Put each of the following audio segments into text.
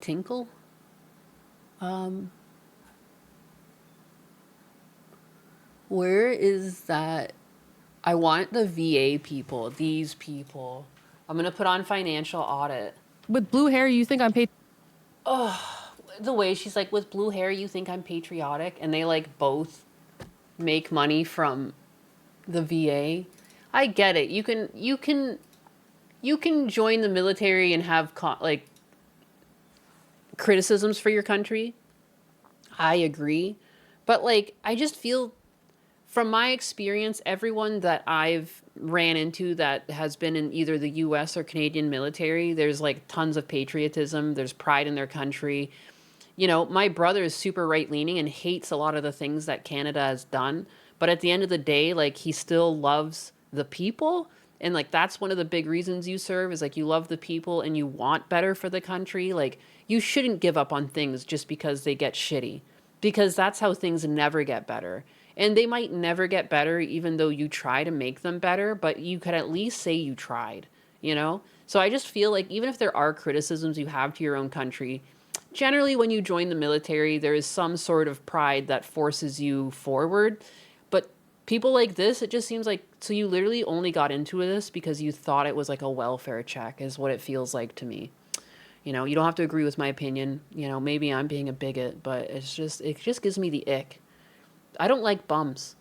Tinkle? Where is that? I want the VA people, these people. I'm gonna put on financial audit. With blue hair, you think I'm paid? The way she's like, with blue hair, you think I'm patriotic? And they like both make money from the VA. I get it. You can join the military and have like criticisms for your country. I agree. But like, I just feel from my experience, everyone that I've ran into that has been in either the US or Canadian military, there's like tons of patriotism. There's pride in their country. You know, my brother is super right leaning and hates a lot of the things that Canada has done. But at the end of the day, like, he still loves the people. And like, that's one of the big reasons you serve is like, you love the people and you want better for the country. Like, you shouldn't give up on things just because they get shitty, because that's how things never get better. And they might never get better, even though you try to make them better, but you could at least say you tried, you know? So I just feel like even if there are criticisms you have to your own country, generally when you join the military, there is some sort of pride that forces you forward. But people like this, it just seems like, so you literally only got into this because you thought it was like a welfare check, is what it feels like to me. You know, you don't have to agree with my opinion. You know, maybe I'm being a bigot, but it just gives me the ick. I don't like bums.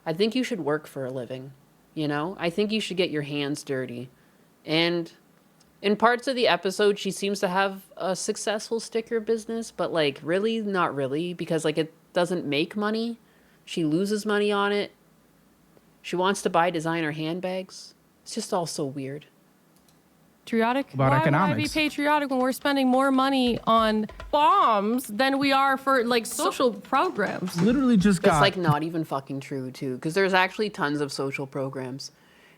I think you should work for a living. You know, I think you should get your hands dirty. And in parts of the episode, she seems to have a successful sticker business, but like, really, not really, because like, it doesn't make money. She loses money on it. She wants to buy designer handbags. It's just all so weird. Patriotic? About Why economics. would I be patriotic when we're spending more money on bombs than we are for like social programs? Literally just got. It's like not even fucking true too, because there's actually tons of social programs.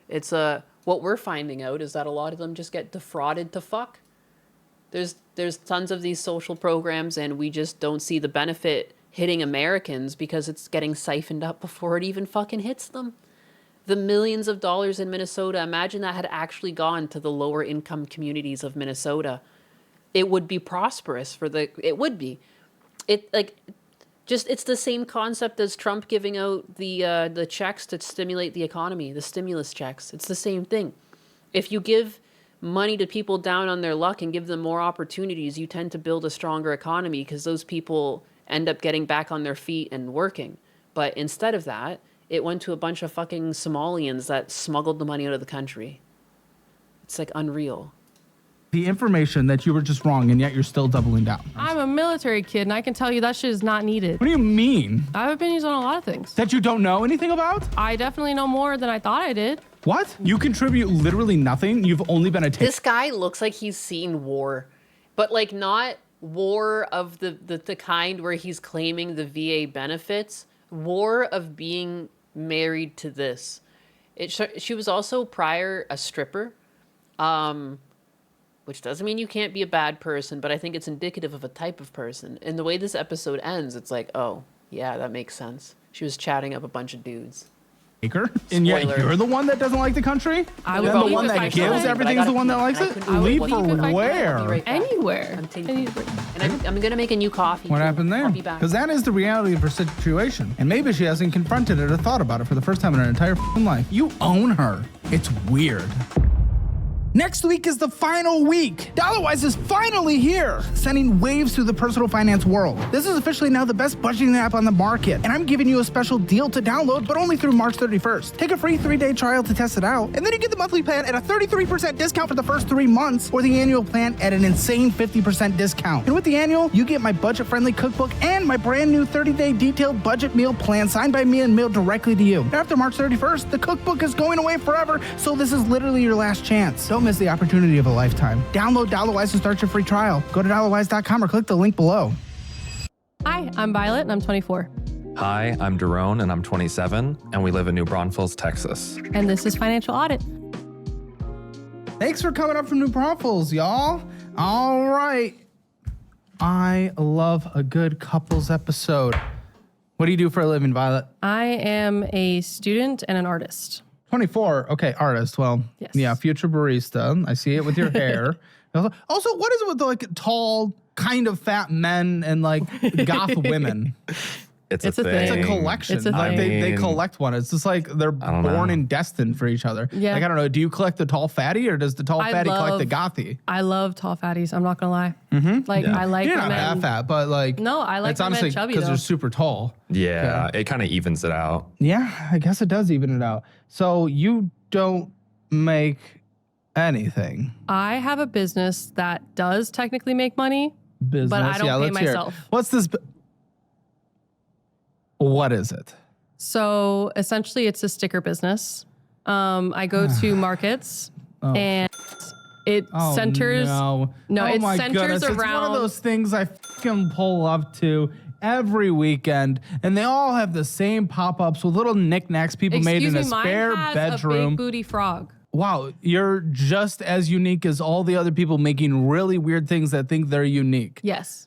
It's what we're finding out is that a lot of them just get defrauded to fuck. There's tons of these social programs, and we just don't see the benefit hitting Americans because it's getting siphoned up before it even fucking hits them. The millions of dollars in Minnesota, imagine that had actually gone to the lower income communities of Minnesota. It would be prosperous it would be. It's the same concept as Trump giving out the checks to stimulate the economy, the stimulus checks. It's the same thing. If you give money to people down on their luck and give them more opportunities, you tend to build a stronger economy because those people end up getting back on their feet and working. But instead of that, it went to a bunch of fucking Somalians that smuggled the money out of the country. It's like unreal. The information that you were just wrong, and yet you're still doubling down. I'm a military kid, and I can tell you that shit is not needed. What do you mean? I have opinions on a lot of things. That you don't know anything about? I definitely know more than I thought I did. What? You contribute literally nothing? You've only been a This guy looks like he's seen war, but like not war of the kind where he's claiming the VA benefits, war of being married to this. She was also prior a stripper, which doesn't mean you can't be a bad person, but I think it's indicative of a type of person. And the way this episode ends, it's like, oh, yeah, that makes sense. She was chatting up a bunch of dudes. And yet Spoiler. you're the one that doesn't like the country? I And would the leave one if I that could. gives But I everything's gotta the one that pee, likes and I it? couldn't Leave do it. for Leave if I could. where? I'll be right back. Anywhere. I'm taking I need a break. And I'm gonna make a new coffee. What too. happened there? I'll be back. Because that is the reality of her situation. And maybe she hasn't confronted it or thought about it for the first time in her entire life. You own her. It's weird. Next week is the final week. Dollarwise is finally here, sending waves through the personal finance world. This is officially now the best budgeting app on the market, and I'm giving you a special deal to download, but only through March 31st. Take a free 3-day trial to test it out, and then you get the monthly plan at a 33% discount for the first 3 months, or the annual plan at an insane 50% discount. And with the annual, you get my budget-friendly cookbook and my brand new 30-day detailed budget meal plan signed by me and mailed directly to you. And after March 31st, the cookbook is going away forever, so this is literally your last chance. Don't miss the opportunity of a lifetime. Download Dollarwise and start your free trial. Go to dollarwise.com or click the link below. Hi, I'm Violet, and I'm 24. Hi, I'm Daron, and I'm 27, and we live in New Braunfels, Texas. And this is Financial Audit. Thanks for coming up from New Braunfels, y'all. All right. I love a good couples episode. What do you do for a living, Violet? I am a student and an artist. 24. Okay, artist. Well, Yes. yeah, future barista. I see it with your hair. Also, what is it with the like tall, kind of fat men and like goth women? It's It's a a thing. thing. It's a collection. It's a Like thing. they collect one. It's just like they're don't born know. and destined for each other. Yeah. Like I don't know. Do you collect the tall fatty or does the tall I fatty collect the love- gothy? I love tall fatties. I'm not gonna lie. Like I like You're not women. that fat, but like No, I like it's women honestly chubby, because they're though. super tall. Yeah, it kind of evens it out. Yeah, I guess it does even it out. So you don't make anything. I have a business that does technically make money. Business. But I don't pay let's hear it. myself. What's this? What is it? So essentially, it's a sticker business. I go to markets and it centers. No, No, oh it my centers goodness. It's one of around- those things I fucking pull up to every weekend, and they all have the same pop-ups with little knickknacks people made Excuse in me, a mine spare has a bedroom. big booty frog. Wow, you're just as unique as all the other people making really weird things that think they're unique. Yes.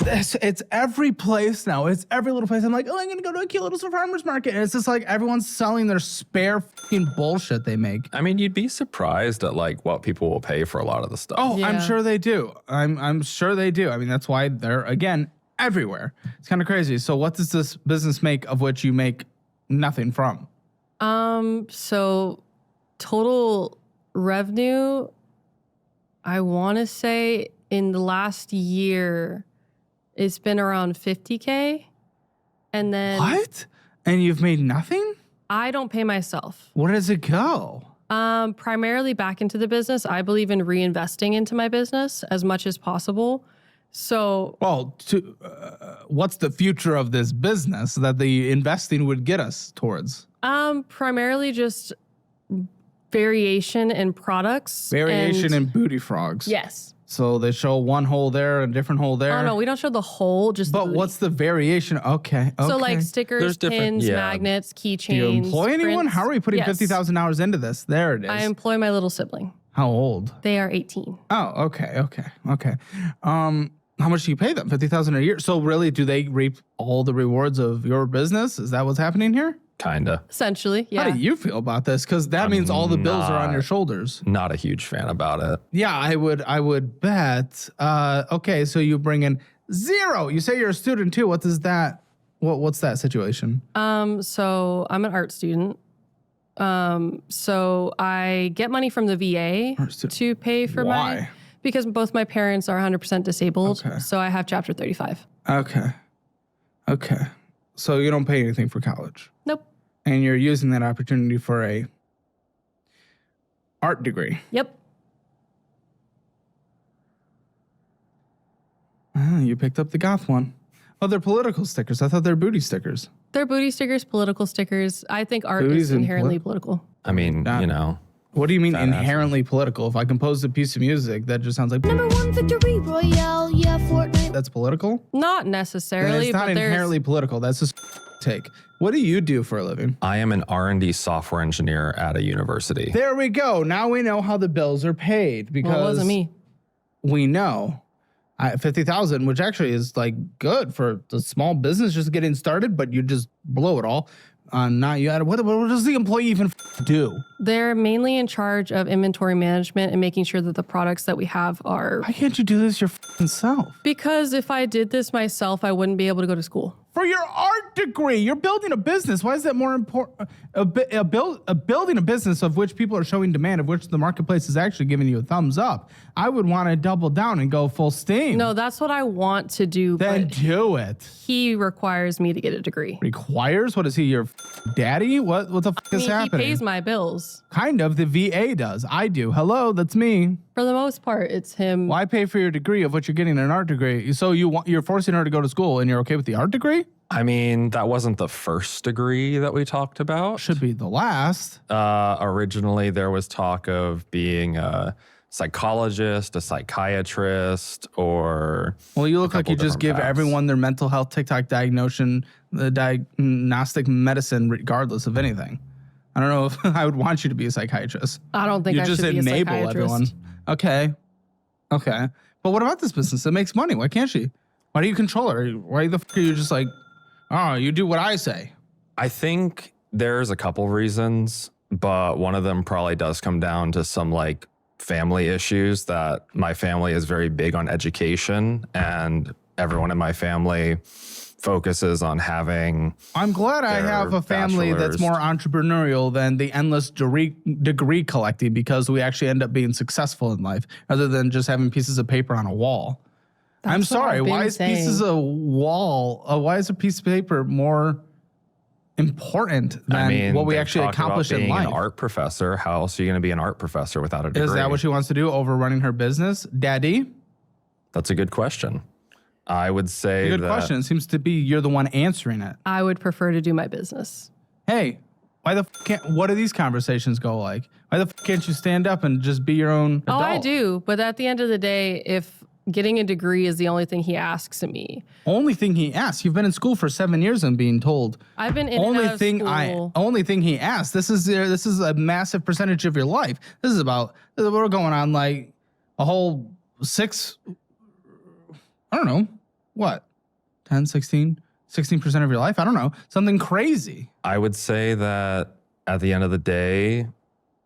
It's every place now. It's every little place. I'm like, oh, I'm gonna go to a cute little farmer's market, and it's just like everyone's selling their spare fucking bullshit they make. I mean, you'd be surprised at like what people will pay for a lot of the stuff. Oh, I'm Yeah. sure they do. I'm sure they do. I mean, that's why they're again everywhere. It's kind of crazy. So, what does this business make of which you make nothing from? So total revenue, I want to say in the last year, it's been around 50K. And then What? And you've made nothing? I don't pay myself. Where does it go? Primarily back into the business. I believe in reinvesting into my business as much as possible. So Well, what's the future of this business that the investing would get us towards? primarily just variation in products. Variation and, in booty frogs. Yes. So they show one hole there, a different hole there. Oh no, we don't show the whole, just the But booty. what's the variation? Okay. So okay. like stickers, There's different- pins, yeah. magnets, keychains. Do you employ anyone? prints. How are we putting Yes. 50,000 hours into this? There it is. I employ my little sibling. How old? They are 18. Oh, okay. How much do you pay them? 50,000 a year. So really, do they reap all the rewards of your business? Is that what's happening here? Kinda. Essentially, yeah. How do you feel about this? Because that means all the bills are on your shoulders. Not a huge fan about it. Yeah, I would bet. Okay, so you bring in zero. You say you're a student too. What does that? What's that situation? So I'm an art student. So I get money from the VA Art stu- to pay for Why? because both my parents are 100% disabled. Okay. So I have Chapter 35. Okay. So you don't pay anything for college, Nope. and you're using that opportunity for a art degree. Yep. You picked up the goth one. Oh, they're political stickers. I thought they're booty stickers. They're booty stickers, political stickers. I think art Booties is and inherently political. I mean, you know, What do you mean Fat ass. inherently political? If I composed a piece of music that just sounds like Number one victory royale, yeah, Fortnite. that's political, Not then necessarily, it's not but there's inherently political. That's just take. What do you do for a living? I am an R&D software engineer at a university. There we go. Now we know how the bills are paid because well, it wasn't me. we know 50,000, which actually is like good for the small business just getting started, but you just blow it all. Not you. What does the employee even do? They're mainly in charge of inventory management and making sure that the products that we have are. Why can't you do this your self? Because if I did this myself, I wouldn't be able to go to school. For your art degree, you're building a business. Why is that more important? Building a business of which people are showing demand, of which the marketplace is actually giving you a thumbs up. I would want to double down and go full steam. No, that's what I want to do, Then but do it. he requires me to get a degree. Requires? What is he, your daddy? What the I is mean, he happening? pays my bills. Kind of. The VA does. I do. Hello, that's me. For the most part, it's him. Why pay for your degree of what you're getting an art degree? So you're forcing her to go to school and you're okay with the art degree? I mean, that wasn't the first degree that we talked about. Should be the last. Originally, there was talk of being a psychologist, a psychiatrist, or Well, you look like couple you just give different paths. everyone their mental health TikTok the diagnostic medicine regardless of anything. I don't know if I would want you to be a psychiatrist. I don't think You I just should be a enable psychiatrist. everyone. Okay. But what about this business? It makes money. Why can't she? Why do you control her? Why the are you just like, oh, you do what I say? I think there's a couple reasons, but one of them probably does come down to some like family issues that my family is very big on education, and everyone in my family focuses on having. I'm glad I their have a family that's bachelor's. more entrepreneurial than the endless degree collecting, because we actually end up being successful in life rather than just having pieces of paper on a wall. I'm That's what sorry. I've been Why is pieces saying. of wall? Why is a piece of paper more important than what we they actually talk about accomplish in being life? an art professor. How else are you going to be an art professor without a degree? Is that what she wants to do over running her business, Daddy? That's a good question. I would say Good that question. It seems to be you're the one answering it. I would prefer to do my business. Hey, why the can't? What do these conversations go like? Why the can't you stand up and just be your own adult? Oh, I do. But at the end of the day, if getting a degree is the only thing he asks of me, Only thing he asks. You've been in school for 7 years and being told. I've been in Only and out of thing school. only thing he asks. This is a massive percentage of your life. This is about, we're going on like a whole 6, I don't know, what, 10, 16% of your life? I don't know, something crazy. I would say that at the end of the day,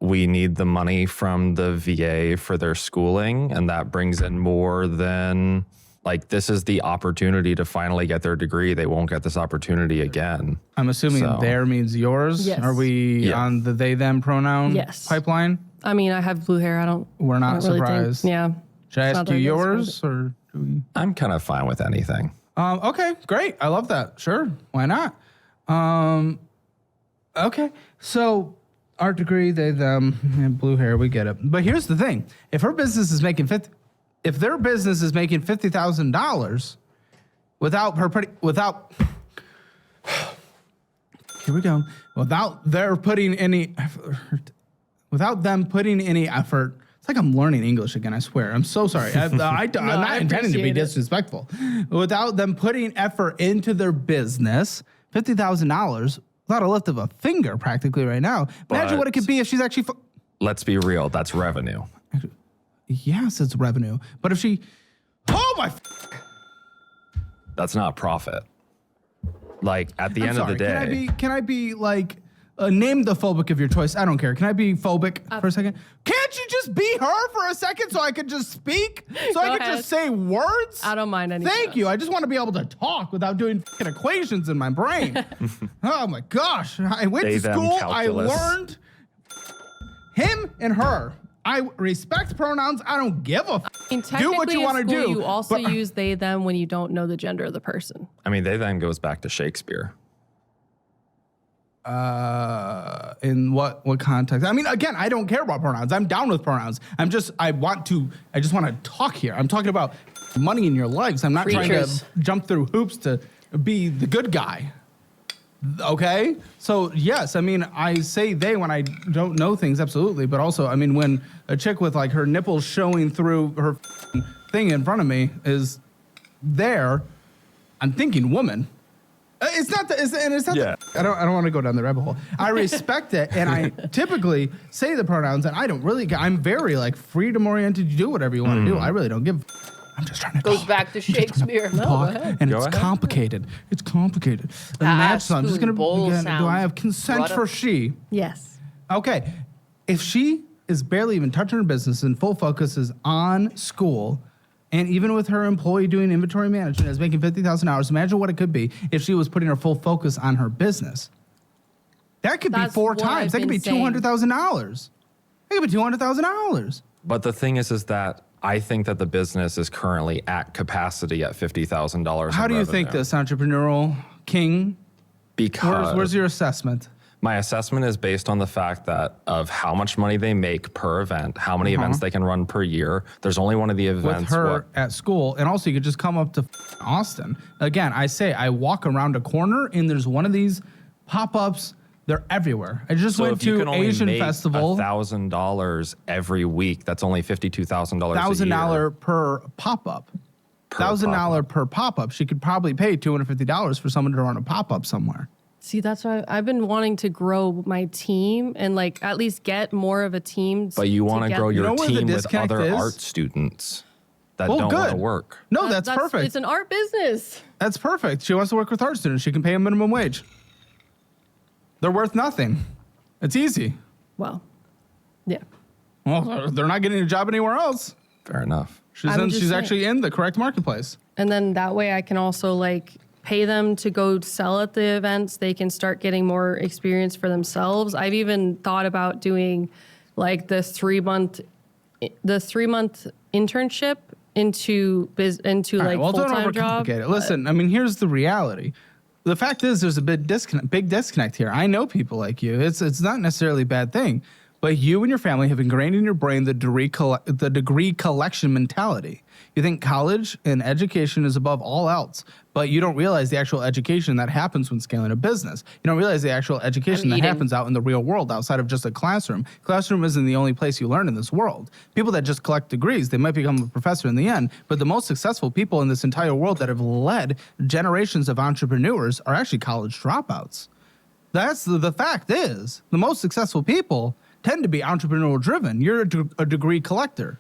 we need the money from the VA for their schooling, and that brings in more than, like, this is the opportunity to finally get their degree. They won't get this opportunity again. I'm assuming So- there means yours. Yes. Are we Yeah. on the they them pronoun Yes. pipeline? I mean, I have blue hair. I don't. We're I not don't really think- surprised. yeah. Should I It's ask not you that I get yours or do we? I'm kind of fine with anything. Okay, great. I love that. Sure, why not? Okay, so art degree, they them, and blue hair, we get it. But here's the thing: if her business is making if their business is making $50,000 without her without, here we go, without their putting any effort, without them putting any effort. It's like I'm learning English again, I swear. I'm so sorry. I'm not intending to be appreciate it. disrespectful. Without them putting effort into their business, $50,000 without a lift of a finger practically right now. Imagine what it could be if she's actually... Let's be real. That's revenue. Yes, it's revenue. But if she... Oh my... That's not profit. Like, at the I'm end sorry. of the day. Can I be like... name the phobic of your choice. I don't care. Can I be phobic for a second? Can't you just be her for a second so I could just speak? So I Go could ahead. just say words? I don't mind any. Thank you. I just want to be able to talk without doing fucking equations in my brain. Oh my gosh. I went They, to them, school. calculus. I learned him and her. I respect pronouns. I don't give a do what you want to do. You also but- use they them when you don't know the gender of the person. I mean, they then goes back to Shakespeare. In what context? I mean, again, I don't care about pronouns. I'm down with pronouns. I just want to talk here. I'm talking about money in your lives. I'm not trying Preachers. to jump through hoops to be the good guy. Okay? So, yes, I mean, I say they when I don't know things, absolutely. But also, I mean, when a chick with like her nipples showing through her thing in front of me is there, I'm thinking woman. It's not Yeah. I don't want to go down the rabbit hole. I respect it, and I typically say the pronouns, and I don't really. I'm very like freedom oriented. You do whatever you want to do. I really don't give. I'm just trying to Goes talk. back to Shakespeare. Talk, and Go it's ahead. complicated. It's complicated. The match song. I'm just gonna. bowl Do I sound. have consent Brought for up- she? Yes. Okay. If she is barely even touching her business and full focus is on school, and even with her employee doing inventory management is making $50,000, imagine what it could be if she was putting her full focus on her business. That could be That's 4 what times. I've That could be been saying. $200,000. That could be $200,000. But the thing is that I think that the business is currently at capacity at $50,000. How do you think this, entrepreneurial king? Because Where's your assessment? my assessment is based on the fact that of how much money they make per event, how many events they can run per year. There's only one of the With events. her at school, and also you could just come up to Austin. Again, I walk around a corner and there's one of these pop-ups. They're everywhere. I just So went if you to can only Asian make Festival. $1,000 every week, that's only $52,000 a year. $1,000 per pop-up. Per $1,000 per pop-up. She could probably pay $250 for someone to run a pop-up somewhere. See, that's why I've been wanting to grow my team and like at least get more of a team. But you want to grow your know where the team with disconnect other is? art students that Well, don't want to good. work. No, that's perfect. It's an art business. That's perfect. She wants to work with art students. She can pay a minimum wage. They're worth nothing. It's easy. Well, yeah. Well, they're not getting a job anywhere else. Fair enough. She's I'm just saying. actually in the correct marketplace. And then that way I can also like pay them to go sell at the events. They can start getting more experience for themselves. I've even thought about doing like the 3-month internship into All right, like well, don't full-time job. overcomplicate it. Listen, I mean, here's the reality. The fact is, there's a big disconnect here. I know people like you. It's not necessarily a bad thing, but you and your family have ingrained in your brain the degree collection mentality. You think college and education is above all else, but you don't realize the actual education that happens when scaling a business. You don't realize the actual education that happens out in the real world outside of just a classroom. Classroom isn't the only place you learn in this world. People that just collect degrees, they might become a professor in the end, but the most successful people in this entire world that have led generations of entrepreneurs are actually college dropouts. That's the fact is, the most successful people tend to be entrepreneurial driven. You're a degree collector.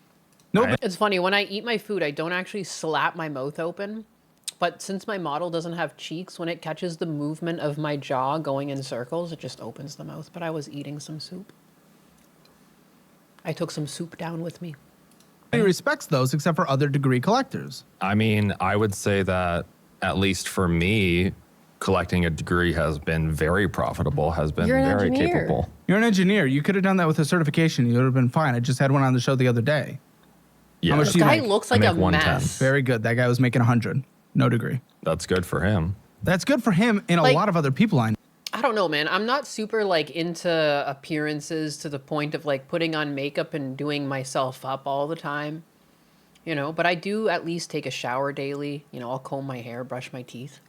No, It's funny, when I eat my food, I don't actually slap my mouth open. But since my model doesn't have cheeks, when it catches the movement of my jaw going in circles, it just opens the mouth. But I was eating some soup. I took some soup down with me. nobody respects those except for other degree collectors. I mean, I would say that at least for me, collecting a degree has been very profitable, has been You're an very engineer. capable. You're an engineer. You could have done that with a certification. You would have been fine. I just had one on the show the other day. Yeah, How much This do you guy make? looks I like a make 110. mess. Very good. That guy was making 100. No degree. that's good for him. That's good for him and a Like- lot of other people I know. I don't know, man. I'm not super like into appearances to the point of like putting on makeup and doing myself up all the time. You know, but I do at least take a shower daily. You know, I'll comb my hair, brush my teeth.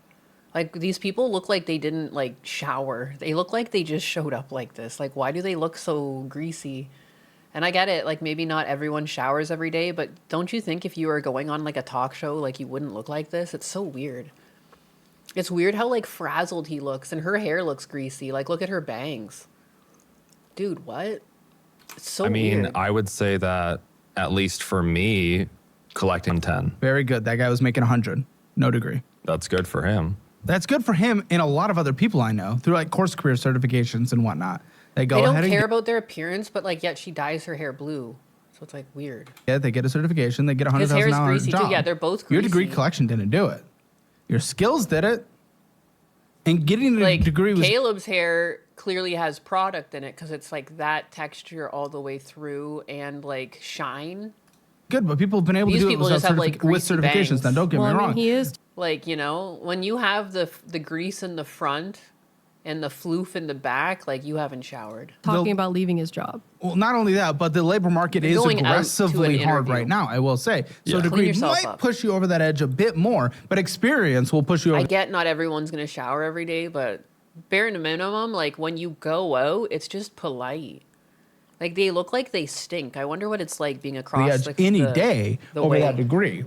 Like these people look like they didn't like shower. They look like they just showed up like this. Like why do they look so greasy? And I get it, like maybe not everyone showers every day, but don't you think if you were going on like a talk show, like you wouldn't look like this? It's so weird. It's weird how like frazzled he looks and her hair looks greasy. Like look at her bangs. Dude, what? It's so I mean, weird. I would say that at least for me, collecting 10, Very good. That guy was making 100. No degree. that's good for him. That's good for him and a lot of other people I know through like course career certifications and whatnot. They go They ahead don't and care about their appearance, but like yet she dyes her hair blue. So it's like weird. they get a certification. They get His hair is $100,000 greasy too. job. Yeah, they're both Your degree greasy. collection didn't do it. Your skills did it. And getting a Like degree was Caleb's hair clearly has product in it because it's like that texture all the way through and like shine. good, but people have been able These to do it people without just have, like, with greasy certifications. bangs. Then don't get Well, me I wrong. mean, he is Like, you know, when you have the grease in the front and the floof in the back, like you haven't showered. talking The- about leaving his job. Well, not only that, but the labor market is going out to an aggressively hard interview. right now, I will say. So Yeah. degree Clean yourself might up. push you over that edge a bit more, but experience will push you I over. get not everyone's going to shower every day, but bare minimum, like when you go out, it's just polite. Like they look like they stink. I wonder what it's like being the across edge like, any the- day the over way. that degree.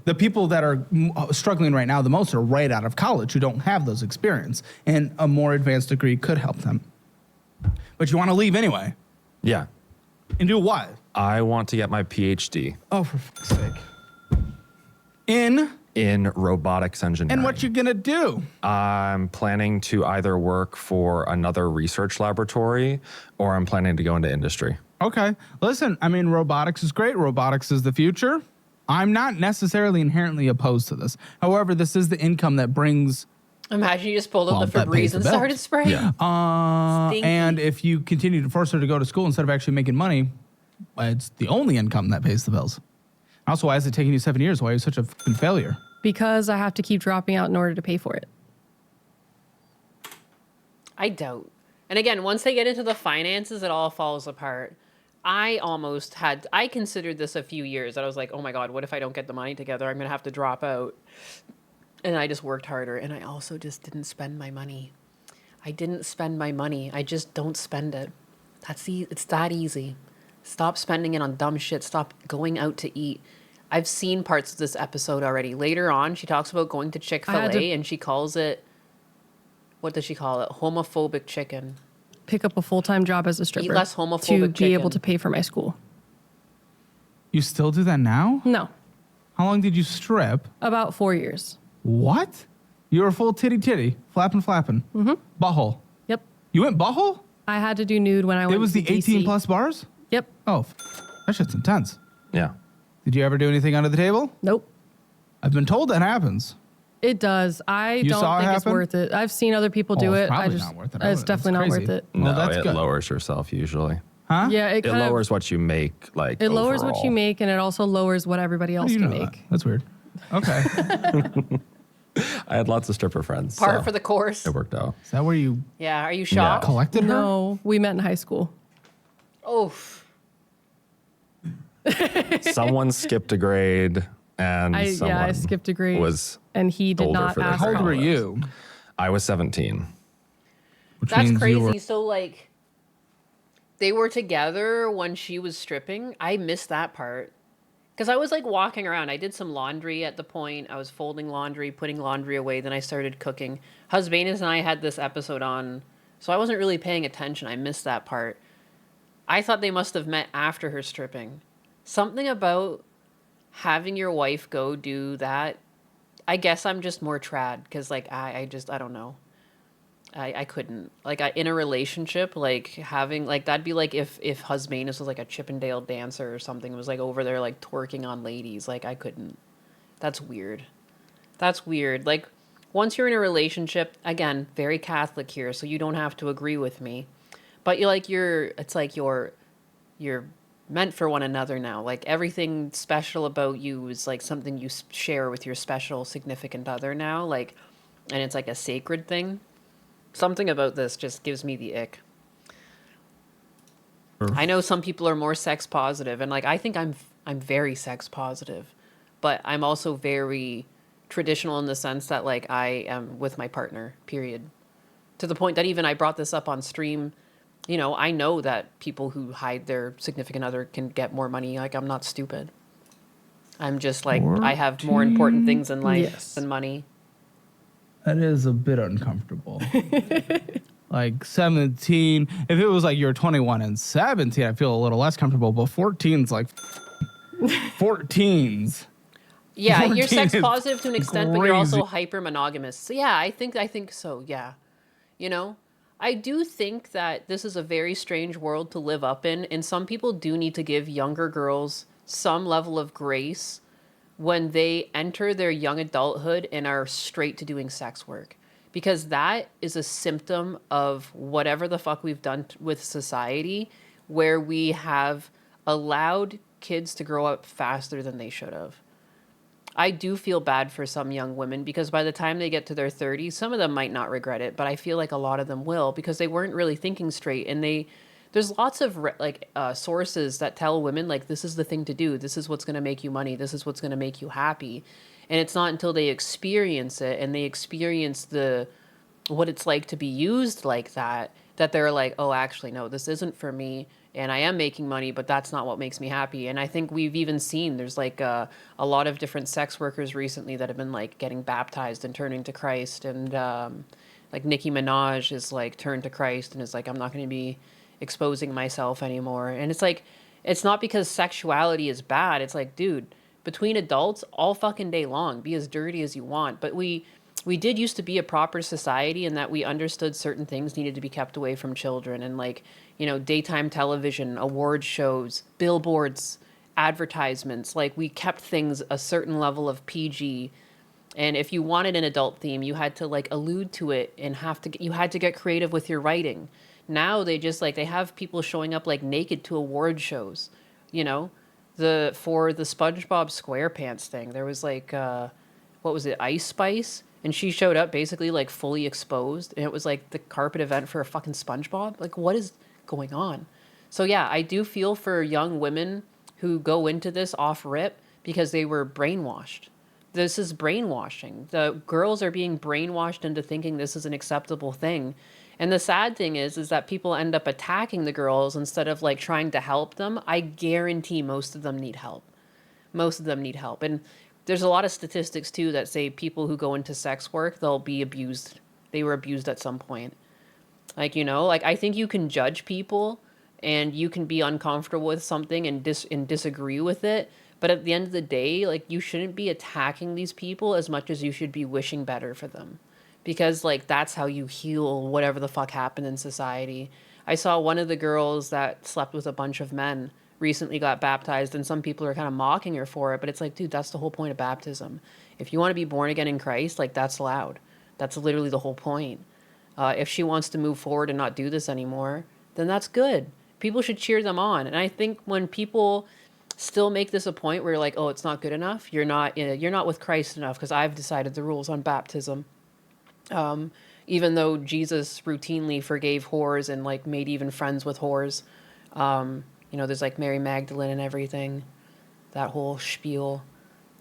The people that are struggling right now the most are right out of college who don't have those experience, and a more advanced degree could help them. But you want to leave anyway, Yeah. and do what? I want to get my PhD Oh, for fuck's sake! in robotics engineering. And what you gonna do? I'm planning to either work for another research laboratory or I'm planning to go into industry. Okay, listen. I mean, robotics is great. Robotics is the future. I'm not necessarily inherently opposed to this. However, this is the income that brings. Imagine you just pulled up Well, the that pays Febreze the and bills. started spraying. Yeah. Stinky. And if you continue to force her to go to school instead of actually making money, it's the only income that pays the bills. Also, why is it taking you 7 years? Why are you such a fucking failure? Because I have to keep dropping out in order to pay for it. I doubt. And again, once they get into the finances, it all falls apart. I considered this a few years that I was like, oh my God, what if I don't get the money together? I'm going to have to drop out. And I just worked harder. And I also just didn't spend my money. I didn't spend my money. I just don't spend it. It's that easy. Stop spending it on dumb shit. Stop going out to eat. I've seen parts of this episode already. Later on, she talks about going to Chick-fil-A and she calls it, what does she call it? Homophobic chicken. Pick up a full-time job as a stripper less to homophobic be able chicken. to pay for my school. You still do that now? No, How long did you strip? about 4 years. What? You were full titty, flapping. Mm-hmm. Butthole. Yep. You went butthole? I had to do nude when I went It was to the 18 DC. plus bars? Yep. Oh, that shit's intense. Yeah. Did you ever do anything under the table? Nope. I've been told that happens. It does. I You don't saw it think it's happen? worth it. I've seen other people do it's it. probably not worth it. I It's wouldn't- definitely that's not crazy. worth it. Well, no, that's it good. lowers yourself usually. Huh? Yeah, it It kind lowers what you make, like It lowers what you overall. make, and it also lowers what everybody How else do you can know that? make. That's weird. Okay. I had lots of stripper friends. Par so for the course. It worked out. Is that where you Yeah. Are you shocked? collected her? No, we met in high school. Oh, Someone skipped a grade, and I someone skipped a grade, was and he did older not for their ask. How old me. were you? I was 17. Which that's means crazy. you were- So like, they were together when she was stripping. I missed that part. Because I was like walking around. I did some laundry at the point. I was folding laundry, putting laundry away. Then I started cooking. Husbanus and I had this episode on, so I wasn't really paying attention. I missed that part. I thought they must have met after her stripping. Something about having your wife go do that. I guess I'm just more trad because like I don't know. I couldn't like in a relationship like having like that'd be like if Husbanus was like a Chippendale dancer or something, was like over there like twerking on ladies. Like I couldn't. That's weird. That's weird. Like once you're in a relationship, again, very Catholic here, so you don't have to agree with me, but it's like you're meant for one another now. Like everything special about you is like something you share with your special significant other now. Like, and it's like a sacred thing. Something about this just gives me the ick. I know some people are more sex positive, and like I think I'm very sex positive, but I'm also very traditional in the sense that like I am with my partner, period. To the point that even I brought this up on stream. You know, I know that people who hide their significant other can get more money. Like I'm not stupid. I'm just like I have more important things in life Yes. than money. That is a bit uncomfortable. Like 17. If it was like you're 21 and 17, I feel a little less comfortable. But 14's like 14's. Yeah, you're 14 sex is positive to an extent, but you're also crazy. hyper monogamous. So yeah, I think so. Yeah, you know, I do think that this is a very strange world to live up in, and some people do need to give younger girls some level of grace when they enter their young adulthood and are straight to doing sex work, because that is a symptom of whatever the fuck we've done with society, where we have allowed kids to grow up faster than they should have. I do feel bad for some young women because by the time they get to their 30s, some of them might not regret it, but I feel like a lot of them will because they weren't really thinking straight. And there's lots of sources that tell women like this is the thing to do. This is what's going to make you money. This is what's going to make you happy. And it's not until they experience it and they experience what it's like to be used like that they're like, oh, actually, no, this isn't for me. And I am making money, but that's not what makes me happy. And I think we've even seen there's like a lot of different sex workers recently that have been like getting baptized and turning to Christ. And like Nicki Minaj is like turned to Christ and is like, I'm not going to be exposing myself anymore. And it's like, it's not because sexuality is bad. It's like, dude, between adults all fucking day long, be as dirty as you want. But we did used to be a proper society in that we understood certain things needed to be kept away from children. And like, you know, daytime television, award shows, billboards, advertisements, like we kept things a certain level of PG. And if you wanted an adult theme, you had to like allude to it and you had to get creative with your writing. Now they just like, they have people showing up like naked to award shows, you know, for the SpongeBob SquarePants thing, there was like, what was it? Ice Spice. And she showed up basically like fully exposed. And it was like the carpet event for a fucking SpongeBob. Like what is going on? So yeah, I do feel for young women who go into this off rip because they were brainwashed. This is brainwashing. The girls are being brainwashed into thinking this is an acceptable thing. And the sad thing is that people end up attacking the girls instead of like trying to help them. I guarantee most of them need help. Most of them need help. And there's a lot of statistics too that say people who go into sex work, they'll be abused. They were abused at some point. Like, you know, like I think you can judge people and you can be uncomfortable with something and disagree with it. But at the end of the day, like you shouldn't be attacking these people as much as you should be wishing better for them. Because like that's how you heal whatever the fuck happened in society. I saw one of the girls that slept with a bunch of men recently got baptized, and some people are kind of mocking her for it, but it's like, dude, that's the whole point of baptism. If you want to be born again in Christ, like, that's allowed. That's literally the whole point. If she wants to move forward and not do this anymore, then that's good. People should cheer them on. And I think when people still make this a point where you're like, oh, it's not good enough, you're not with Christ enough, because I've decided the rules on baptism. Even though Jesus routinely forgave whores and like made even friends with whores. You know, there's like Mary Magdalene and everything. That whole spiel.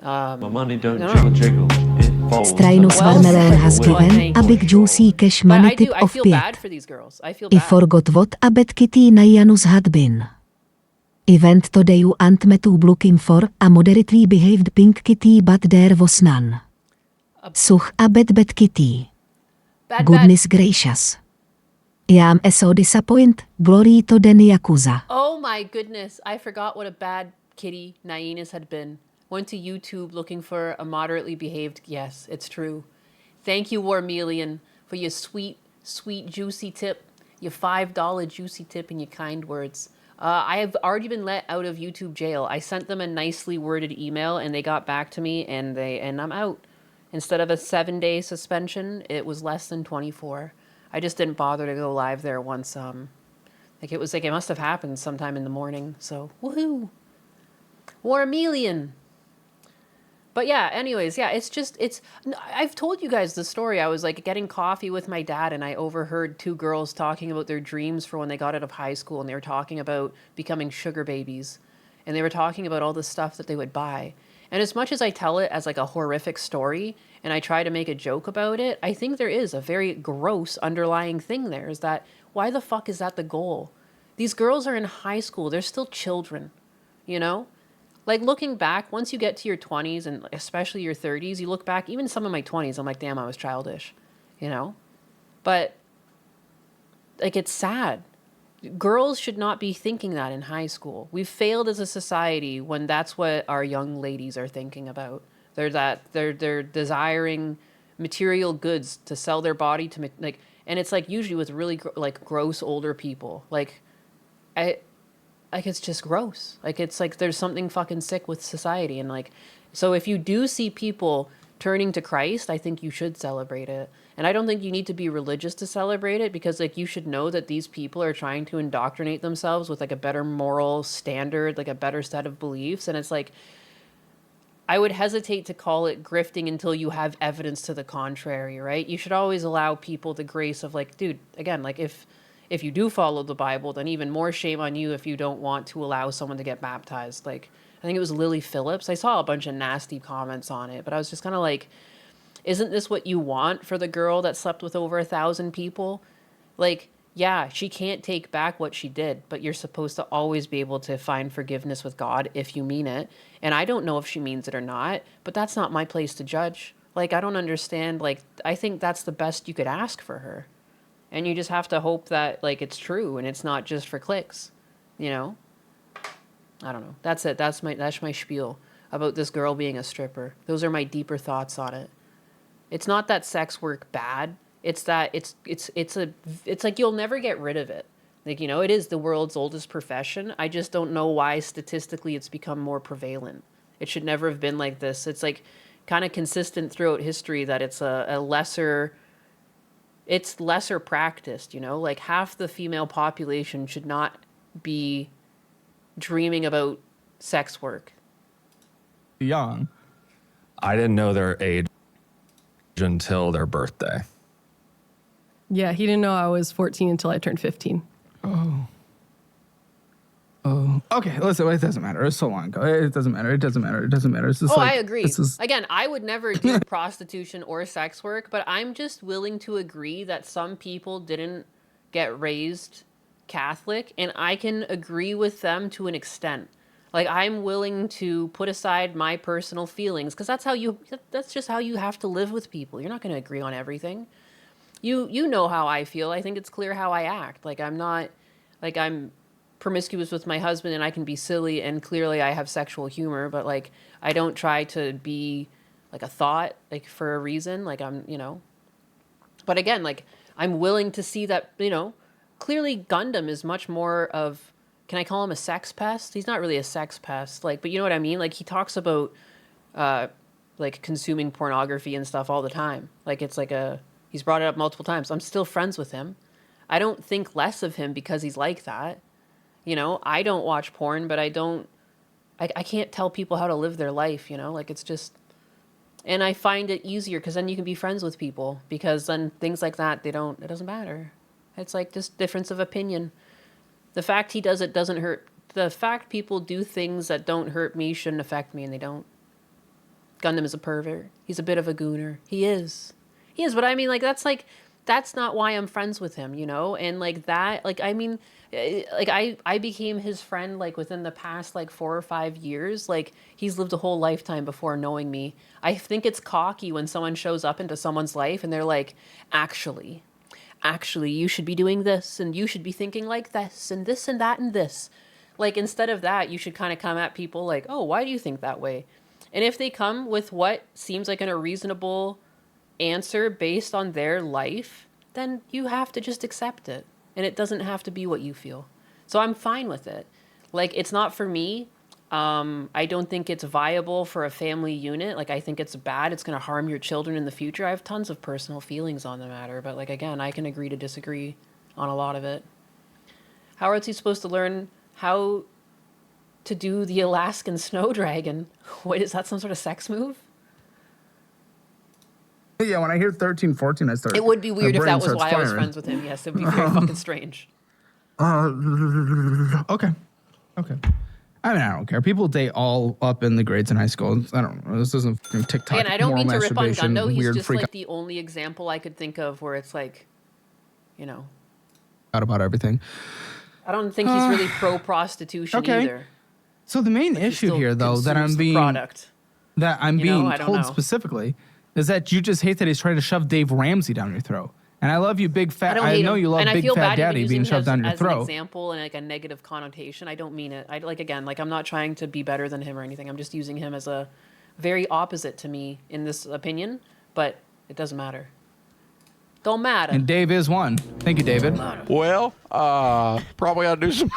My money don't no. jiggle jiggle. It falls. Strajno svarmelen haskiven, a big juicy cash But money tip I of feel Piet. bad for these girls. I feel I bad. forgot what a bad kitty Nyanus had been. Event today you ant metu looking for a moderately behaved pink kitty but there was none. Such a bad kitty. Bad. Goodness gracious. I am so disappointed. Glory to the Yakuza. Oh my goodness. I forgot what a bad kitty Nyanus had been. Went to YouTube looking for a moderately behaved. Yes, it's true. Thank you, Warmelian, for your sweet, sweet, juicy tip. Your $5 juicy tip and your kind words. I have already been let out of YouTube jail. I sent them a nicely worded email and they got back to me and I'm out. Instead of a 7-day suspension, it was less than 24. I just didn't bother to go live there once. Like it was like it must have happened sometime in the morning. So woohoo, Warmelian. But yeah, anyways, yeah, I've told you guys the story. I was like getting coffee with my dad and I overheard two girls talking about their dreams for when they got out of high school, and they were talking about becoming sugar babies. And they were talking about all the stuff that they would buy. And as much as I tell it as like a horrific story and I try to make a joke about it, I think there is a very gross underlying thing there, is that why the fuck is that the goal? These girls are in high school. They're still children, you know? Like looking back, once you get to your 20s and especially your 30s, you look back, even some of my 20s, I'm like, damn, I was childish, you know? But like, it's sad. Girls should not be thinking that in high school. We've failed as a society when that's what our young ladies are thinking about. They're desiring material goods to sell their body to, like, and it's like usually with really like gross older people. Like it's just gross. Like it's like there's something fucking sick with society. And like, so if you do see people turning to Christ, I think you should celebrate it. And I don't think you need to be religious to celebrate it, because like you should know that these people are trying to indoctrinate themselves with like a better moral standard, like a better set of beliefs. And it's like, I would hesitate to call it grifting until you have evidence to the contrary, right? You should always allow people the grace of like, dude, again, like if you do follow the Bible, then even more shame on you if you don't want to allow someone to get baptized. Like, I think it was Lily Phillips. I saw a bunch of nasty comments on it, but I was just kind of like, isn't this what you want for the girl that slept with over 1,000 people? Like, yeah, she can't take back what she did, but you're supposed to always be able to find forgiveness with God if you mean it. And I don't know if she means it or not, but that's not my place to judge. Like, I don't understand. Like, I think that's the best you could ask for her. And you just have to hope that, like, it's true and it's not just for clicks, you know? I don't know. That's it. That's my spiel about this girl being a stripper. Those are my deeper thoughts on it. It's not that sex work bad. It's that it's like you'll never get rid of it. Like, you know, it is the world's oldest profession. I just don't know why statistically it's become more prevalent. It should never have been like this. It's like kind of consistent throughout history that it's it's lesser practiced, you know? Like half the female population should not be dreaming about sex work. Young. I didn't know their age until their birthday. Yeah, he didn't know I was 14 until I turned 15. Oh. Okay, listen, it doesn't matter. It's so long ago. It doesn't matter. It's just I agree. Again, I would never do prostitution or sex work, but I'm just willing to agree that some people didn't get raised Catholic, and I can agree with them to an extent. Like, I'm willing to put aside my personal feelings, because that's just how you have to live with people. You're not going to agree on everything. You know how I feel. I think it's clear how I act. Like, I'm promiscuous with my husband and I can be silly, and clearly I have sexual humor, but like, I don't try to be like a thought, like for a reason. Like I'm, you know, but again, like I'm willing to see that, you know, clearly Gundam is much more of, can I call him a sex pest? He's not really a sex pest, like, but you know what I mean? Like, he talks about, like, consuming pornography and stuff all the time. Like, it's like he's brought it up multiple times. I'm still friends with him. I don't think less of him because he's like that. You know, I don't watch porn, but I can't tell people how to live their life, you know? Like, it's just, and I find it easier because then you can be friends with people, because then things like that, it doesn't matter. It's like just difference of opinion. The fact he does it doesn't hurt. The fact people do things that don't hurt me shouldn't affect me, and they don't. Gundam is a pervert. He's a bit of a gooner. He is. He is, but I mean, that's not why I'm friends with him, you know? And like that, like, I mean, like I became his friend like within the past like 4 or 5 years. Like, he's lived a whole lifetime before knowing me. I think it's cocky when someone shows up into someone's life and they're like, actually, you should be doing this, and you should be thinking like this and this and that and this. Like, instead of that, you should kind of come at people like, oh, why do you think that way? And if they come with what seems like a reasonable answer based on their life, then you have to just accept it. And it doesn't have to be what you feel. So I'm fine with it. Like, it's not for me. I don't think it's viable for a family unit. Like, I think it's bad. It's going to harm your children in the future. I have tons of personal feelings on the matter. But, like, again, I can agree to disagree on a lot of it. How is he supposed to learn how to do the Alaskan snow dragon? Wait, is that some sort of sex move? Yeah, when I hear 13, 14, I start. It would be weird my if that brain was why starts I was firing. friends with him. Yes, it would be very fucking strange. Okay. I mean, I don't care. People date all up in the grades in high school. I don't know. This isn't fucking TikTok. Again, I don't moral mean to rip on masturbation, Gundo. He's weird just freak like the only example I could think of where it's like, you know, out about everything. I don't think he's really pro prostitution okay. either. So the main He issue still here, though, that consumes I'm the being product. I don't told know. specifically is that you just hate that he's trying to shove Dave Ramsey down your throat. And I love you, big fat. I hate know him. you love and I big feel fat bad even daddy using being him shoved down your as an throat. example and like a negative connotation. I don't mean it. I'm not trying to be better than him or anything. I'm just using him as a very opposite to me in this opinion, but it doesn't matter. Don't matter. And Dave is one. Thank you, David. Well, probably ought to do some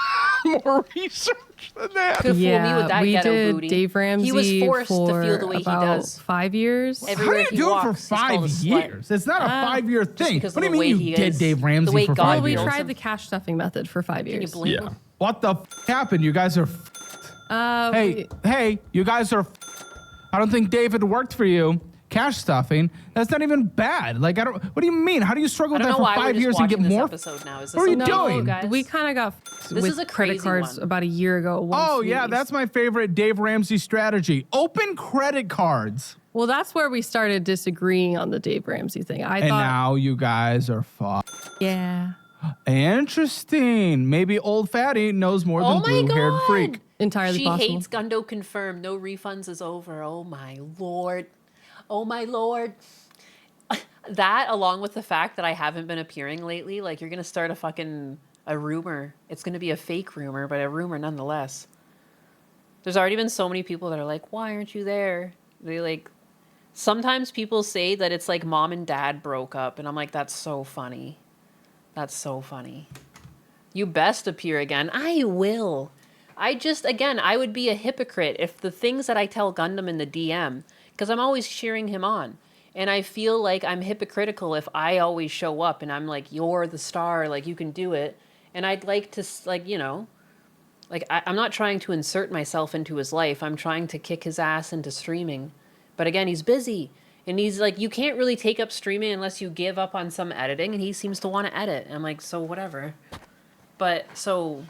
more research than that. Could fool me with that we ghetto did booty. Dave Ramsey He was forced to for feel the way he about does. 5 years. How do Everywhere you he do it for walks, he's called 5 a slut. years? It's not a 5-year thing. because What do of you the way mean he you did is, Dave the Ramsey way for God Well, 5 we years? builds tried him. the cash stuffing method for 5 Can you years. blame Yeah. him? What the happened? You guys are. Hey, you guys are. I don't think David worked for you. Cash stuffing. That's not even bad. Like, I don't. What do you mean? How do you struggle I with don't that know for why 5 we're just years and get watching this more? episode now. Is this What are you okay with doing? you guys? We kind of got This with is a credit crazy cards one. about a year ago. Oh yeah, that's my favorite Dave Ramsey strategy. Open credit cards. Well, that's where we started disagreeing on the Dave Ramsey thing. I And thought, now you guys are fucked. yeah, Interesting. Maybe old fatty knows more Oh than my blue-haired God. freak. entirely She possible. hates Gundo confirmed. No refunds is over. Oh my lord. Oh my lord. That, along with the fact that I haven't been appearing lately, like, you're gonna start a rumor. It's gonna be a fake rumor, but a rumor nonetheless. There's already been so many people that are like, why aren't you there? They like, sometimes people say that it's like mom and dad broke up, and I'm like, that's so funny. That's so funny. You best appear again. I will. I would be a hypocrite if the things that I tell Gundam in the DM, because I'm always cheering him on. And I feel like I'm hypocritical if I always show up and I'm like, you're the star, like, you can do it. And I'd like to, like, you know, like, I'm not trying to insert myself into his life. I'm trying to kick his ass into streaming. But again, he's busy. And he's like, you can't really take up streaming unless you give up on some editing. And he seems to want to edit. And I'm like, so whatever. But so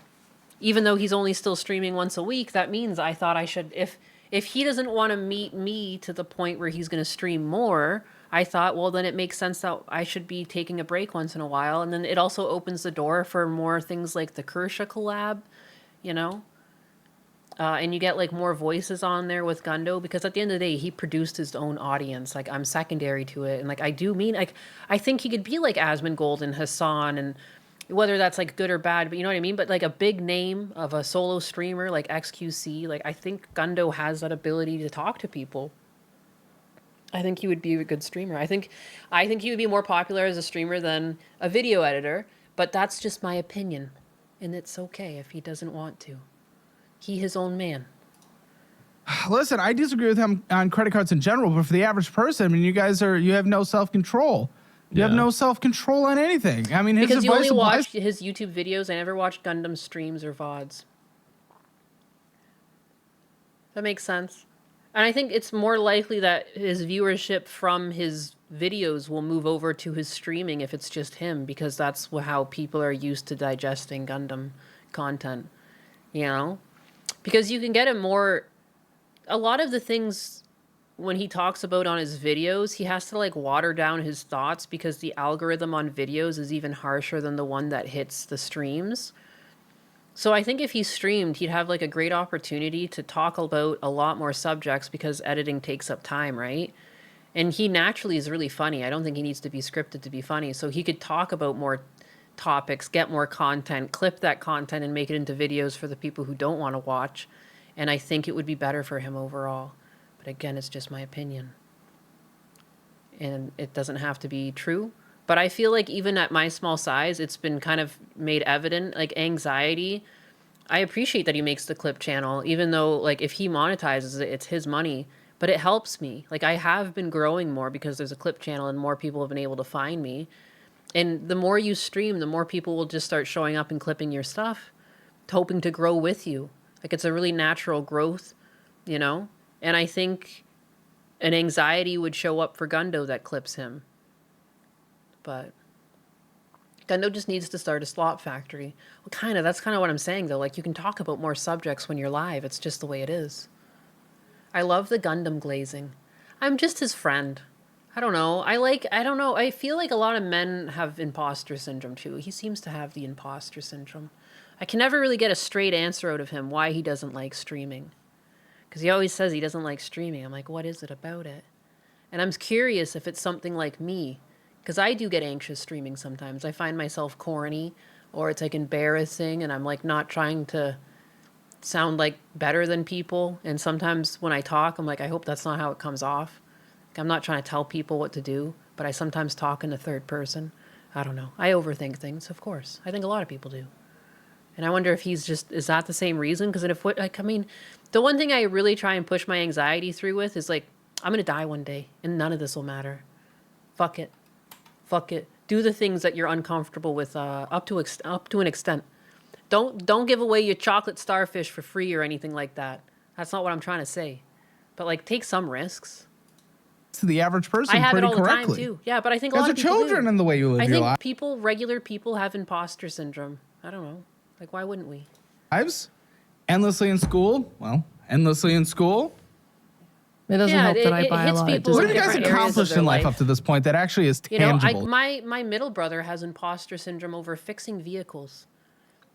even though he's only still streaming once a week, that means I thought I should, if he doesn't want to meet me to the point where he's going to stream more, I thought, well, then it makes sense that I should be taking a break once in a while. And then it also opens the door for more things like the Kersha collab, you know? And you get like more voices on there with Gundo, because at the end of the day, he produced his own audience. Like, I'm secondary to it. And like, I do mean, like, I think he could be like Asmongold and Hassan, and whether that's like good or bad, but you know what I mean? But like a big name of a solo streamer like XQC, like, I think Gundo has that ability to talk to people. I think he would be a good streamer. I think he would be more popular as a streamer than a video editor. But that's just my opinion. And it's okay if he doesn't want to. He his own man. Listen, I disagree with him on credit cards in general, but for the average person, I mean, you have no self-control. You have no self-control on anything. I mean, his Because you advice only applies. watch his YouTube videos. I never watch Gundam streams or VODs. That makes sense. And I think it's more likely that his viewership from his videos will move over to his streaming if it's just him, because that's how people are used to digesting Gundam content, you know? Because you can get a lot of the things when he talks about on his videos, he has to like water down his thoughts because the algorithm on videos is even harsher than the one that hits the streams. So I think if he streamed, he'd have like a great opportunity to talk about a lot more subjects because editing takes up time, right? And he naturally is really funny. I don't think he needs to be scripted to be funny. So he could talk about more topics, get more content, clip that content and make it into videos for the people who don't want to watch. And I think it would be better for him overall. But again, it's just my opinion. And it doesn't have to be true. But I feel like even at my small size, it's been kind of made evident, like anxiety. I appreciate that he makes the clip channel, even though like if he monetizes it, it's his money. But it helps me. Like I have been growing more because there's a clip channel and more people have been able to find me. And the more you stream, the more people will just start showing up and clipping your stuff, hoping to grow with you. Like it's a really natural growth, you know? And I think an anxiety would show up for Gundo that clips him. But Gundo just needs to start a slot factory. Well, that's kind of what I'm saying, though. Like, you can talk about more subjects when you're live. It's just the way it is. I love the Gundam glazing. I'm just his friend. I don't know. I feel like a lot of men have imposter syndrome, too. He seems to have the imposter syndrome. I can never really get a straight answer out of him why he doesn't like streaming. Because he always says he doesn't like streaming. I'm like, what is it about it? And I'm curious if it's something like me. Because I do get anxious streaming sometimes. I find myself corny, or it's like embarrassing, and I'm like not trying to sound like better than people. And sometimes when I talk, I'm like, I hope that's not how it comes off. Like, I'm not trying to tell people what to do, but I sometimes talk in the third person. I don't know. I overthink things, of course. I think a lot of people do. And I wonder if is that the same reason? Because the one thing I really try and push my anxiety through with is like, I'm going to die one day, and none of this will matter. Fuck it. Fuck it. Do the things that you're uncomfortable with up to an extent. Don't give away your chocolate starfish for free or anything like that. That's not what I'm trying to say. But like, take some risks. To the average person, I have it pretty all the correctly. time too. Yeah, but I think a As lot a of people children do. in the way you live I your think regular people have imposter syndrome. I don't know. Like, why wouldn't we? lives. Endlessly in school. Well, endlessly in school. It doesn't help that I buy a hits lot of people What in have you guys different areas of accomplished their in life up to this point that actually is You know, tangible? my middle brother has imposter syndrome over fixing vehicles.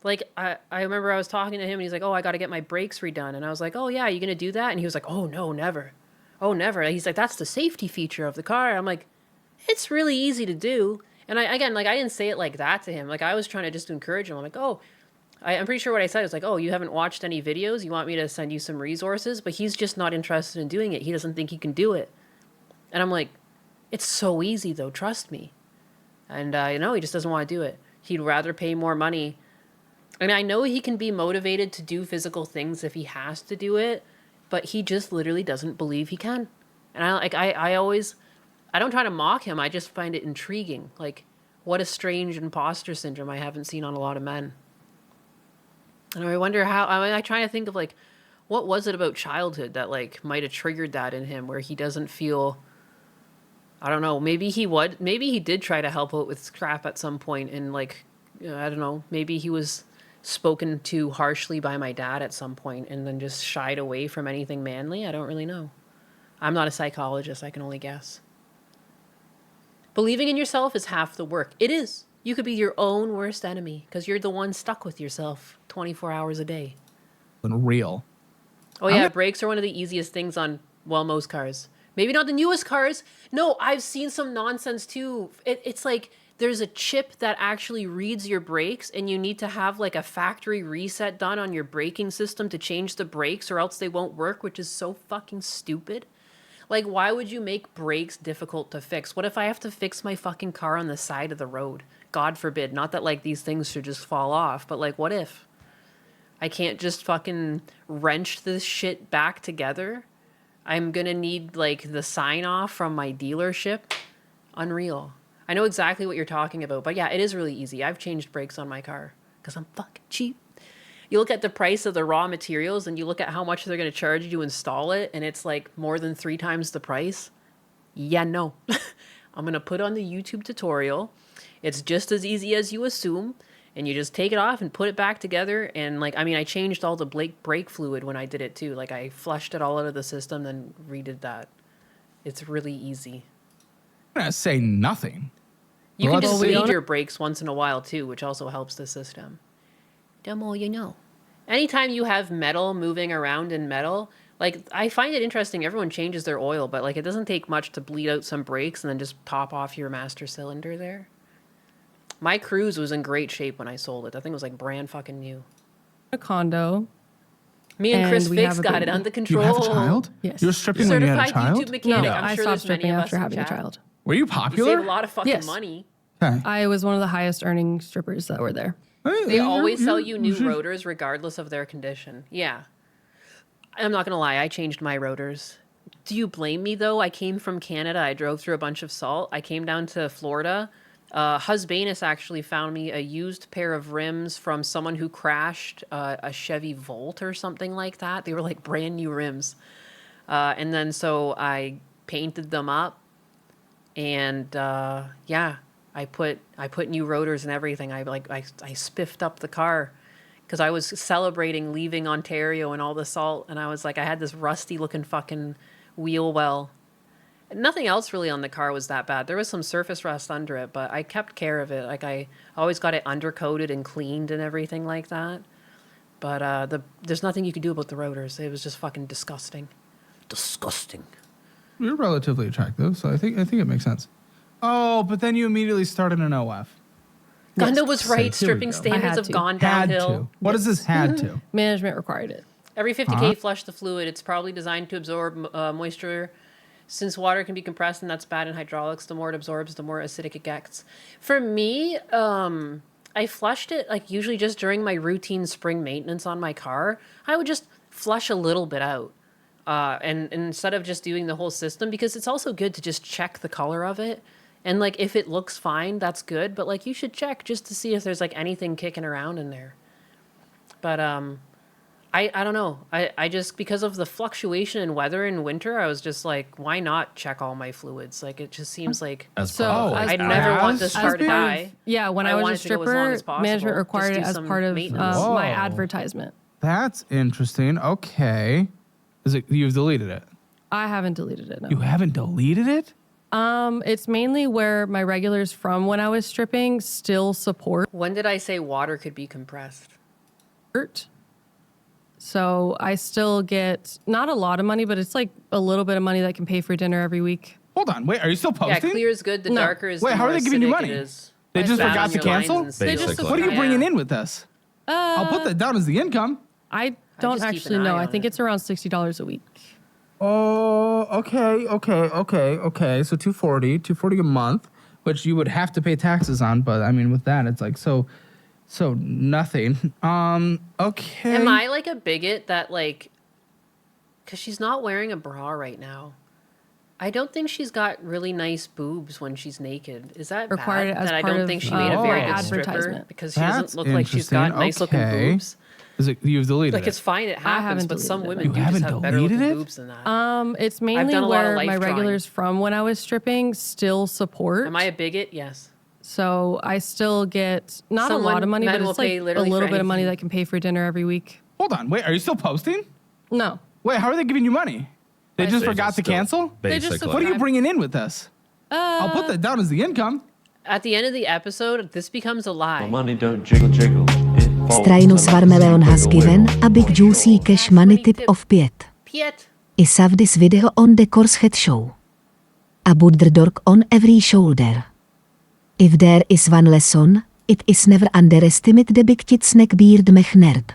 Like, I remember I was talking to him and he's like, oh, I got to get my brakes redone. And I was like, oh, yeah, you going to do that? And he was like, oh, no, never. Oh, never. He's like, that's the safety feature of the car. I'm like, it's really easy to do. And I didn't say it like that to him. Like, I was trying to just encourage him. I'm like, oh, I'm pretty sure what I said was like, oh, you haven't watched any videos? You want me to send you some resources? But he's just not interested in doing it. He doesn't think he can do it. And I'm like, it's so easy, though. Trust me. And, he just doesn't want to do it. He'd rather pay more money. And I know he can be motivated to do physical things if he has to do it, but he just literally doesn't believe he can. And I don't try to mock him. I just find it intriguing. Like, what a strange imposter syndrome I haven't seen on a lot of men. And I wonder I try to think of like, what was it about childhood that like might have triggered that in him where he doesn't feel, I don't know, maybe he did try to help out with scrap at some point and like, I don't know, maybe he was spoken to harshly by my dad at some point and then just shied away from anything manly. I don't really know. I'm not a psychologist. I can only guess. Believing in yourself is half the work. It is. You could be your own worst enemy because you're the one stuck with yourself 24 hours a day. Real. Oh, yeah. Brakes are one of the easiest things on, well, most cars. Maybe not the newest cars. No, I've seen some nonsense too. It's like there's a chip that actually reads your brakes and you need to have like a factory reset done on your braking system to change the brakes or else they won't work, which is so fucking stupid. Like, why would you make brakes difficult to fix? What if I have to fix my fucking car on the side of the road? God forbid. Not that, like, these things should just fall off, but, like, what if? I can't just fucking wrench this shit back together? I'm gonna need, like, the sign-off from my dealership? Unreal. I know exactly what you're talking about, but yeah, it is really easy. I've changed brakes on my car because I'm fucking cheap. You look at the price of the raw materials and you look at how much they're going to charge you to install it, and it's like more than 3 times the price. Yeah, no. I'm going to put on the YouTube tutorial. It's just as easy as you assume, and you just take it off and put it back together. And like, I mean, I changed all the brake fluid when I did it too. Like, I flushed it all out of the system, then redid that. It's really easy. I'm gonna say nothing. You Well, can just that's- bleed your brakes once in a while too, which also helps the system. The more you know. Anytime you have metal moving around in metal, like, I find it interesting. Everyone changes their oil, but like, it doesn't take much to bleed out some brakes and then just top off your master cylinder there. My Cruise was in great shape when I sold it. I think it was like brand fucking new. A condo. Me and Chris And we Fix have a got it baby. under You control. have a child? Yes. You were stripping when you had a Certified child? YouTube mechanic. No, I'm I sure stopped there's many stripping of us after in having a chat. child. Were you You popular? save a lot of fucking Yes. money. Okay. I was one of the highest earning strippers that were there. They always sell you new rotors regardless of their condition. Yeah. I'm not going to lie. I changed my rotors. Do you blame me, though? I came from Canada. I drove through a bunch of salt. I came down to Florida. Husbanus actually found me a used pair of rims from someone who crashed a Chevy Volt or something like that. They were like brand new rims. And then so I painted them up. And yeah, I put new rotors and everything. I spiffed up the car because I was celebrating leaving Ontario and all the salt, and I was like, I had this rusty looking fucking wheel well. Nothing else really on the car was that bad. There was some surface rust under it, but I kept care of it. Like, I always got it undercoated and cleaned and everything like that. But there's nothing you could do about the rotors. It was just fucking disgusting. Disgusting. You're relatively attractive, so I think it makes sense. Oh, but then you immediately started an OF. Gunda was So right. here we Stripping go. I standards had have to. gone Had downhill. to. What does this had to? Management required it. Every 50K, flush the fluid. It's probably designed to absorb moisture. Since water can be compressed, and that's bad in hydraulics, the more it absorbs, the more acidic it gets. For me, I flushed it, like, usually just during my routine spring maintenance on my car. I would just flush a little bit out. And instead of just doing the whole system, because it's also good to just check the color of it. And, like, if it looks fine, that's good. But, like, you should check just to see if there's, like, anything kicking around in there. But, I don't know. I just, because of the fluctuation in weather in winter, I was just like, why not check all my fluids? Like, it just seems like As So, part of, as I'd part never of- want this as car to part of- die. Yeah, when I I was want a it to go as long stripper, as possible. management Just required do it as some part of maintenance. my Whoa. advertisement. That's interesting. Okay. You've deleted it? I haven't deleted it. No. You haven't deleted it? It's mainly where my regulars from when I was stripping still support. When did I say water could be compressed? So I still get not a lot of money, but it's like a little bit of money that can pay for dinner every week. Hold on. Wait, are you still Yeah, posting? clear is good. The No. darker is Wait, the how are more they giving you acidic money? it is. They just Fat forgot on to your lines cancel? and stuff. Basically. What are you Yeah. bringing in with this? I'll put that down as the income. I don't just keep actually an know. eye I on think it. it's around $60 a week. Oh, okay. So 240 a month, which you would have to pay taxes on, but I mean with that it's like so nothing. Okay. Am I like a bigot that, like, because she's not wearing a bra right now? I don't think she's got really nice boobs when she's naked. Is that Required bad? as That I part don't of, think she made a very my good stripper advertisement. because she That's doesn't look like she's got interesting. nice looking Okay. boobs. You've deleted Like, it? it's fine, it happens, haven't but some deleted women it, no. do You just haven't have better deleted looking it? boobs than that. It's mainly done a lot of where life my drawing. regulars from when I was stripping still support. Am I a bigot? Yes. So I still get not a Someone- lot of money, men but will it's like pay a literally little for bit of money anything. that can pay for dinner every week. Hold on. Wait, are you still posting? No. Wait, how are they giving you money? They just forgot to Still, cancel? They just Basically. What are you bringing in with this? I'll put that down as the income. At the end of the episode, this becomes a lie. My money don't jiggle jiggle. It folds Strajnus like a Varmeleon has wiggle given wiggle. a big juicy cash money tip of Piet. Piet. Is of this video on the course head show. A butter dork on every shoulder. If there is one lesson, it is never underestimate the big kid snack beard mech nerd.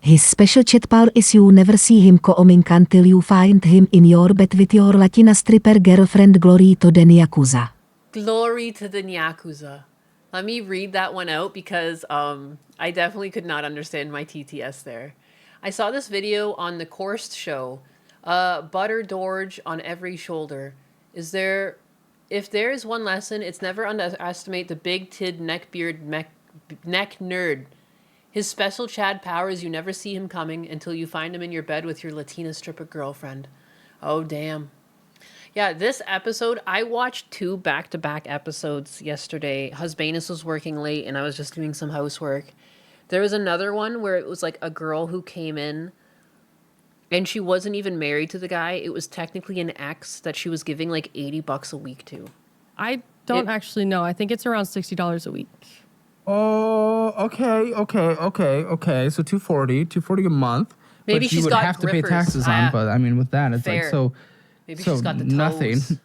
His special chat power is you never see him coming until you find him in your bed with your Latina stripper girlfriend. Glory to the Yakuza. Glory to the Nyakuza. Let me read that one out because I definitely could not understand my TTS there. I saw this video on the Korst show. Butter Dorge on every shoulder. If there is one lesson, it's never underestimate the big tid neck nerd. His special Chad power is you never see him coming until you find him in your bed with your Latina stripper girlfriend. Oh, damn. Yeah, this episode, I watched 2 back-to-back episodes yesterday. Husbanus was working late, and I was just doing some housework. There was another one where it was like a girl who came in, and she wasn't even married to the guy. It was technically an ex that she was giving like $80 a week to. I don't actually know. I think it's around $60 a week. Oh, okay. So 240 a month. Maybe which you she's would got have to pay grippers. taxes on, but I mean, with that, it's Fair. like so. Maybe so she's got the nothing. toes.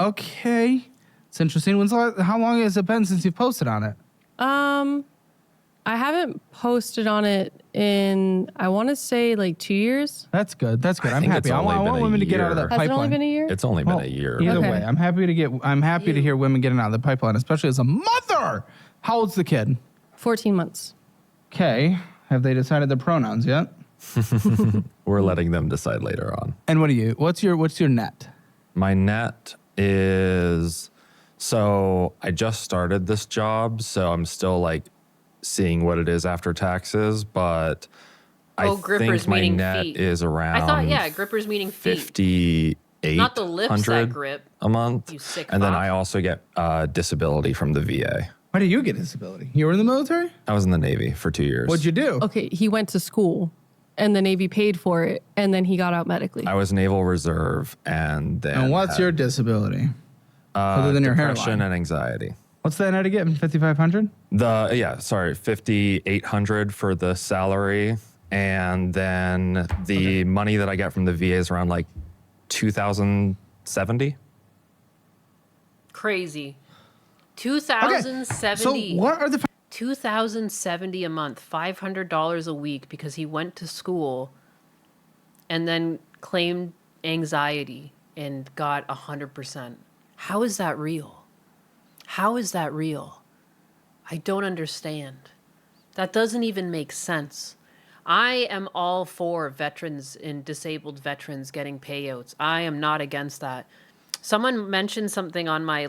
Okay. It's interesting. How long has it been since you posted on it? I haven't posted on it in, I want to say like 2 years. That's good. I'm think happy. it's I only want been a women to get out of that year. Has pipeline. it only been a year? It's only been a year. Either Okay. way, I'm happy to hear women getting out of the pipeline, especially as a mother. How old's the kid? 14 months. Okay. Have they decided their pronouns yet? We're letting them decide later on. And what's your net? My net is, so I just started this job, so I'm still like seeing what it is after taxes, but I grippers think my meaning net feet. is around I thought, yeah, grippers meaning feet. 58 Not the lips that grip. a month. You sick and then fuck. I also get disability from the VA. Why do you get disability? You were in the military? I was in the Navy for 2 years. What'd you do? Okay, he went to school and the Navy paid for it and then he got out medically. I was Naval Reserve, and then And what's had, your disability? Other than your depression hairline? and anxiety. What's that net again? 5,500? 5,800 for the salary, and then the money that I get from the VA is around like 2,070. Crazy. Okay. 2,070. So what are the 2,070 a month, $500 a week because he went to school and then claimed anxiety and got 100%. How is that real? How is that real? I don't understand. That doesn't even make sense. I am all for veterans and disabled veterans getting payouts. I am not against that. Someone mentioned something on my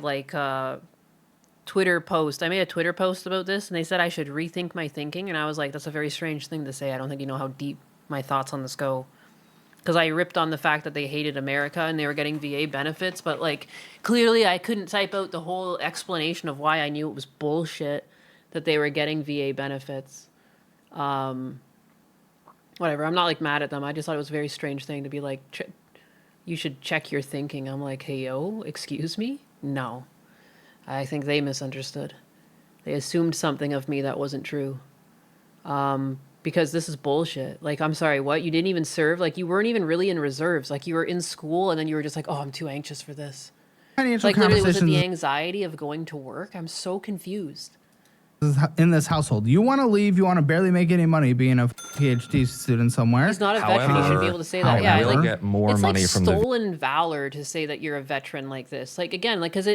Twitter post. I made a Twitter post about this, and they said I should rethink my thinking, and I was like, that's a very strange thing to say. I don't think you know how deep my thoughts on this go. Because I ripped on the fact that they hated America and they were getting VA benefits, but like clearly I couldn't type out the whole explanation of why I knew it was bullshit that they were getting VA benefits. Whatever. I'm not like mad at them. I just thought it was a very strange thing to be like, you should check your thinking. I'm like, hey, yo, excuse me? No. I think they misunderstood. They assumed something of me that wasn't true. Because this is bullshit. Like, I'm sorry, what? You didn't even serve? Like, you weren't even really in reserves. Like, you were in school and then you were just like, oh, I'm too anxious for this. financial Like, literally, was it conversations the anxiety of going to work? I'm so confused. in this household? You want to leave, you want to barely make any money being a PhD student somewhere. He's not a veteran. He should be able to say that. However, Yeah, I will like, get more it's money like from the stolen valor to say that you're a veteran like this. Like, again, like, because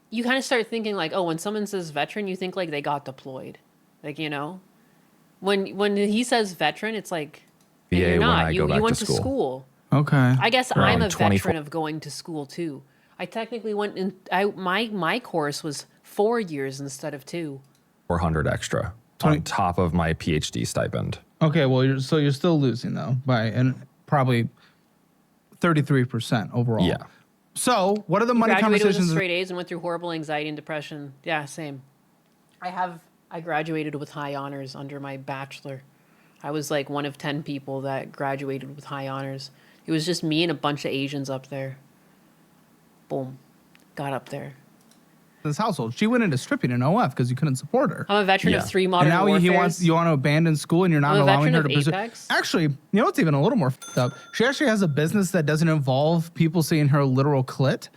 you kind of start thinking like, oh, when someone says veteran, you think like they got deployed. Like, you know? When he says veteran, it's like, and VA you're when not. I You go back went to to school. school. Okay. I guess Around I'm a 24 veteran of going to school too. I technically went in. My course was 4 years instead of 2. 400 extra on top of my PhD stipend. Okay, well, you're still losing though by probably 33% overall. Yeah. So what are the money Graduated with conversations? straight A's and went through horrible anxiety and depression. Yeah, same. I graduated with high honors under my bachelor. I was like one of 10 people that graduated with high honors. It was just me and a bunch of Asians up there. Boom. Got up there. This household. She went into stripping in OF because you couldn't support her. I'm a veteran Yeah. of 3 And modern now warfares. you want to abandon school and you're not I'm a allowing veteran her of to pursue. Apex. Actually, you know what's even a little more fucked up? She actually has a business that doesn't involve people seeing her literal clit.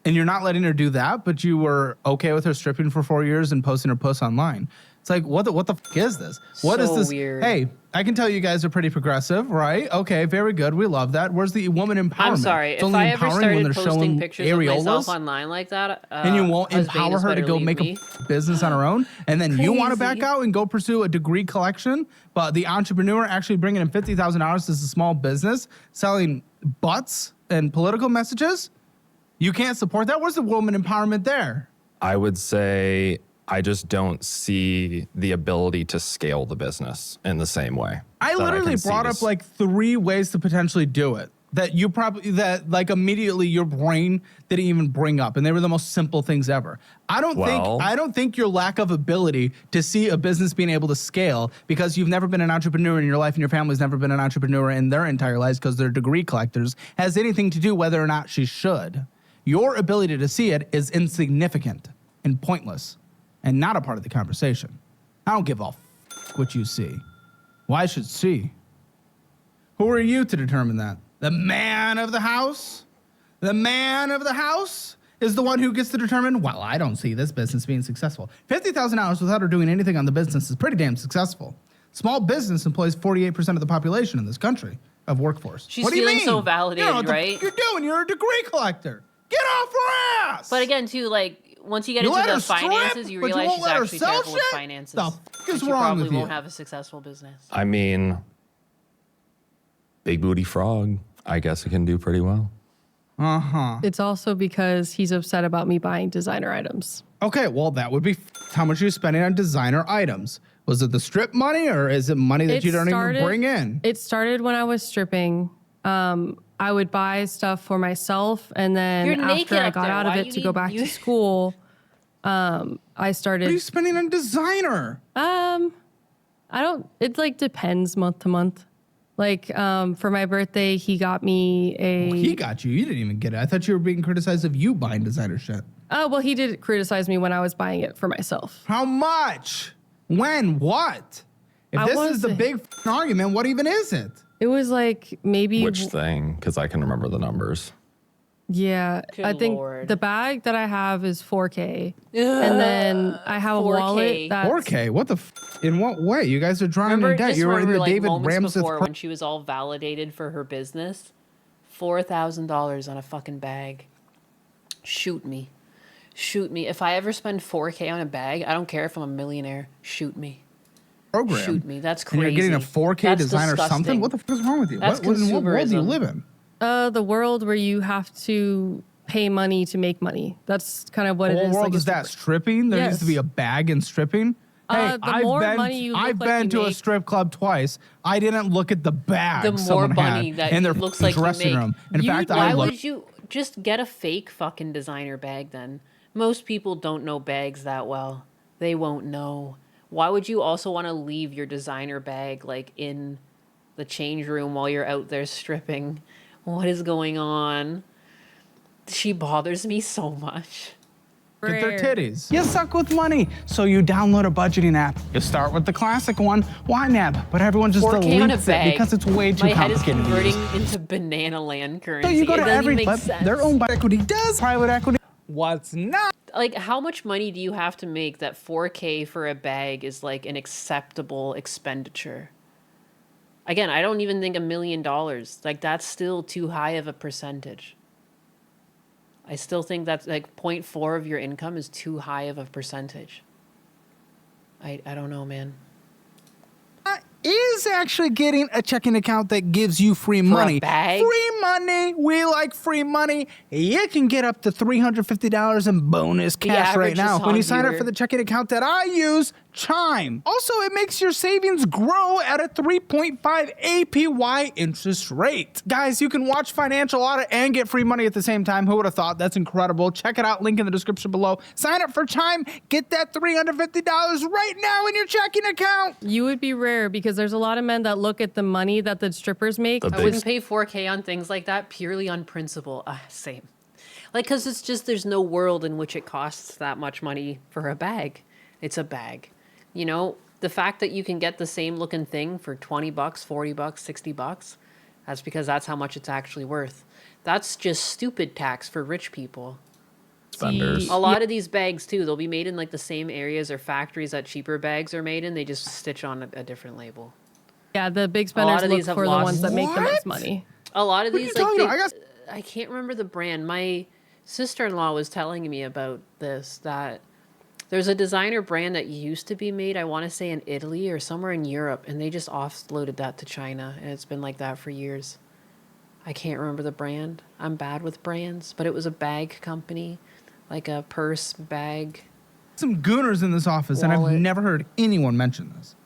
And you're not letting her do that, but you were okay with her stripping for 4 years and posting her posts online. It's like, what the fuck is this? What is So this? weird. Hey, I can tell you guys are pretty progressive, right? Okay, very good. We love that. Where's the woman empowerment? I'm sorry. It's If only I ever empowering when started they're posting showing pictures of myself areolas, online like that, and you won't empower Husbanus her to better go leave make me. a business on her own, and then you want to back Crazy. out and go pursue a degree collection, but the entrepreneur actually bringing in $50,000 as a small business selling butts and political messages, you can't support that. Where's the woman empowerment there? I would say I just don't see the ability to scale the business in the same way. I that literally can see brought this. up like 3 ways to potentially do it that you probably, that like immediately your brain didn't even bring up, and they were the most simple things ever. I don't think your lack of ability to see a business being able to scale because you've never been an entrepreneur in your life and your family's never been an entrepreneur in their entire lives because they're degree collectors has anything to do whether or not she should. Your ability to see it is insignificant and pointless and not a part of the conversation. I don't give a what you see. Well, I should see. Who are you to determine that? The man of the house? The man of the house is the one who gets to determine, well, I don't see this business being successful. $50,000 without her doing anything on the business is pretty damn successful. Small business employs 48% of the population in this country of workforce. She's What do you feeling mean? so You validated, know what the right? f- you're doing? You're a degree collector. Get off her ass! But again, too, like once you get You into let her the strip, finances, you but you realize won't she's let her actually sell terrible with shit? finances. The f- is and she wrong probably with won't you? have a successful business. I mean, big booty frog. I guess it can do pretty well. It's also because he's upset about me buying designer items. Okay, well, that would be how much you're spending on designer items. Was it the strip money or is it money that you don't even bring in? It started when I was stripping. I would buy stuff for myself, and then You're after naked I up got there. out of Why it you to go need- back you- to school, I What are you started. spending on designer? I don't. It like depends month to month. Like for my birthday, he got me a. He got you. You didn't even get it. I thought you were being criticized of you buying designer shit. Oh well, he did criticize me when I was buying it for myself. How much? When? What? If I this is the wasn't- big argument, what even is it? It was like maybe. Which thing? Because I can remember the numbers. Yeah, Good I think Lord. the bag that I have is 4K, and then I have a 4K. wallet that's 4K? What the in what way? You guys are drowning Remember, in debt. just You were in remember, the like David moments Ramseth. before when she was all validated for her business, $4,000 on a fucking bag. Shoot me, shoot me. If I ever spend 4K on a bag, I don't care if I'm a millionaire. Shoot me. Program. Shoot me. That's And crazy. you're getting a 4K That's designer disgusting. something? What the fuck is wrong with you? That's In what world do you consumerism. live in? the world where you have to pay money to make money. That's kind of what it What is. world like is that? Stripping? There used to be Yes. a bag in stripping? Hey, The more money you look I've like been you to a make- strip club twice. I didn't look at the bag The more someone money had that in their it looks like you dressing make. room. In You- fact, Why I looked. would you just get a fake fucking designer bag then? Most people don't know bags that well. They won't know. Why would you also want to leave your designer bag like in the change room while you're out there stripping? What is going on? She bothers me so much. Get their titties. You suck with money, so you download a budgeting app. You start with the classic one, YNAB, but everyone just 4K on a deletes it bag. because it's way too My head is complicated. to use. converting into banana land currency. So you go It to doesn't every make but sense. they're owned by equity. Does private equity? What's not? Like, how much money do you have to make that 4K for a bag is like an acceptable expenditure? Again, I don't even think $1 million. Like, that's still too high of a percentage. I still think that's like 0.4 of your income is too high of a percentage. I don't know, man. Is actually getting a checking account that gives you free money. bag? Free money. We like free money. You can get up to $350 in bonus cash right average now when you Hassan sign up viewer. for the checking account that I use, Chime. Also, it makes your savings grow at a 3.5 APY interest rate. Guys, you can watch Financial Audit and get free money at the same time. Who would have thought? That's incredible. Check it out. Link in the description below. Sign up for Chime. Get that $350 right now in your checking account. You would be rare because there's a lot of men that look at the money that the strippers make. The I big wouldn't pay 4K on things like that purely on principle. Same. Like, because it's just there's no world in which it costs that much money for a bag. It's a bag. You know, the fact that you can get the same looking thing for $20, $40, $60, that's because that's how much it's actually worth. That's just stupid tax for rich people. spenders. A lot of these bags too, they'll be made in like the same areas or factories that cheaper bags are made in. They just stitch on a different label. Yeah, the big lot spenders of look these have for the lost- ones that make the most What? money. A lot of What are these you like talking about? I can't remember the brand. My sister-in-law was telling me about this, that there's a designer brand that used to be made, I want to say in Italy or somewhere in Europe, and they just offloaded that to China, and it's been like that for years. I can't remember the brand. I'm bad with brands, but it was a bag company, like a purse bag. Some gooners in this office, and I've Wallet. never heard anyone mention this.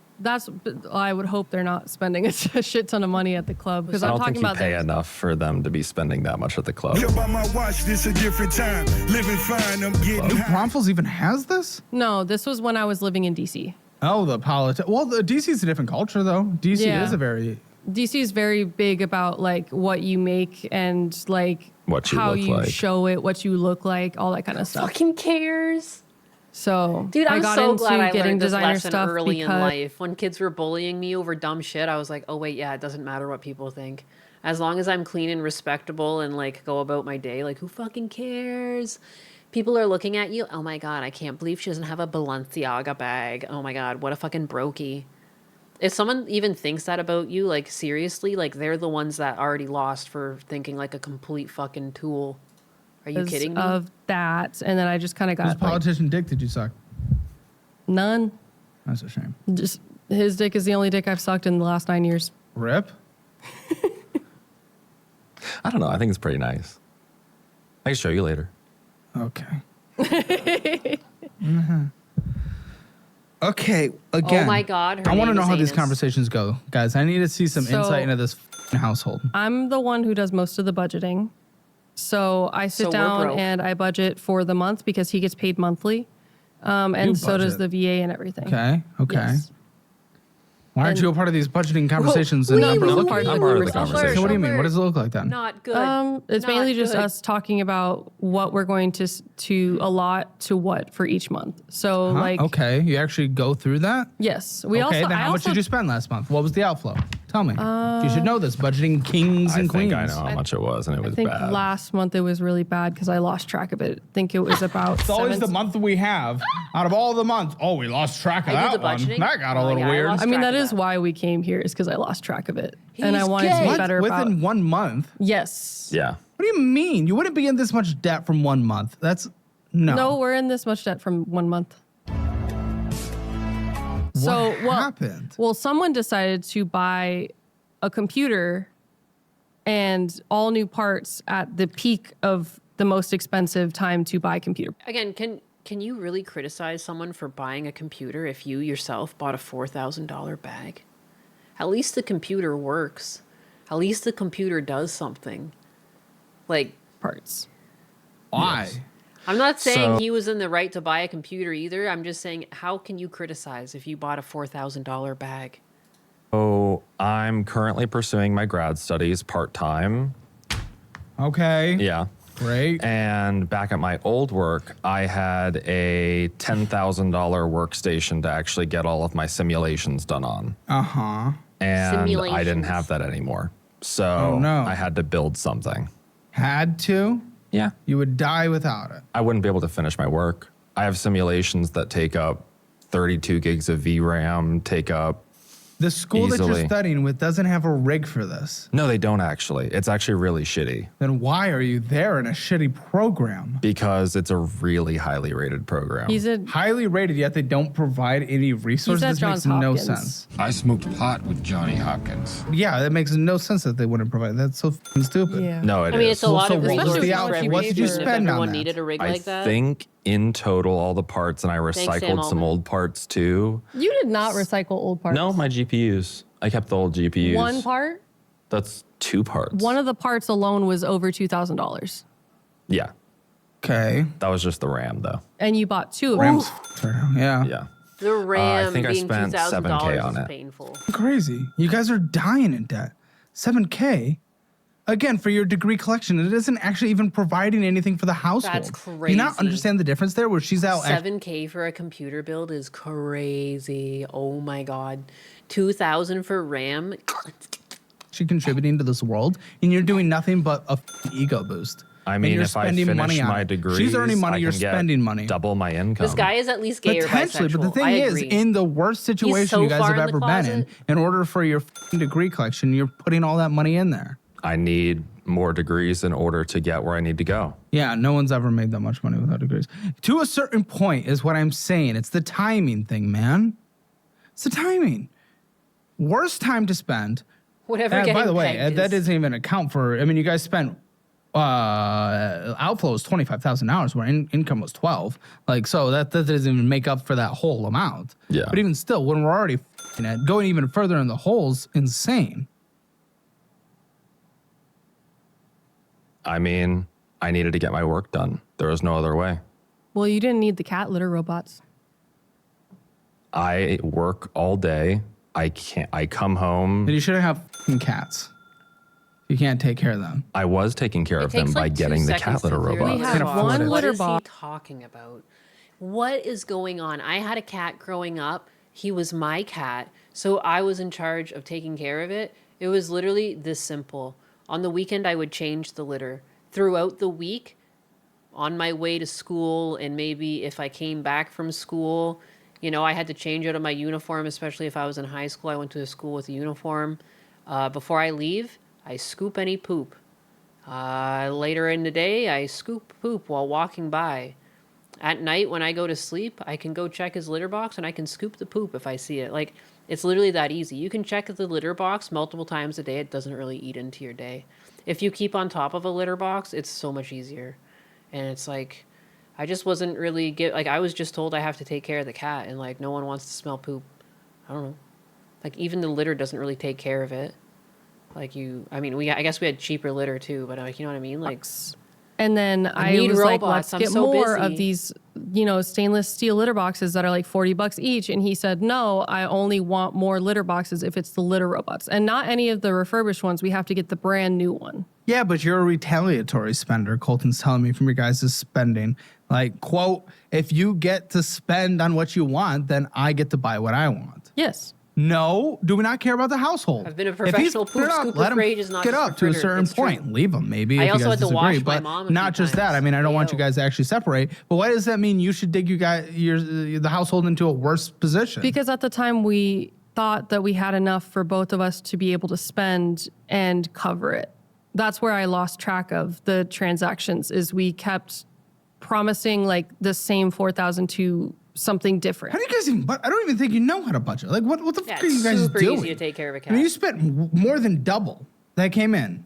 I would hope they're not spending a shit ton of money at the club because I I'm don't think talking you about pay theirs. enough for them to be spending that much at the club. Yo, by my watch, this a different time. Living fine, I'm getting high. Bromfels even has this? No, this was when I was living in DC. Oh, the politics. Well, the DC is a different culture, though. DC Yeah. is a very... DC is very big about like what you make and like What you how look you like. show it, what you look like, all that kind of stuff. Fucking cares. So Dude, I I'm got so into glad I getting learned this designer lesson stuff early in because life. When kids were bullying me over dumb shit, I was like, oh wait, yeah, it doesn't matter what people think. As long as I'm clean and respectable and like go about my day, like who fucking cares? People are looking at you. Oh my god, I can't believe she doesn't have a Balenciaga bag. Oh my god, what a fucking brokey. If someone even thinks that about you, like seriously, like they're the ones that already lost for thinking like a complete fucking tool. Are you kidding me? of that, and then I just kind of Whose got like, politician dick did you suck? none. That's a shame. Just his dick is the only dick I've sucked in the last 9 years. Rip? I don't know. I think it's pretty nice. I can show you later. Okay. Okay, again. Oh my God, her I want to name know is how these Anus. conversations go. Guys, I need to see some So- insight into this household. I'm the one who does most of the budgeting. So I sit So we're down broke. and I budget for the month because he gets paid monthly. And You so does the budget. VA and everything. Okay, okay. Yes. Why aren't And- you a part of these budgeting conversations? we and are look- part of I'm part of the Alert, conversation. So what do you mean? alert. What does it look like then? Not good. It's Not mainly just good. us talking about what we're going to allot to what for each month. So Huh? like, Okay, you actually go through that? yes, we Okay, also. then I how much also, did you spend last month? What was the outflow? Tell me. You should know this. Budgeting kings I and think queens. I know how much it was, and it I was think bad. last month it was really bad because I lost track of it. I think it was about. It's always the seven- month we have out of all the months. Oh, we lost track of I do that the one. budgeting. That got a Oh, little yeah, I weird. lost I mean, track that of is that. why we came here is because I lost track of it, and I He's wanted to be gay. better about. Within 1 month? Yes. Yeah. What do you mean? You wouldn't be in this much debt from 1 month. That's no. No, we're in this much debt from 1 month. What So happened? well, someone decided to buy a computer and all new parts at the peak of the most expensive time to buy a computer. Again, can you really criticize someone for buying a computer if you yourself bought a $4,000 bag? At least the computer works. At least the computer does something. Like, Parts. Why? I'm not saying So- he was in the right to buy a computer either. I'm just saying, how can you criticize if you bought a $4,000 bag? So I'm currently pursuing my grad studies part time. Okay. Yeah. Great. And back at my old work, I had a $10,000 workstation to actually get all of my simulations done on. Uh-huh. And I didn't Simulations. have that anymore. So Oh, no. I had to build something. Had to? Yeah. You would die without it. I wouldn't be able to finish my work. I have simulations that take up 32 gigs of VRAM, take up. The school that Easily. you're studying with doesn't have a rig for this. No, they don't actually. It's actually really shitty Then why are you there in a shitty program? because it's a really highly rated program. He's a Highly rated, yet they don't provide any resources. at This makes Johns no Hopkins. sense. I smoked pot with Johnny Hopkins. Yeah, that makes no sense that they wouldn't provide. That's so f***ing stupid. yeah. No, it is. I mean, it's a lot So of what was resources the for outfit? every What did you student. spend If on everyone that? needed a rig I like that. think in total, all the parts, and I recycled Sam some Altman. old parts too. You did not recycle old parts. No, my GPUs. I kept the old GPUs. One part? That's 2 parts. One of the parts alone was over $2,000. Yeah. Okay. That was just the RAM though. And you bought 2 of them. Rams. Yeah. Yeah. The RAM think I being spent $2,000 $7K on is it. painful. Crazy. You guys are dying in debt. 7K? Again, for your degree collection, it isn't actually even providing anything for the household. That's Do you not crazy. understand the difference there where she's out 7K for a computer build is crazy. Oh my god. 2,000 for RAM. actually contributing to this world and you're doing nothing but a ego boost? I and mean, you're if I spending finish money on my it. degree, She's earning money, you're spending money. Double my income. This guy is at least gay or Potentially, bisexual. but the thing I is, agree. in the worst situation so you guys far have in the ever been in order for your degree collection, you're putting all that money in there. I need more degrees in order to get where I need to go. Yeah, no one's ever made that much money without degrees. To a certain point is what I'm saying. It's the timing thing, man. It's the timing. Worst time to spend. Whatever. By the way, pegged that is- doesn't even account for. I mean, you guys spent outflow was $25,000 where income was 12. Like, so that doesn't even make up for that whole amount. Yeah. But even still, when we're already going even further in the holes, insane. I mean, I needed to get my work done. There was no other way. Well, you didn't need the cat litter robots. I work all day. I come home. Then you shouldn't have cats. You can't take care of them. I was taking care of It takes them by like 2 getting the seconds cat litter to clear robots. the We litter have box. one What litter is he box. talking about? What is going on? I had a cat growing up. He was my cat, so I was in charge of taking care of it. It was literally this simple. On the weekend, I would change the litter. Throughout the week, on my way to school, and maybe if I came back from school, you know, I had to change out of my uniform, especially if I was in high school. I went to a school with a uniform. Before I leave, I scoop any poop. Later in the day, I scoop poop while walking by. At night, when I go to sleep, I can go check his litter box and I can scoop the poop if I see it. Like, it's literally that easy. You can check the litter box multiple times a day. It doesn't really eat into your day. If you keep on top of a litter box, it's so much easier. And it's like, I just wasn't really I was just told I have to take care of the cat, and like no one wants to smell poop. I don't know. Like, even the litter doesn't really take care of it. Like, I guess we had cheaper litter too, but like, you know what I mean? Like, And then I need was like, robots. let's I'm get so more busy. of these, stainless steel litter boxes that are like $40 each. And he said, no, I only want more litter boxes if it's the litter robots. And not any of the refurbished ones. We have to get the brand new one. Yeah, but you're a retaliatory spender. Colton's telling me from your guys' spending. Like, quote, if you get to spend on what you want, then I get to buy what I want. Yes. No, do we not care about the household? I've been a If he's professional put it poop up, scooper let him for ages, not get just up for to a critter. certain It's true. point. Leave him, maybe, I if you also guys had to disagree. wash my But mom a not few just that. times. I mean, I don't want you Ayo. guys to actually separate. But why does that mean you should dig the household into a worse position? Because at the time we thought that we had enough for both of us to be able to spend and cover it. That's where I lost track of the transactions, is we kept promising like the same 4,000 to something different. How do you guys even? I don't even think you know how to budget. Like, what the Yeah, fuck are you it's guys super doing? easy to take care of a I mean, cat. you spent more than double that came in.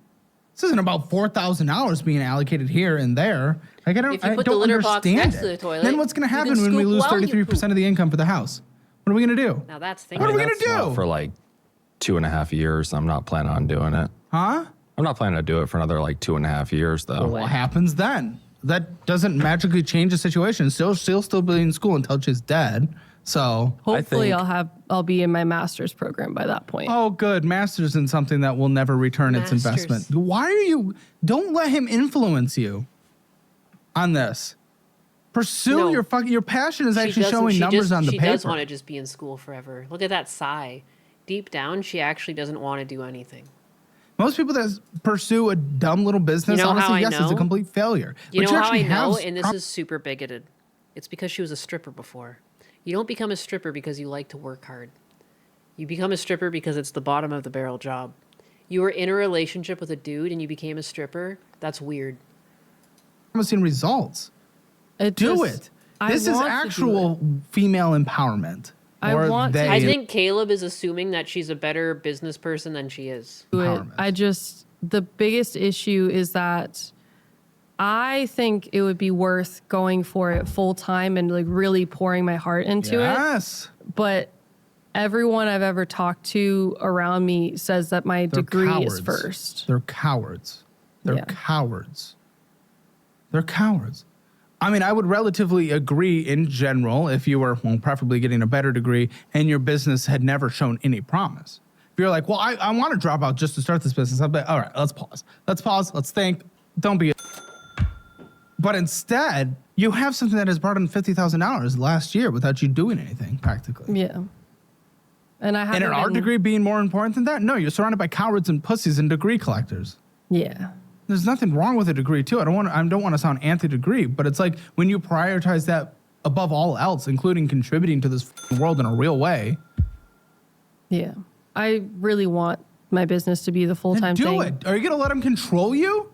This isn't about $4,000 being allocated here and there. Like, I don't, If you I put the don't litter box understand next it. to the toilet, Then what's going to you can happen when we scoop lose while you 33% of the income for the house? What are we going to do? Now that's What are we thinking. gonna That's do? not for like 2.5 years. I'm not planning on doing it. Huh? I'm not planning to do it for another like 2.5 years though. What happens then? That doesn't magically change the situation. She'll still be in school until she's dead. So, Hopefully think- I'll be in my master's program by that point. oh, good. Master's in something that will never return its Masters. investment. Why are you? Don't let him influence you on this. Pursue No. your passion is She actually doesn't- showing she numbers just- on the She paper. does want to just be in school forever. Look at that sigh. Deep down, she actually doesn't want to do anything. Most people that pursue a dumb little business, You know how honestly, I yes, it's a know? complete failure. You But know how I actually know? have- And this is super bigoted. It's because she was a stripper before. You don't become a stripper because you like to work hard. You become a stripper because it's the bottom of the barrel job. You were in a relationship with a dude and you became a stripper. That's weird. promising results. It Do just- it. I This is want to do actual female empowerment. I Or want to. they- I think Caleb is assuming that she's a better business person than she is. do it. Empowerment. The biggest issue is that I think it would be worth going for it full time and like really pouring my heart into it. Yes. But everyone I've ever talked to around me says that my They're degree cowards. is first. They're cowards. They're Yeah. cowards. They're cowards. I mean, I would relatively agree in general if you were, well, preferably getting a better degree and your business had never shown any promise. If you're like, well, I want to drop out just to start this business, I'll be, all right, let's pause. Let's pause. Let's think. Don't be a. But instead, you have something that has brought in $50,000 last year without you doing anything, practically. Yeah. And I And haven't an art been- degree being more important than that? No, you're surrounded by cowards and pussies and degree collectors. Yeah. There's nothing wrong with a degree too. I don't want to sound anti-degree, but it's like when you prioritize that above all else, including contributing to this world in a real way. Yeah. I really want my business to be the full-time Do thing. it. Are you going to let him control you?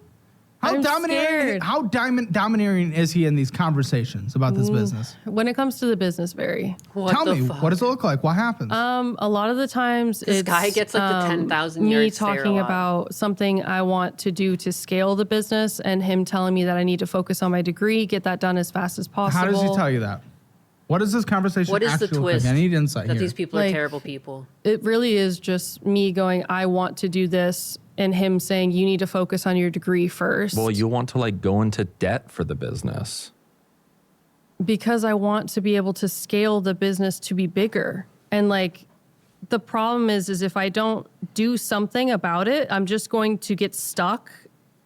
I'm scared. How domineering is he in these conversations about this business? When it comes to the business, very. Tell me, what does it look like? What happens? A lot of the times This it's guy gets like the 10,000 me yard stare talking a lot. about something I want to do to scale the business, and him telling me that I need to focus on my degree, get that done as fast as possible. How does he tell you that? What is this conversation What is the actually look like? twist I need insight that here. these people are Like, terrible people? It really is just me going, I want to do this, and him saying, you need to focus on your degree first. Well, you want to like go into debt for the business. Because I want to be able to scale the business to be bigger. And like, the problem is if I don't do something about it, I'm just going to get stuck,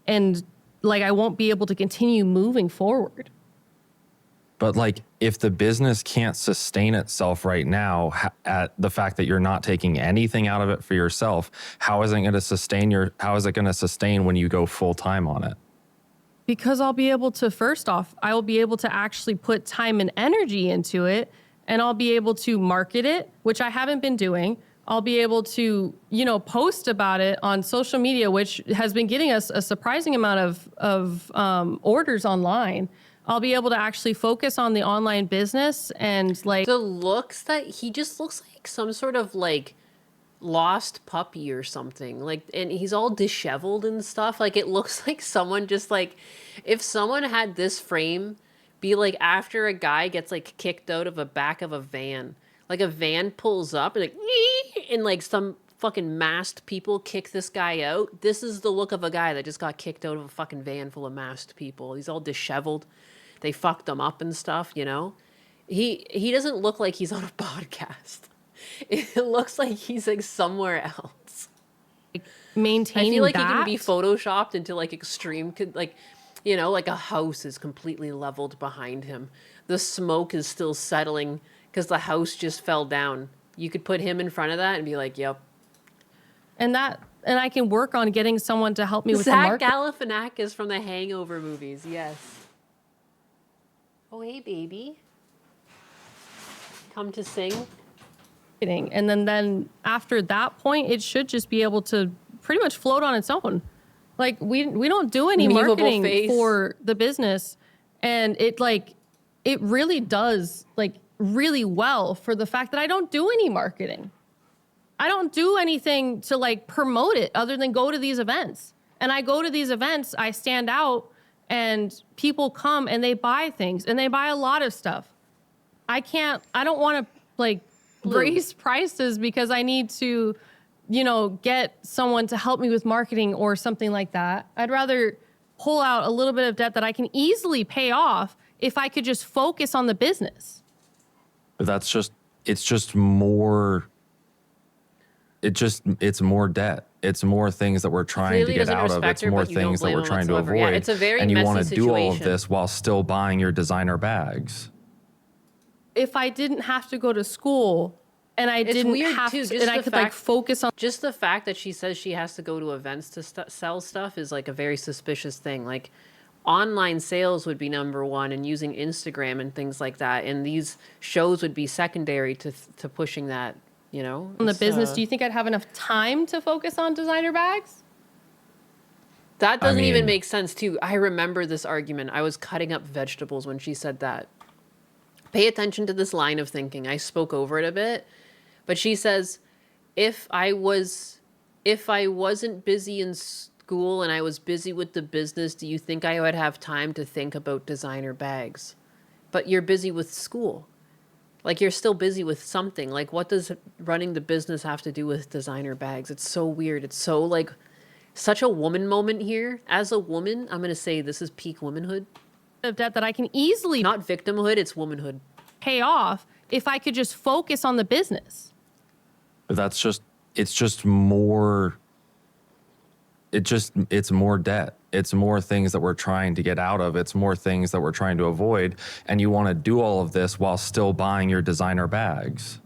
and like, I won't be able to continue moving forward. But like, if the business can't sustain itself right now, at the fact that you're not taking anything out of it for yourself, how is it going to sustain when you go full time on it? Because I'll be able to, first off, I will be able to actually put time and energy into it, and I'll be able to market it, which I haven't been doing. I'll be able to, post about it on social media, which has been getting us a surprising amount of orders online. I'll be able to actually focus on the online business and like The looks that he just looks like some sort of like lost puppy or something. Like, and he's all disheveled and stuff. Like, it looks like someone just like, if someone had this frame be like after a guy gets like kicked out of the back of a van, like a van pulls up and like, and like some fucking masked people kick this guy out. This is the look of a guy that just got kicked out of a fucking van full of masked people. He's all disheveled. They fucked him up and stuff, He doesn't look like he's on a podcast. It looks like he's like somewhere else. maintaining I feel like that. he can be photoshopped into like extreme, like a house is completely leveled behind him. The smoke is still settling because the house just fell down. You could put him in front of that and be like, yep. And I can work on getting someone to help me with the Zach market. Galifianakis from the Hangover movies, yes. Oh, hey, baby. Come to sing. And then after that point, it should just be able to pretty much float on its own. Like, we don't do any Memeable marketing face. for the business, and it really does like really well for the fact that I don't do any marketing. I don't do anything to like promote it other than go to these events. And I go to these events, I stand out, and people come and they buy things, and they buy a lot of stuff. I don't want to like raise prices because I need to, get someone to help me with marketing or something like that. I'd rather pull out a little bit of debt that I can easily pay off if I could just focus on the business. But it's more debt. It's more things that we're trying Clearly to get doesn't out of. respect It's her, more but you don't things that blame we're him trying to whatsoever. avoid. Yeah, it's a very and you messy want to do all of situation. this while still buying your designer bags. If I didn't have to go to school and I It's didn't weird, have too, to, just and I the could like fact- focus on Just the fact that she says she has to go to events to sell stuff is like a very suspicious thing. Like, online sales would be number one, and using Instagram and things like that. And these shows would be secondary to pushing that, on the business. Do you think I'd have enough time to focus on designer bags? That doesn't even mean- make sense, too. I remember this argument. I was cutting up vegetables when she said that. Pay attention to this line of thinking. I spoke over it a bit. But she says, if I wasn't busy in school and I was busy with the business, do you think I would have time to think about designer bags? But you're busy with school. Like, you're still busy with something. Like, what does running the business have to do with designer bags? It's so weird. It's so, like, such a woman moment here. As a woman, I'm going to say this is peak womanhood. Of debt that I can easily Not victimhood, it's womanhood. pay off if I could just focus on the business. But it's more debt. It's more things that we're trying to get out of. It's more things that we're trying to avoid. And you want to do all of this while still buying your designer bags.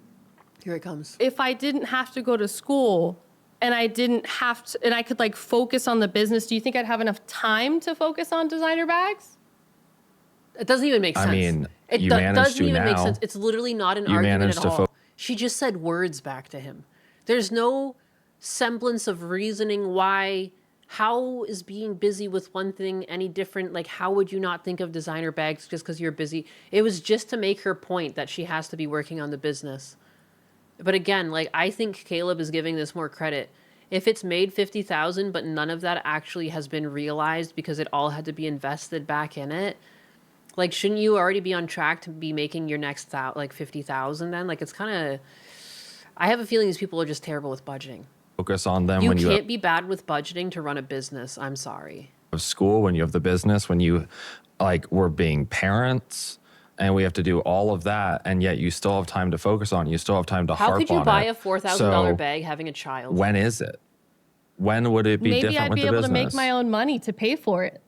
Here it comes. If I didn't have to go to school and I didn't have to, and I could like focus on the business, do you think I'd have enough time to focus on designer bags? It doesn't even make sense. I mean, it you managed doesn't to even make now. sense. It's literally not an You argument managed at to all. She just said words back to him. There's no semblance of reasoning why. How is being busy with one thing any different? Like, how would you not think of designer bags just because you're busy? It was just to make her point that she has to be working on the business. But again, like, I think Caleb is giving this more credit. If it's made 50,000, but none of that actually has been realized because it all had to be invested back in it, like, shouldn't you already be on track to be making your next 50,000 then? Like, it's kind of, I have a feeling these people are just terrible with budgeting. Focus on them You when you can't be bad with budgeting to run a business. I'm sorry. have school, when you have the business, when you like we're being parents and we have to do all of that, and yet you still have time to focus on. You still have time to How harp could you on buy it. a $4,000 So bag having a child? when is it? When would it be Maybe different I'd with be the able business? to make my own money to pay for it.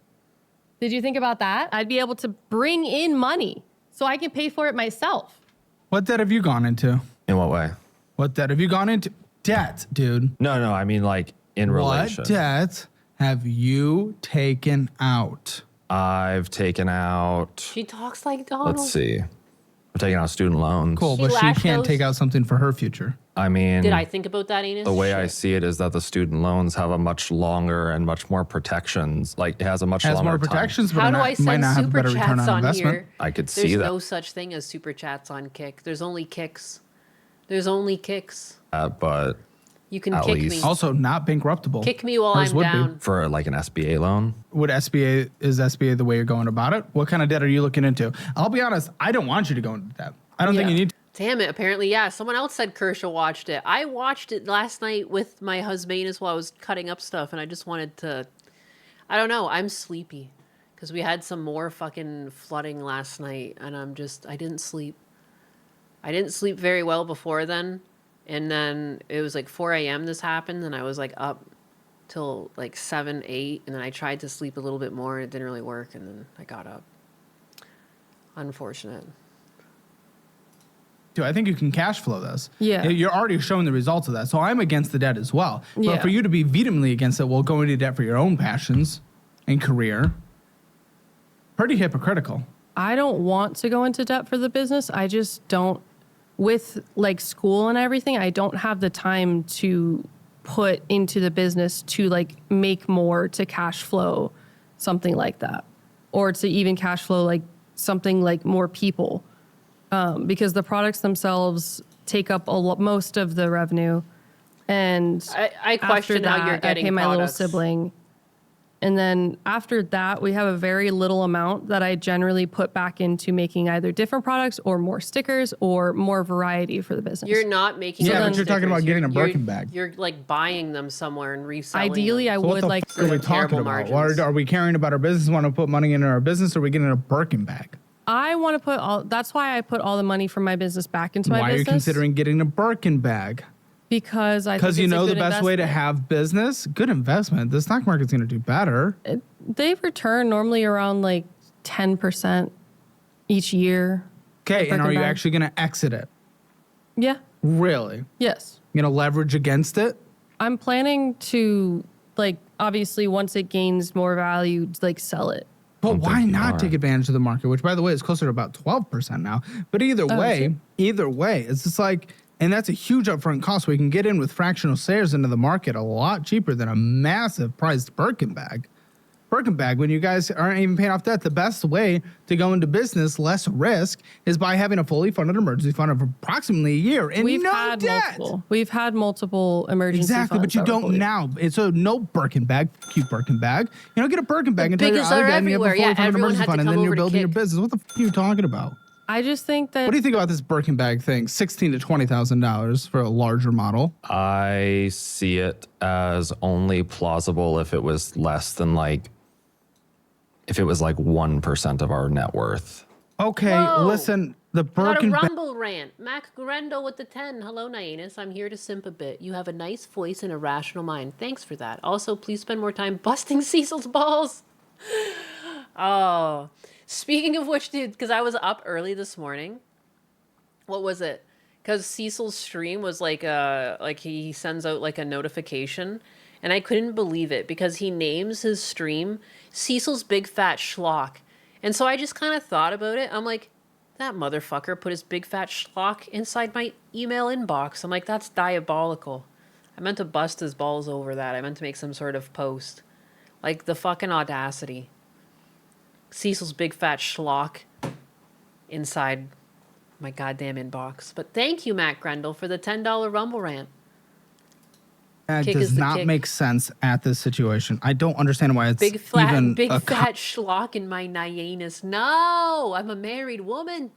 Did you think about that? I'd be able to bring in money so I can pay for it myself. What debt have you gone into? In what way? What debt have you gone into? Debt, dude. No, I mean like in relation. What debt have you taken out? I've taken out. She talks like Donald. Let's see. I'm taking out student loans. Cool, She but she lashed can't those- take out something for her future. I mean, Did I think about that, Enos? the way I Shit. see it is that the student loans have a much longer and much more protections. Like it has a much Has longer more time. protections, but How it do I might send not have a super better return chats on on investment. here? I could There's see that. no such thing as super chats on Kick. There's only kicks. There's only kicks. But You can At kick least. me. Also, not bankruptable. Kick me while Hers I'm would be. down. for like an SBA loan, Is SBA the way you're going about it? What kind of debt are you looking into? I'll be honest, I don't want you to go into debt. I don't think Yeah. you need to. Damn it, apparently, yeah. Someone else said Kershaw watched it. I watched it last night with my husband as while I was cutting up stuff, and I just wanted to... I don't know, I'm sleepy. Because we had some more fucking flooding last night, and I didn't sleep. I didn't sleep very well before then, and then it was like 4 a.m. this happened, and I was like up till like 7, 8, and then I tried to sleep a little bit more, and it didn't really work, and then I got up. Unfortunate. Dude, I think you can cash flow this. Yeah. You're already showing the results of that. So I'm against the debt as well. But Yeah. for you to be vehemently against it while going into debt for your own passions and career, pretty hypocritical. I don't want to go into debt for the business. I just don't, with like school and everything, I don't have the time to put into the business to like make more to cash flow something like that, or to even cash flow like something like more people, because the products themselves take up most of the revenue. And I question after how that, you're getting I pay my little products. sibling. And then after that, we have a very little amount that I generally put back into making either different products or more stickers or more variety for the business. You're not making. Yeah, your but you're talking stickers. about getting a You're- Birkin bag. You're like buying them somewhere and reselling. Ideally, them. I So what would the like. f- are we With talking terrible about? margins. Are we caring about our business, want to put money into our business, or are we getting a Birkin bag? I want to put all. That's why I put all the money from my business back into my Why are business. you considering getting a Birkin bag? Because I think Because you it's a know the good best way to investment. have business, good investment. The stock market's going to do better. They return normally around like 10% each year. Okay, and Birkin are you bag. actually going to exit it? Yeah. Really? Yes. You going to leverage against it? I'm planning to like obviously once it gains more value, like sell it. But don't why think you not are. take advantage of the market, which by the way is closer to about 12% now. But either way, it's just like, and that's a huge upfront cost. We can get in with fractional shares into the market a lot cheaper than a massive priced Birkin bag. Birkin bag, when you guys aren't even paying off debt, the best way to go into business, less risk, is by having a fully funded emergency fund of approximately a year and We've no had debt. multiple. We've had multiple emergency Exactly, funds but you that were don't fully- now. It's a no Birkin bag, cute Birkin bag. You don't get a Birkin bag until you're biggest out of are debt and you have a everywhere. fully Yeah, funded everyone emergency had to fund, and come then you're over to building your Kick. business. What the f are you talking about? I just think that What do you think about this Birkin bag thing? $16,000 to $20,000 for a larger model. I see it as only plausible if it was less than like, if it was like 1% of our net worth. Okay, Whoa. listen, the Got a Birkin bag. rumble rant. Mac Grendel with the 10. Hello, Nyanus. I'm here to simp a bit. You have a nice voice and a rational mind. Thanks for that. Also, please spend more time busting Cecil's balls. Oh. Speaking of which, dude, because I was up early this morning. What was it? because Cecil's stream was like he sends out like a notification, and I couldn't believe it because he names his stream Cecil's Big Fat Schlock. And so I just kind of thought about it. I'm like, that motherfucker put his big fat schlock inside my email inbox. I'm like, that's diabolical. I meant to bust his balls over that. I meant to make some sort of post. Like, the fucking audacity. Cecil's big fat schlock inside my goddamn inbox. But thank you, Matt Grendel, for the $10 Rumble rant. That Kick is does the not kick. make sense at this situation. I don't understand why it's Big fat, even big a fat schlock in my Nyanus. No, I'm a married woman.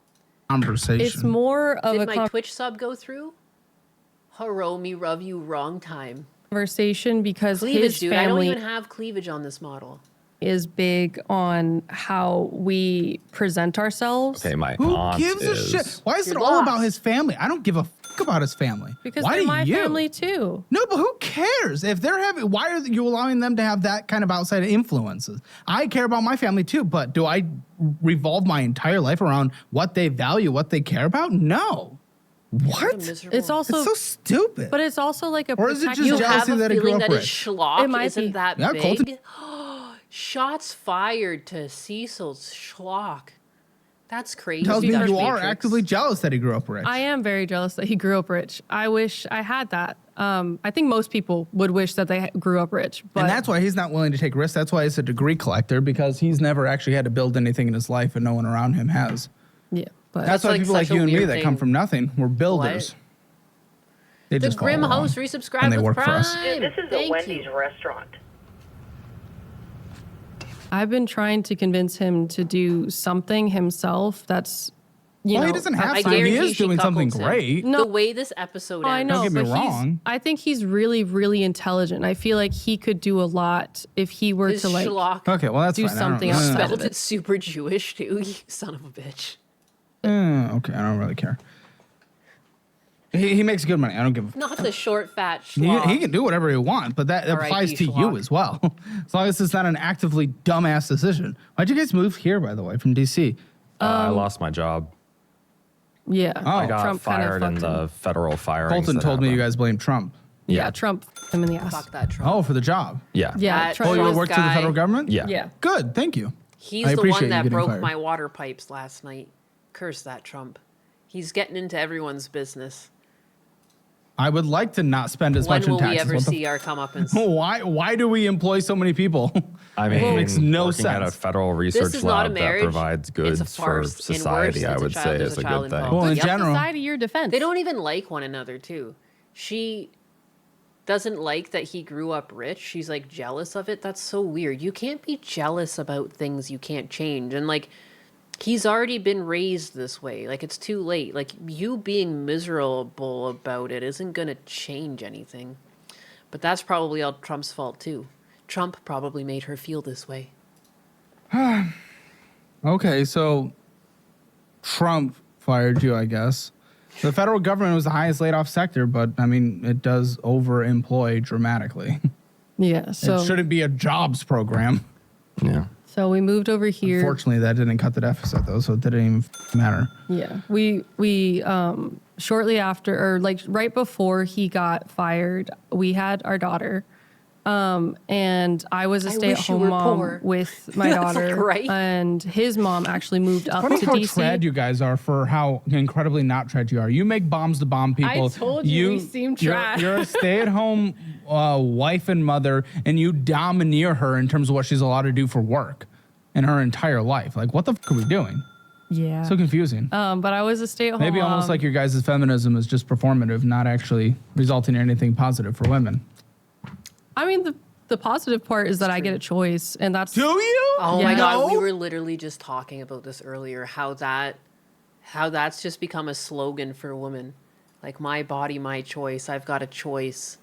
conversation. It's more of Did a my Twitch sub go through? Haro me rub you wrong time. conversation because Cleavage, his dude. I don't family even have cleavage on this model. is big on how we present ourselves. Okay, my Who aunt gives a is. shit? Why is it You're all lost. about his family? I don't give a fuck about his family. Because why they're do my you? family too. No, but who cares? If they're having, why are you allowing them to have that kind of outside influences? I care about my family too, but do I revolve my entire life around what they value, what they care about? No. What? It's also It's so stupid. but it's also like a Or is it protective- just You jealousy have a that he grew feeling up that his rich? schlock It might isn't be. that Yeah, big? Colton- Shots fired to Cecil's schlock. That's crazy. Tells me Touch you are Matrix. actively jealous that he grew up rich. I am very jealous that he grew up rich. I wish I had that. I think most people would wish that they grew up rich, but And that's why he's not willing to take risks. That's why he's a degree collector, because he's never actually had to build anything in his life and no one around him has. yeah. But That's why like people like such a you and me weird that come thing. from nothing, we're builders. They The just follow Grim along. host And resubscribed they with work for Prime. us. This is Thank a Wendy's you. restaurant. I've been trying to convince him to do something himself that's Well, he doesn't have I to. He guarantee is she doing something cuckolds him. great. No. The way this episode I ends. know, Don't get me but wrong. I think he's really, really intelligent. I feel like he could do a lot if he were His to like. schlock Okay, well, that's Do fine. I don't- something no, no, no. outside spelled of it it. super Jewish too. You son of a bitch. Okay, I don't really care. He makes good money. I don't give a Not the short fat He, schlock. he can do whatever he wants, but that R.I.P. applies to you schlock. as well. As long as it's not an actively dumbass decision. Why'd you guys move here, by the way, from DC? I lost my job. Yeah. Oh. I got Trump kinda fired in fucked the him. federal firings. Colton that told me you happened. guys blame Trump. Yeah. Trump f***ed him in the ass. Fuck that Trump. Oh, for the job. Yeah. Yeah. That Trump Oh, you Trump work for the guy. federal government? Yeah. Yeah. Good, thank you. He's I the appreciate one you that getting broke fired. my water pipes last night. Curse that Trump. He's getting into everyone's business. I would like to not spend as When much in will taxes. we ever What the see our comeuppance? Why do we employ so many people? I mean, it makes no working at a sense. federal research is not a lab that marriage. provides It's a goods for farce. And worse, society, I it's a would child- say there's is a a child good thing. involved. Well, in Yep. general, Society, your defense. They don't even like one another, too. She doesn't like that he grew up rich. She's like jealous of it. That's so weird. You can't be jealous about things you can't change. And like, he's already been raised this way. Like, it's too late. Like, you being miserable about it isn't going to change anything. But that's probably all Trump's fault, too. Trump probably made her feel this way. Okay, so Trump fired you, I guess. The federal government was the highest laid off sector, but I mean, it does overemploy dramatically. Yeah. So It shouldn't be a jobs program. Yeah. so we moved over here. Fortunately, that didn't cut the deficit though, so it didn't even matter. Yeah. We shortly after, or like right before he got fired, we had our daughter. And I was a I wish stay-at-home you were mom poor. with my That's daughter, right. and his mom actually moved up Funny to how DC. trad you guys are for how incredibly not trad you are. You make bombs to bomb people. told you we seem trad. You're a stay-at-home wife and mother, and you domineer her in terms of what she's allowed to do for work in her entire life. Like, what the fuck are we doing? Yeah. So confusing. But I was a stay-at-home Maybe mom. almost like your guys' feminism is just performative, not actually resulting in anything positive for women. I mean, the positive part is that I get a choice, and that's Do you? Oh my Yeah. god, we No? were literally just talking about this earlier, how that's just become a slogan for women. Like, my body, my choice. I've got a choice.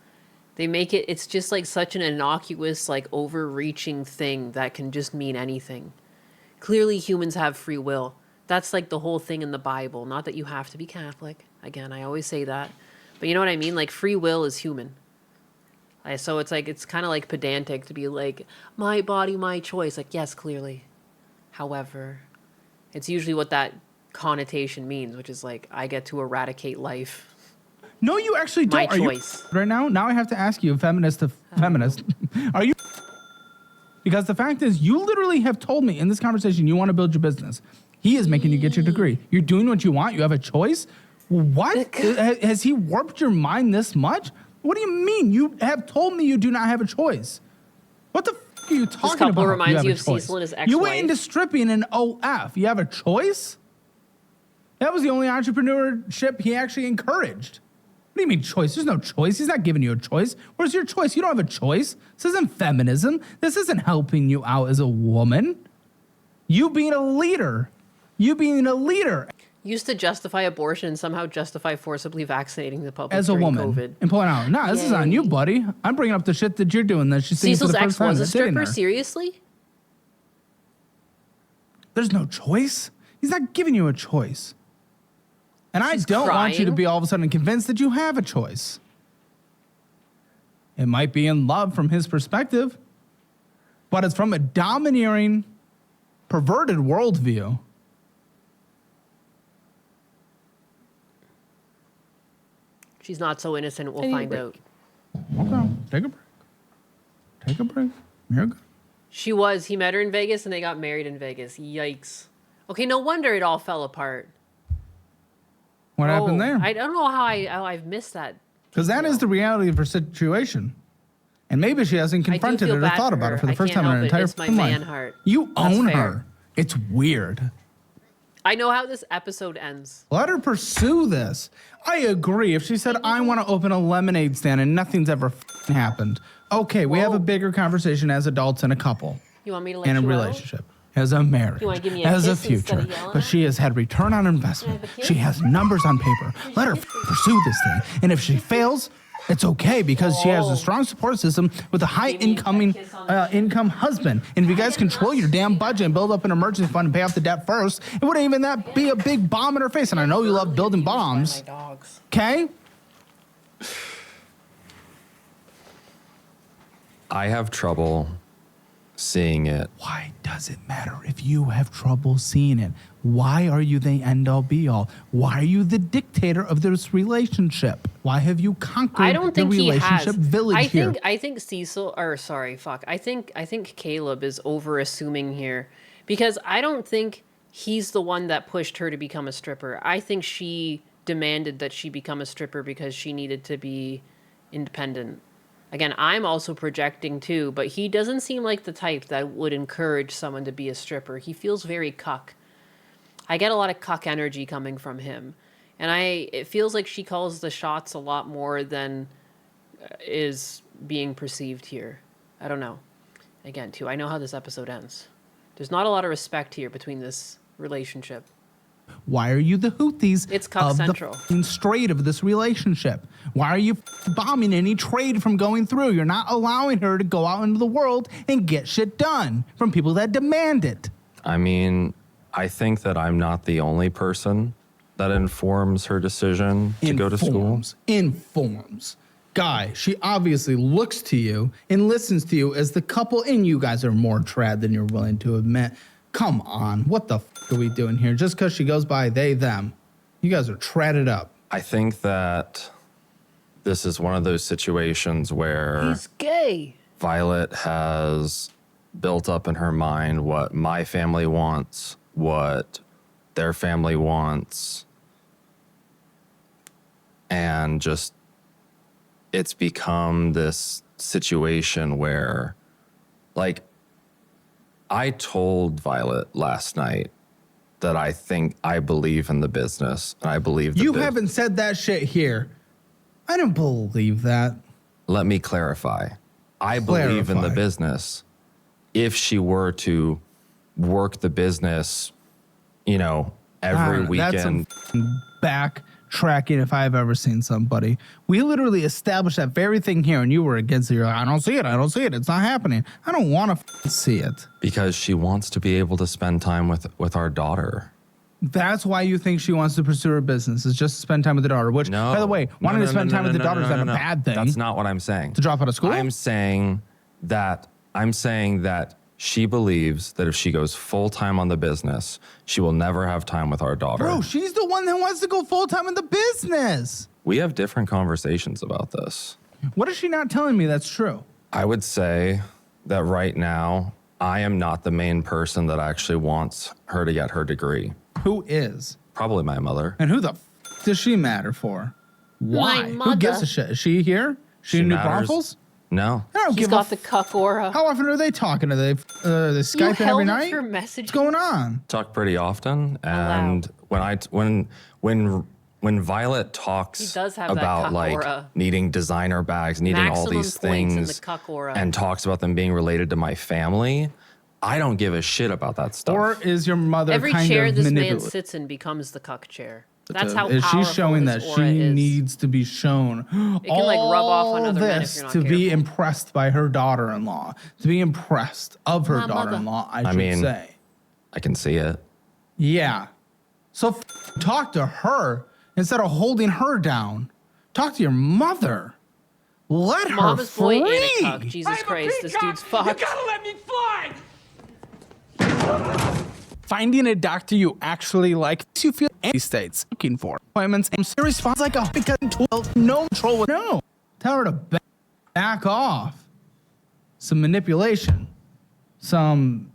They make it's just like such an innocuous, like overreaching thing that can just mean anything. Clearly humans have free will. That's like the whole thing in the Bible. Not that you have to be Catholic. Again, I always say that. But you know what I mean? Like, free will is human. So it's like, it's kind of like pedantic to be like, my body, my choice. Like, yes, clearly. However, it's usually what that connotation means, which is like I get to eradicate life. No, you actually don't. My Are choice. You, right now I have to ask you, feminist to feminist, are you? Because the fact is, you literally have told me in this conversation you want to build your business. He is making you get your degree. You're doing what you want. You have a choice. What? Has he warped your mind this much? What do you mean? You have told me you do not have a choice. What the f are you talking about? This couple reminds you of choice? Cecil and his ex-wife. You went into stripping in OF. You have a choice? That was the only entrepreneurship he actually encouraged. What do you mean choice? There's no choice. He's not giving you a choice. Where's your choice? You don't have a choice. This isn't feminism. This isn't helping you out as a woman. You being a leader. You being a leader. Used to justify abortion and somehow justify forcibly vaccinating the public As a during woman. COVID. And pulling out. Nah, this is on you, buddy. I'm bringing up the shit that you're doing that she's seeing for Cecil's the ex first time. was a That's dating stripper? her. Seriously? There's no choice. He's not giving you a choice. And I don't want you to crying. be all of a sudden convinced that you have a choice. It might be in love from his perspective, but it's from a domineering, perverted worldview. She's not so innocent, we'll I need a find break. out. Okay, take a break. Take a break. You're good. She was. He met her in Vegas and they got married in Vegas. Yikes. Okay, no wonder it all fell apart. What happened there? I don't know how I've missed that. Because that is the reality of her situation. And maybe she hasn't confronted feel it or bad thought for about her. it for the I first can't time in her help it. entire It's my fucking man life. heart. You That's own fair. her. It's weird. I know how this episode ends. Let her pursue this. I agree. If she said, I want to open a lemonade stand and nothing's ever happened, okay, we have a bigger conversation as adults and a couple You want me to let and a you out? relationship, as a marriage, You wanna give me a as a kiss instead future. of yelling But at she has had return on investment. She has numbers on paper. Let her pursue this thing. And if she fails, it's okay because she has a strong support system with a high income husband. And if you guys control your damn budget and build up an emergency fund and pay off the debt first, it wouldn't even that be a big bomb in her face. And I know you love building bombs. My dogs. Okay? I have trouble seeing it. Why does it matter if you have trouble seeing it? Why are you the end all be all? Why are you the dictator of this relationship? Why have you conquered I don't think the he relationship has. village here? I think Cecil, or sorry, fuck. I think Caleb is over assuming here because I don't think he's the one that pushed her to become a stripper. I think she demanded that she become a stripper because she needed to be independent. Again, I'm also projecting too, but he doesn't seem like the type that would encourage someone to be a stripper. He feels very cuck. I get a lot of cuck energy coming from him. And it feels like she calls the shots a lot more than is being perceived here. I don't know. Again, too, I know how this episode ends. There's not a lot of respect here between this relationship. Why are you the Houthis It's cuck of central. the f***ing strait of this relationship? Why are you bombing any trade from going through? You're not allowing her to go out into the world and get shit done from people that demand it. I mean, I think that I'm not the only person that informs her decision to go to school. Informs. Guy, she obviously looks to you and listens to you as the couple, and you guys are more trad than you're willing to admit. Come on, what the f are we doing here? Just because she goes by they, them. You guys are tradded up. I think that this is one of those situations where He's gay. Violet has built up in her mind what my family wants, what their family wants, and just it's become this situation where, like, I told Violet last night that I believe in the business and I believe You haven't said that shit here. I don't believe that. Let me clarify. I believe in the Clarify. business. If she were to work the business, you know, every That's some weekend. f***ing backtracking if I've ever seen somebody. We literally established that very thing here, and you were against it. You're like, I don't see it. I don't see it. It's not happening. I don't want to see it. Because she wants to be able to spend time with our daughter. That's why you think she wants to pursue her business, is just to spend time with the daughter. Which, No. by the way, wanting to spend time with the daughter is not a bad thing. That's not what I'm saying. To drop out of school? I'm saying that She believes that if she goes full time on the business, she will never have time with our daughter. Bro, she's the one that wants to go full time in the business. We have different conversations about this. What is she not telling me that's true? I would say that right now, I am not the main person that actually wants her to get her degree. Who is? Probably my mother. And who the does she matter for? Why? My Who gives mother. a shit? Is she here? She in New matters. Braunfels? No. I don't She's give got a the cuck aura. How often are they talking? Are they Skyping every held night? her message. What's going on? Talk pretty often. And when Violet talks He does have that about cuck like aura. needing designer bags, needing all Maximum these points in the things, cuck aura. and talks about them being related to my family, I don't give a shit about that stuff. Or is your mother Every kind chair of this man manipulative? sits in becomes the cuck chair. That's how Is powerful she showing his that aura she is. needs to be shown It can like rub off on all other men if this you're not to be careful. impressed by her daughter-in-law, to be impressed of her My mother. daughter-in-law, I should mean- say. I can see it. Yeah. So talk to her instead of holding her down. Talk to your mother. Let her Mama's boy and a free. cuck. Jesus Christ, this dude's fucked. let me fly! Finding a doctor you actually like makes you feel any states looking for appointments and serious response like a because no control with no. Tell her to back off. Some manipulation. Some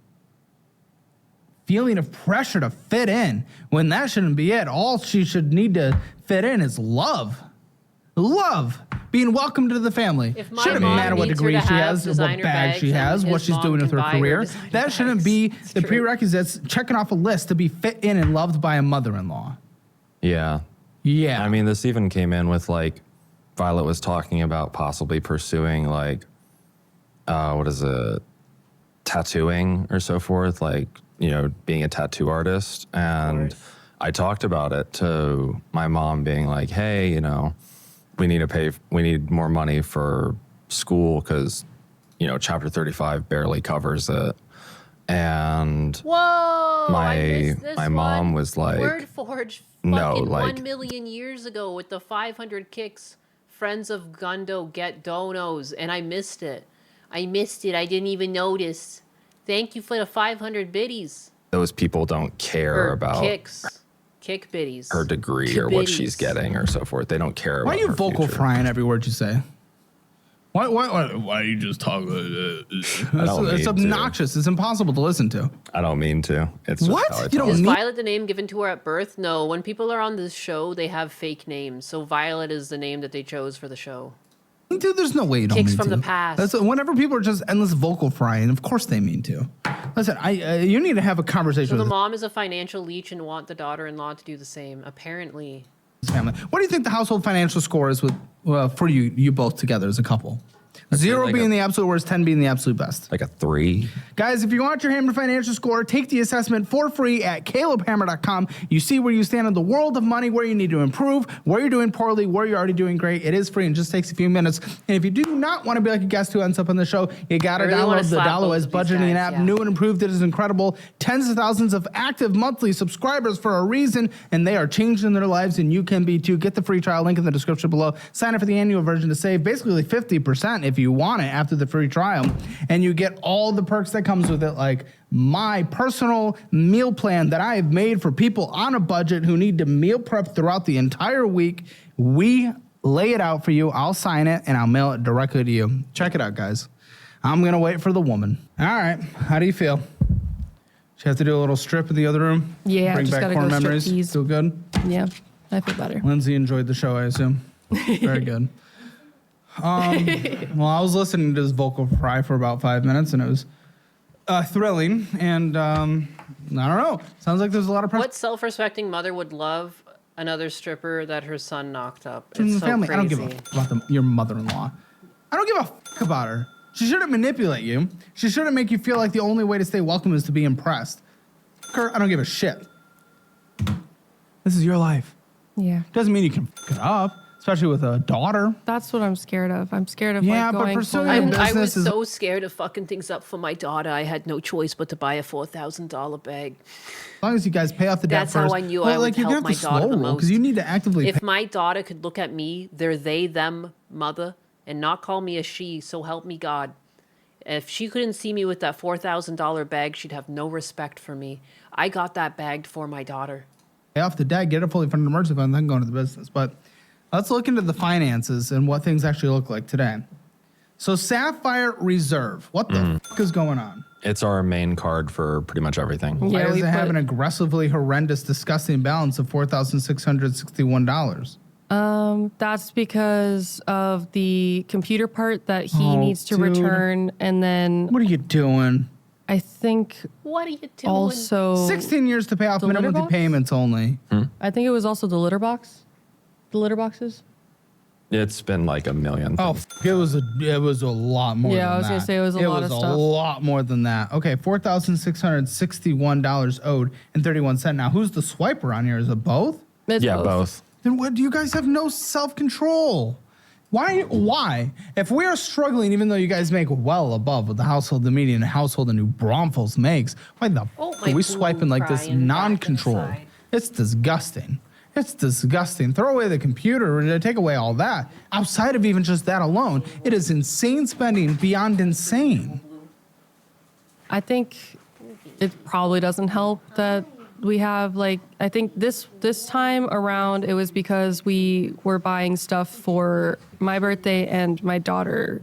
feeling of pressure to fit in when that shouldn't be it. All she should need to fit in is love. Love. Being welcomed to the family. If my Shouldn't mom matter what needs her degree to she have has, what designer bag she bags has, and what his she's mom doing with can her buy her career. designer That shouldn't bags. be It's the true. prerequisites checking off a list to be fit in and loved by a mother-in-law. Yeah. Yeah. I mean, this even came in with like Violet was talking about possibly pursuing like, what is it, tattooing or so forth, like, you know, being a tattoo artist. And I talked about it to my mom being like, hey, you know, we need more money for school because, you know, Chapter 35 barely covers it. And Whoa! I missed this my mom one. was like, Wordforge no, fucking like- 1 million years ago with the 500 kicks. Friends of Gundo get donos, and I missed it. I didn't even notice. Thank you for the 500 biddies. those people don't care Or about kicks. Kick biddies. her degree or what she's Kibiddies. getting or so forth. They don't care Why about are you her vocal future. frying every word you say? Why you just talk like that? don't It's mean to. obnoxious. It's impossible to listen to. I don't mean to. It's just What? how I You don't talk. Is need- Violet the name given to her at birth? No. When people are on this show, they have fake names. So Violet is the name that they chose for the show. Dude, there's no way you don't Kicks mean from to. the past. That's whenever people are just endless vocal frying, of course they mean to. Listen, you need to have a conversation So the with mom is a financial leech and want the daughter-in-law to do the same. Apparently. his family. What do you think the household financial score is with for you both together as a couple? 0 like being a- the absolute worst, 10 being the absolute best. Like a 3. Guys, if you want your Hammer financial score, take the assessment for free at calebhammer.com. You see where you stand in the world of money, where you need to improve, where you're doing poorly, where you're already doing great. It is free and just takes a few minutes. And if you do not want to be like a guest who ends up on the show, you got to I really wanna download the slap Dollar both Wise of these budgeting guys, app. yeah. New and improved. It is incredible. Tens of thousands of active monthly subscribers for a reason, and they are changing their lives, and you can be too. Get the free trial link in the description below. Sign up for the annual version to save basically 50% if you want it after the free trial, and you get all the perks that comes with it, like my personal meal plan that I have made for people on a budget who need to meal prep throughout the entire week. We lay it out for you. I'll sign it and I'll mail it directly to you. Check it out, guys. I'm gonna wait for the woman. All right, how do you feel? She has to do a little strip in the other room. Yeah, bring just back gotta core go strip memories. these. Feel good. Yeah, I feel better. Lindsay enjoyed the show, I assume. Very good. Well, I was listening to his vocal fry for about 5 minutes, and it was thrilling. And I don't know. Sounds like there's a lot of pressure What self-respecting mother would love another stripper that her son knocked up? in It's the so family. crazy. I don't give a f- about your mother-in-law. I don't give a f- about her. She shouldn't manipulate you. She shouldn't make you feel like the only way to stay welcome is to be impressed. F- her, I don't give a shit. This is your life. Yeah, Doesn't mean you can f- it up, especially with a daughter. that's what I'm scared of. I'm scared of Yeah, like but going pursuing full a in. business I was is- so scared of fucking things up for my daughter. I had no choice but to buy a $4,000 bag. As long as you guys pay off the debt That's how first. I knew Well, I would you're gonna help have to my daughter slow the roll, 'cause most. you need to actively If pay. my daughter could look at me, their they them mother, and not call me a she, so help me God, If she couldn't see me with that $4,000 bag, she'd have no respect for me. I got that bagged for my daughter. Pay off the debt, get it fully funded emergency fund, then go into the business. But let's look into the finances and what things actually look like today. So Sapphire Reserve, what the fuck is going on? It's our main card for pretty much everything. Why does we it have put- an aggressively horrendous, disgusting balance of $4,661? That's because of the computer part that he Oh, needs to dude. return, and then What are you doing? I think What are you doing? also 16 years to pay off The minimum litter box? payments only. I think it was also the litter box, the litter boxes. It's been like a million. Oh, it was a lot more. Yeah, than I was gonna that. say it was a lot of It was stuff. a lot more than that. Okay, $4,661 owed and 31 cents. Now, who's the swiper on here? Is it both? It's Yeah, both. Then what? Do you guys have no self-control? Why? Why? If we are struggling, even though you guys make well above what the household, the median household in New Braunfels makes, why the Oh, f- my are we swiping like this crying back non-control? inside. It's disgusting. It's disgusting. Throw away the computer, take away all that. Outside of even just that alone, it is insane spending beyond insane. I think it probably doesn't help that we have I think this time around it was because we were buying stuff for my birthday and my daughter.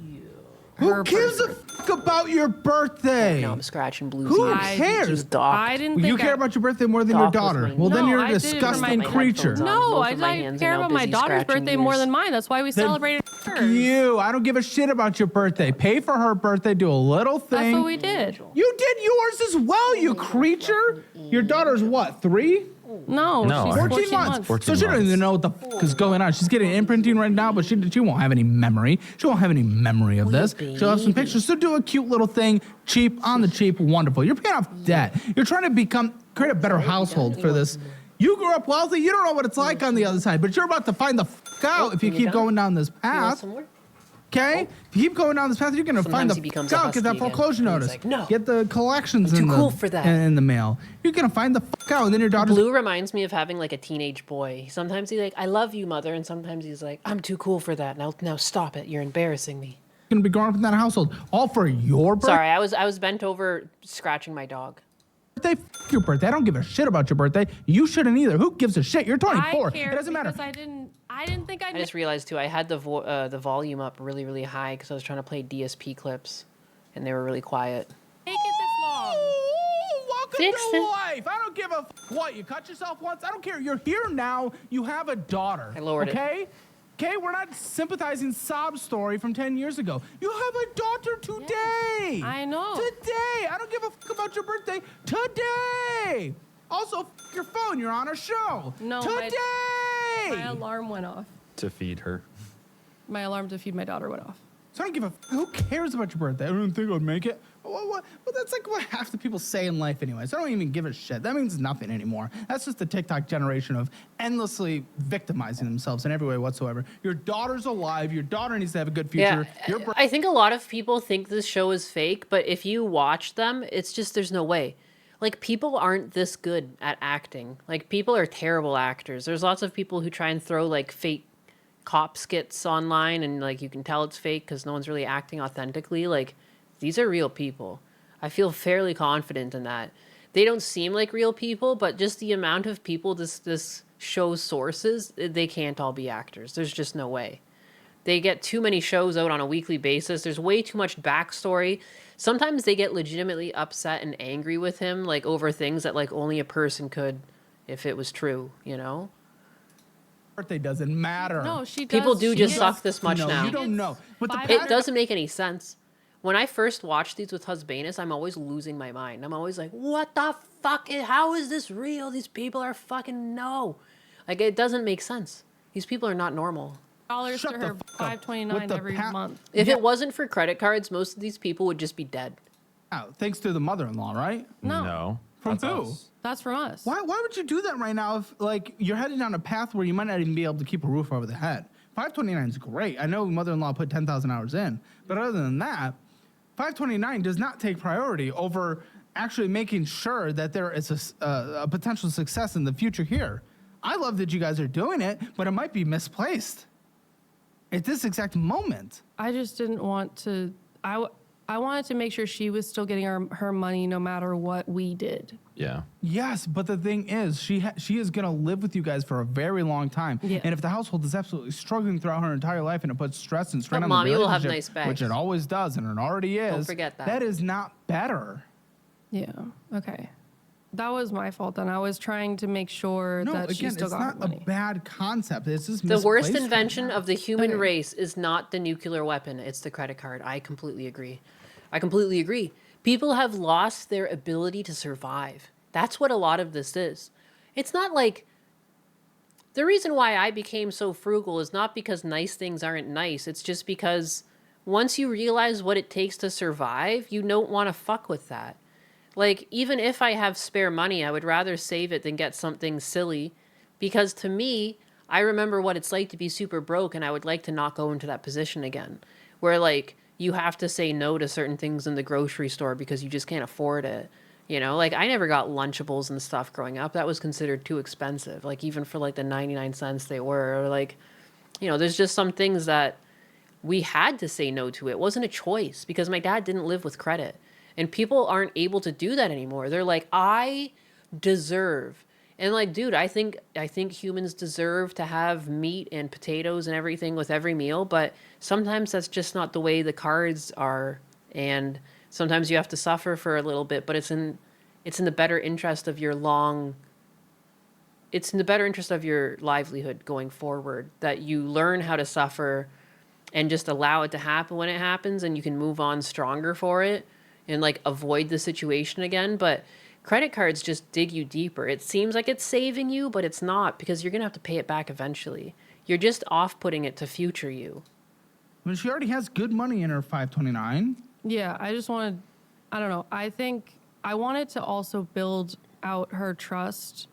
Who gives a fuck about your birthday? Now I'm scratching Blue's Who ears. cares? She's docked. I didn't You think care about your birthday more than your Dock with daughter. my- Well, then No, you're I a did it for disgusting my creature. headphones on. No, Both I of my like hands are care now about my busy daughter's scratching birthday more ears. than mine. That's why we Then celebrated hers. You, I don't give a shit about your birthday. Pay for her birthday, do a little thing. That's what we did. You did yours as well, you creature. Your daughter's what, 3? No, No, she's 14 14 months. 14 So she doesn't even months. know what the fuck is going on. She's getting imprinting right now, but she won't have any memory. She won't have any memory of this. She'll have some pictures. So do a cute little thing, cheap, on the cheap, wonderful. You're paying off debt. You're trying to create a better household for this. You grew up wealthy. You don't know what it's like on the other side, but you're about to find the fuck out if you keep going down this You want path. some more? Okay? If you keep going down this path, you're going to find Sometimes the he becomes fuck a out. Get that husky again. foreclosure And he's notice. like, "No, Get the collections I'm in too the, cool for that." in the mail. You're going to find the fuck out. And then your daughter's Blue reminds me of having like a teenage boy. Sometimes he's like, "I love you, mother," and sometimes he's like, "I'm too cool for that. Now stop it. You're embarrassing me." going to be growing up in that household. All for your birthday. Sorry, I was bent over scratching my dog. F your birthday. I don't give a shit about your birthday. You shouldn't either. Who gives a shit? You're 24. I cared It doesn't matter. because I didn't think I just realized too, I had the volume up really, really high because I was trying to play DSP clips, and they were really quiet. make it this long. Ooh, welcome Fix to it. life. I don't give a what. You cut yourself once. I don't care. You're here now. You have a daughter. I lowered it. Okay? Okay, we're not sympathizing sob story from 10 years ago. You have a daughter today. I know. Today. I don't give a fuck about your birthday. Today. Also, your phone. You're on a show. No, Today. My alarm went off. To feed her. My alarm to feed my daughter went off. So I don't give a who cares about your birthday? I don't think I'd make it. Well, that's like what half the people say in life anyway. So I don't even give a shit. That means nothing anymore. That's just the TikTok generation of endlessly victimizing themselves in every way whatsoever. Your daughter's alive. Your daughter needs to have a good future. Your I think a lot of people think this show is fake, but if you watch them, it's just there's no way. Like, people aren't this good at acting. Like, people are terrible actors. There's lots of people who try and throw like fake cop skits online, and like you can tell it's fake because no one's really acting authentically. Like, these are real people. I feel fairly confident in that. They don't seem like real people, but just the amount of people this show's sources, they can't all be actors. There's just no way. They get too many shows out on a weekly basis. There's way too much backstory. Sometimes they get legitimately upset and angry with him, like over things that like only a person could if it was true, you know? birthday doesn't matter. No, she does. People do She just gets- suck this much no, now. you don't know. But the Five- It doesn't make any sense. When I first watched these with Husbanus, I'm always losing my mind. I'm always like, what the fuck? How is this real? These people are fucking no. Like, it doesn't make sense. These people are not normal. dollars Shut to the her, fuck up. $5.29 With the every month. If Yeah. it wasn't for credit cards, most of these people would just be dead. Thanks to the mother-in-law, right? No. From That's who? us. That's from us. Why would you do that right now if like you're heading down a path where you might not even be able to keep a roof over the head? 529 is great. I know mother-in-law put 10,000 hours in, but other than that, 529 does not take priority over actually making sure that there is a potential success in the future here. I love that you guys are doing it, but it might be misplaced at this exact moment. I just didn't want to. I wanted to make sure she was still getting her money no matter what we did. Yeah. Yes, but the thing is, she is going to live with you guys for a very long time. Yeah. And if the household is absolutely struggling throughout her entire life and it puts stress and strain But on Mommy the will have relationship, nice bags. which it always does, and it already is. Don't forget that. That is not better. Yeah. Okay. That was my fault then. I was trying to make sure No, that she again, still it's got her not money. a bad concept. It's just The worst misplaced right invention now. of the human Okay. race is not the nuclear weapon, it's the credit card. I completely agree. I completely agree. People have lost their ability to survive. That's what a lot of this is. It's not like the reason why I became so frugal is not because nice things aren't nice. It's just because once you realize what it takes to survive, you don't want to fuck with that. Like, even if I have spare money, I would rather save it than get something silly. Because to me, I remember what it's like to be super broke, and I would like to not go into that position again. Where, like, you have to say no to certain things in the grocery store because you just can't afford it. You know, like, I never got Lunchables and stuff growing up. That was considered too expensive. Like, even for, like, the 99 cents they were. Or, like, you know, there's just some things that we had to say no to. It wasn't a choice because my dad didn't live with credit. And people aren't able to do that anymore. They're like, I deserve. And like, dude, I think humans deserve to have meat and potatoes and everything with every meal, but sometimes that's just not the way the cards are. And sometimes you have to suffer for a little bit, but it's in the better interest of your it's in the better interest of your livelihood going forward that you learn how to suffer and just allow it to happen when it happens, and you can move on stronger for it and like avoid the situation again. But credit cards just dig you deeper. It seems like it's saving you, but it's not, because you're going to have to pay it back eventually. You're just off-putting it to future you. I mean, she already has good money in her 529. Yeah, I just wanted, I don't know. I think I wanted to also build out her trust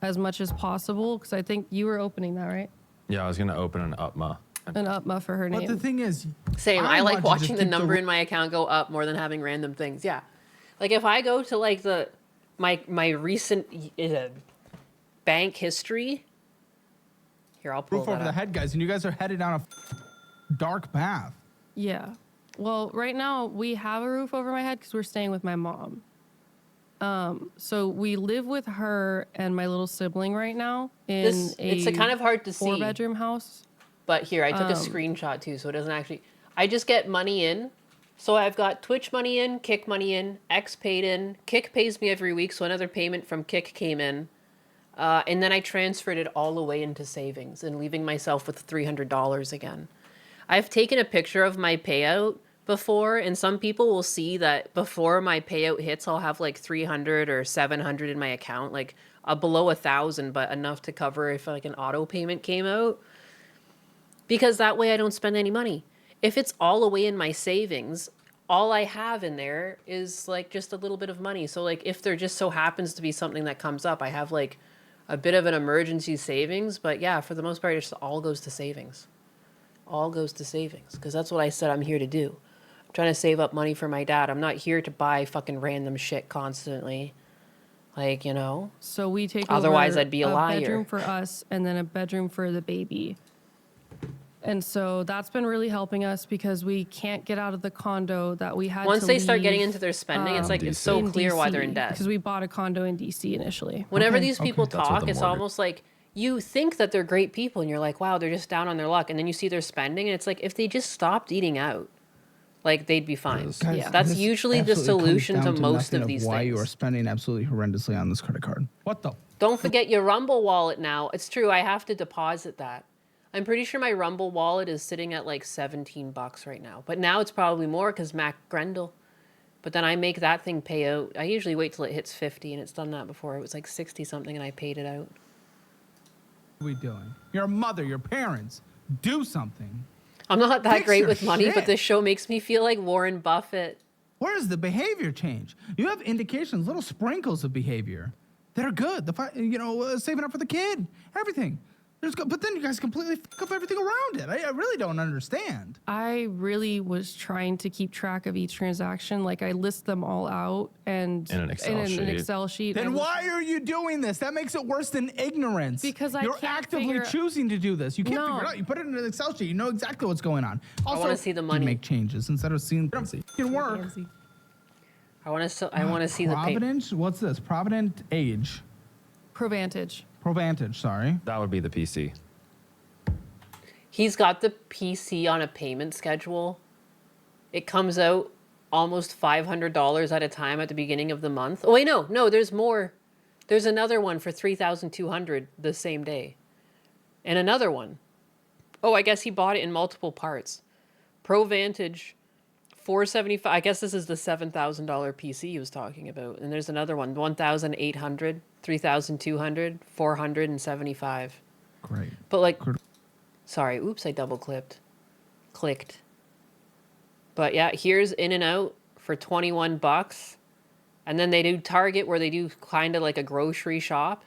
as much as possible, because I think you were opening that, right? Yeah, I was going to open an UPMA. An UPMA for her name. But the thing is, Same. I like want to just watching the keep number in my account go up more than having random things. Yeah. Like if I go to like my recent bank history. Here, I'll pull roof that over the up. head, guys, and you guys are headed down a dark path. Yeah. Well, right now we have a roof over my head because we're staying with my mom. So we live with her and my little sibling right now in It's kind of hard to see. 4-bedroom house. But here, I took a screenshot too, so it doesn't actually. I just get money in. So I've got Twitch money in, Kick money in, X paid in. Kick pays me every week, so another payment from Kick came in. And then I transferred it all away into savings and leaving myself with $300 again. I've taken a picture of my payout before, and some people will see that before my payout hits, I'll have like 300 or 700 in my account, like below 1,000, but enough to cover if like an auto payment came out. Because that way I don't spend any money. If it's all away in my savings, all I have in there is like just a little bit of money. So like if there just so happens to be something that comes up, I have like a bit of an emergency savings. But yeah, for the most part, it just all goes to savings. All goes to savings. Because that's what I said I'm here to do. I'm trying to save up money for my dad. I'm not here to buy fucking random shit constantly. Like, you know. So we take Otherwise, over I'd be a liar. bedroom for us and then a bedroom for the baby. And so that's been really helping us because we can't get out of the condo that we had. Once to they start getting leave, into their spending, it's like it's so in clear why they're in DC, debt. because we bought a condo in DC initially. Whenever Okay, these people That's what talk, the it's mortgage- almost like you think that they're great people and you're like, wow, they're just down on their luck. And then you see their spending and it's like, if they just stopped eating out, like they'd be fine. Guys, Yeah. That's this usually the absolutely comes solution down to most nothing of these why things. you are spending absolutely horrendously on this credit card. What the? Don't forget your Rumble wallet now. It's true, I have to deposit that. I'm pretty sure my Rumble wallet is sitting at like $17 right now. But now it's probably more because Mac Grendel. But then I make that thing pay out. I usually wait till it hits 50, and it's done that before. It was like 60 something and I paid it out. What are we doing? Your mother, your parents, do something. I'm not that Fix great your with money, but shit. this show makes me feel like Warren Buffett. Where is the behavior change? You have indications, little sprinkles of behavior that are good. Saving up for the kid, everything. But then you guys completely fuck up everything around it. I really don't understand. I really was trying to keep track of each transaction. Like I list them all out and In an Excel sheet. an Excel sheet. Then and why are you doing this? That makes it worse than ignorance. Because you're can't actively figure- choosing to do this. You can't No. figure it out. You put it in an Excel sheet. You know exactly what's going on. Also, wanna see the you money. make changes instead of seeing it can work. I want to see the pay. Provident. What's this? Provident age. Provantage. Provantage. Sorry. That would be the PC. He's got the PC on a payment schedule. It comes out almost $500 at a time at the beginning of the month. Oh wait, no, there's more. There's another one for $3,200 the same day, and another one. Oh, I guess he bought it in multiple parts. Provantage, $475. I guess this is the $7,000 PC he was talking about. And there's another one, $1,800, $3,200, $475. Great. But like, sorry, oops, I double clicked. But yeah, here's In and Out for $21. And then they do Target, where they do kind of like a grocery shop.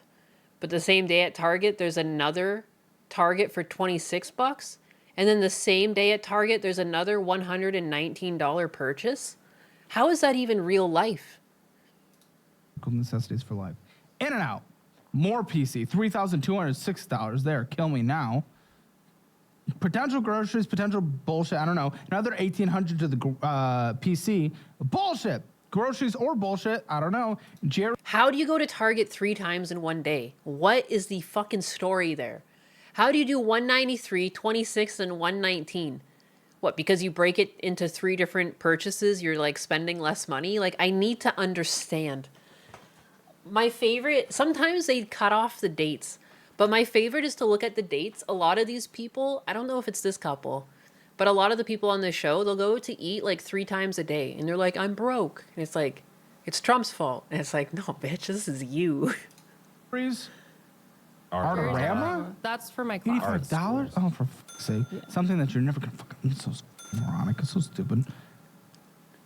But the same day at Target, there's another Target for $26. And then the same day at Target, there's another $119 purchase. How is that even real life? Necessities for life. In and Out. More PC. $3,206 there. Kill me now. Potential groceries, potential bullshit. I don't know. Another $1,800 to the PC. Bullshit. Groceries or bullshit. I don't know. How do you go to Target 3 times in one day? What is the fucking story there? How do you do 193, 26, and 119? What, because you break it into 3 different purchases, you're like spending less money? Like, I need to understand. My favorite, sometimes they cut off the dates, but my favorite is to look at the dates. A lot of these people, I don't know if it's this couple, but a lot of the people on this show, they'll go to eat like 3 times a day, and they're like, I'm broke. And it's like, it's Trump's fault. And it's like, no, bitch, this is you. Artarama? That's for my class. $85? Oh, for fuck's sake. Yeah. Something that you're never going to fucking... It's so moronic. It's so stupid.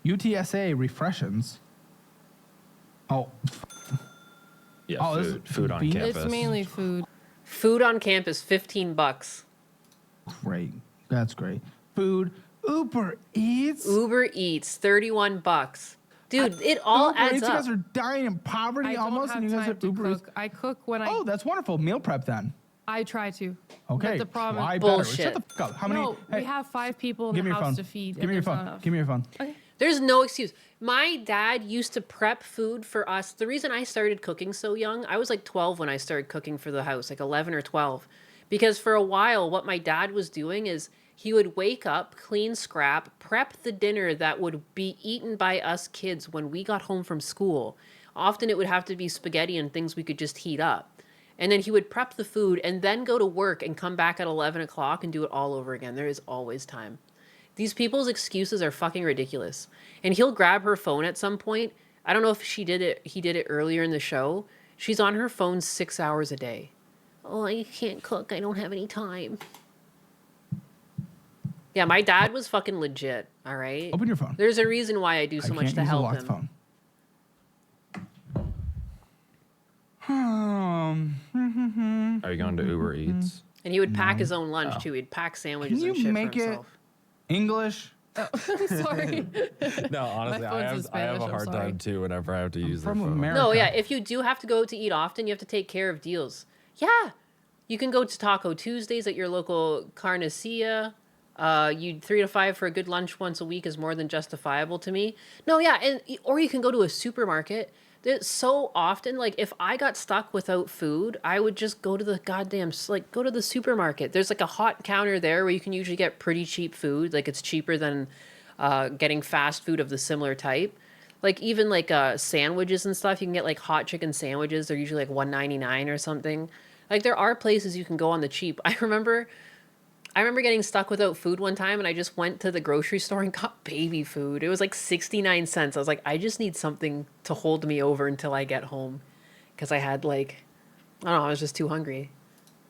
UTSA refreshens. Oh. Yeah, food on campus. It's mainly food. Food on campus, $15. Great. That's great. Food. Uber Eats. Uber Eats, $31. Dude, it all Uber adds Eats, up. You guys are dying in poverty almost, and you guys are Uber Eats. I cook when I... Oh, that's wonderful. Meal prep then. I try to. Okay. But the problem Why bullshit. Better? Shut the fuck up. How many? No, we have 5 people in the house to feed. Give me your phone. Give me your phone. Okay. There's no excuse. My dad used to prep food for us. The reason I started cooking so young, I was like 12 when I started cooking for the house, like 11 or 12. Because for a while, what my dad was doing is he would wake up, clean scrap, prep the dinner that would be eaten by us kids when we got home from school. Often it would have to be spaghetti and things we could just heat up. And then he would prep the food and then go to work and come back at 11 o'clock and do it all over again. There is always time. These people's excuses are fucking ridiculous. And he'll grab her phone at some point. I don't know if he did it earlier in the show. She's on her phone 6 hours a day. Oh, I can't cook. I don't have any time. Yeah, my dad was fucking legit, all right? Open your phone. There's a reason why I do so much to help him. Phone. Are you going to Uber Eats? And he would pack his own lunch, too. He'd pack sandwiches and shit for himself. English? I'm sorry. No, honestly, I have a hard time too whenever I have to use their phone. America. No, yeah, if you do have to go to eat often, you have to take care of deals. Yeah, you can go to Taco Tuesdays at your local Carnicia. You 3 to 5 for a good lunch once a week is more than justifiable to me. No, yeah, or you can go to a supermarket. There's so often, like, if I got stuck without food, I would just go to the go to the supermarket. There's like a hot counter there where you can usually get pretty cheap food. Like, it's cheaper than getting fast food of the similar type. Like, even like sandwiches and stuff, you can get like hot chicken sandwiches. They're usually like $1.99 or something. Like, there are places you can go on the cheap. I remember getting stuck without food one time, and I just went to the grocery store and got baby food. It was like 69 cents. I was like, I just need something to hold me over until I get home. Because I had like, I don't know, I was just too hungry.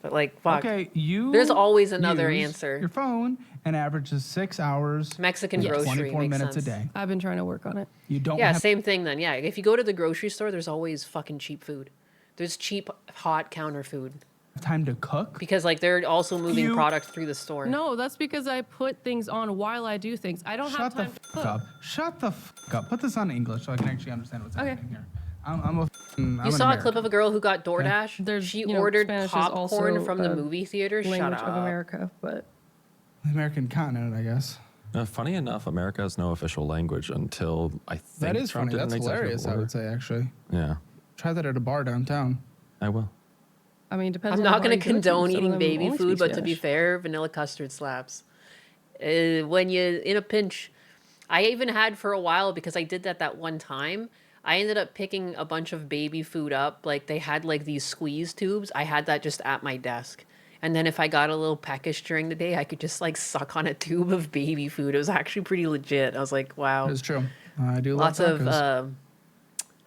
But like, fuck. Okay, there's always another use answer. Your phone and averages 6 hours. Mexican grocery 24 makes minutes sense. a day. I've been trying to work on it. You don't Yeah, have same thing then. Yeah, if you go to the grocery store, there's always fucking cheap food. There's cheap hot counter food. time to cook? Because like they're also moving You- product through the store. No, that's because I put things on while I do things. I don't have Shut the time to fuck cook. up. Shut the fuck up. Put this on English so I can actually understand what's Okay. happening here. I'm You saw a clip of a girl who got DoorDash. There's, She you know, ordered Spanish is popcorn also from the a movie theater. Shut language up. of America, but the American continent, I guess. Funny enough, America has no official language until I think That is Trump funny. did an That's executive hilarious, I order. would say, actually. Yeah, Try that at a bar downtown. I will. I mean, depends. I'm on not going going to condone eating baby only food, speak but to be Spanish. fair, vanilla custard slaps. When you're in a pinch. I even had for a while, because I did that one time, I ended up picking a bunch of baby food up. Like they had like these squeeze tubes. I had that just at my desk. And then if I got a little peckish during the day, I could just like suck on a tube of baby food. It was actually pretty legit. I was like, wow. It's true. I do Lots love of tacos.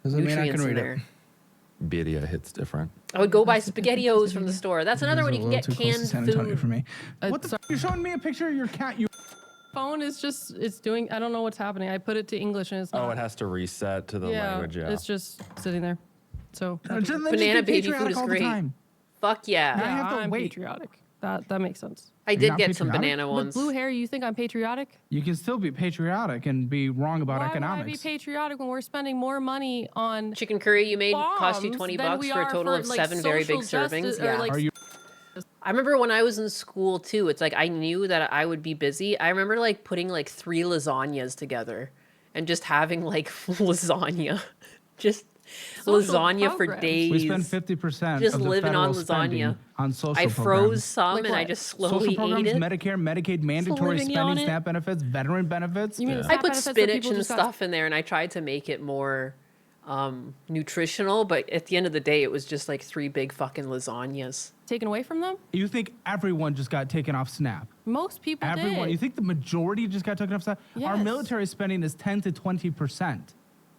Doesn't mean I nutrients can in read there. it. Birria hits different. I would go buy SpaghettiOs from the store. That's another This one is you a can little get too close to canned San Antonio food. for me. What the sorry. You're showing me a picture of your cat. You Phone is just, it's doing, I don't know what's happening. I put it to English and it's not. Oh, it has to reset to the language. Yeah. It's just sitting there. So, Banana baby food is great. Fuck yeah. I have to I'm wait. patriotic. That makes sense. I did not get some patriotic? banana With ones. blue hair, you think I'm patriotic? You can still be patriotic and be wrong about Why economics. would I be patriotic when we're spending more money on Chicken curry you made cost you bombs 20 than bucks we for a are total for, of like, 7 very big social justice- servings. or, Yeah. like, Are you? I remember when I was in school too, it's like I knew that I would be busy. I remember like putting like 3 lasagnas togetger and just having like lasagna. Just Social lasagna for programs. days. We spend 50% Just of the living federal on spending lasagna. on social I programs. froze some Like and I what? just Social slowly programs, ate it. Medicare, Medicaid, mandatory living on spending, it? SNAP benefits, veteran benefits. You mean I SNAP put benefits that spinach people and just got- stuff in there and I tried to make it more nutritional, but at the end of the day, it was just like 3 big fucking lasagnas. taken away from them? You think everyone just got taken off SNAP? Most people Everyone. did. You think the majority just got taken off SNAP? Our Yes. military spending is 10 to 20%.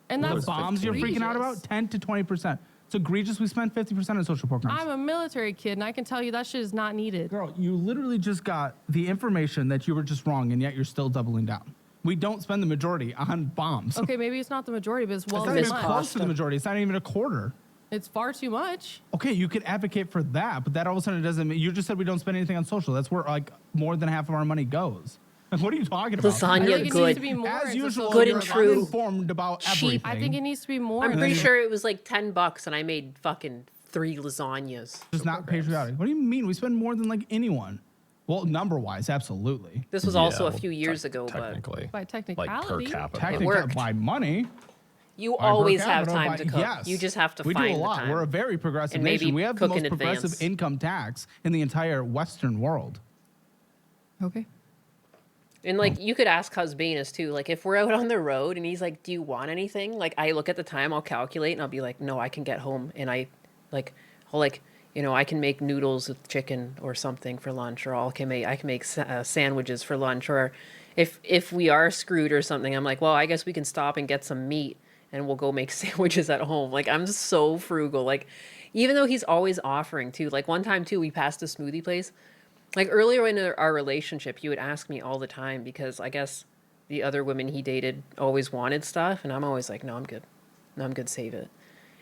and The that's bombs you're freaking out about, egregious. 10 to 20%. It's egregious. We spend 50% on social programs. I'm a military kid, and I can tell you that shit is not needed. Girl, you literally just got the information that you were just wrong, and yet you're still doubling down. We don't spend the majority on bombs. Okay, maybe it's not the majority, but it's well It's not too even much. close to the majority. It's not even a quarter. It's far too much. Okay, you could advocate for that, but that all of a sudden doesn't mean you just said we don't spend anything on social. That's where like more than half of our money goes. Like, what are you talking about? Lasagna I think it needs good. to be more As into usual, social Good you're and programs. true. uninformed about Cheap. everything. I think it needs to be more. I'm pretty then- sure it was like $10 and I made fucking 3 lasagnas. It's not patriotic. What do you mean? We spend more than like anyone. Well, number-wise, absolutely. This was also a few years ago, but technically, By like per technicality. capita. Technically, worked. by money. you by per always have capita, time by- to cook. Yes. You just have to we find do a lot. the time. We're a very progressive And maybe nation. We have the cook in most progressive advance. income tax in the entire Western world. Okay. And like you could ask Husbanus too. Like if we're out on the road and he's like, "Do you want anything?" Like I look at the time, I'll calculate, and I'll be like, "No, I can get home." And I'll I can make noodles with chicken or something for lunch, or I can make sandwiches for lunch. Or if we are screwed or something, I'm like, "Well, I guess we can stop and get some meat, and we'll go make sandwiches at home." Like I'm so frugal. Like even though he's always offering too. Like one time too, we passed a smoothie place. Like earlier in our relationship, he would ask me all the time because I guess the other women he dated always wanted stuff. And I'm always like, no, I'm good. No, I'm good. Save it.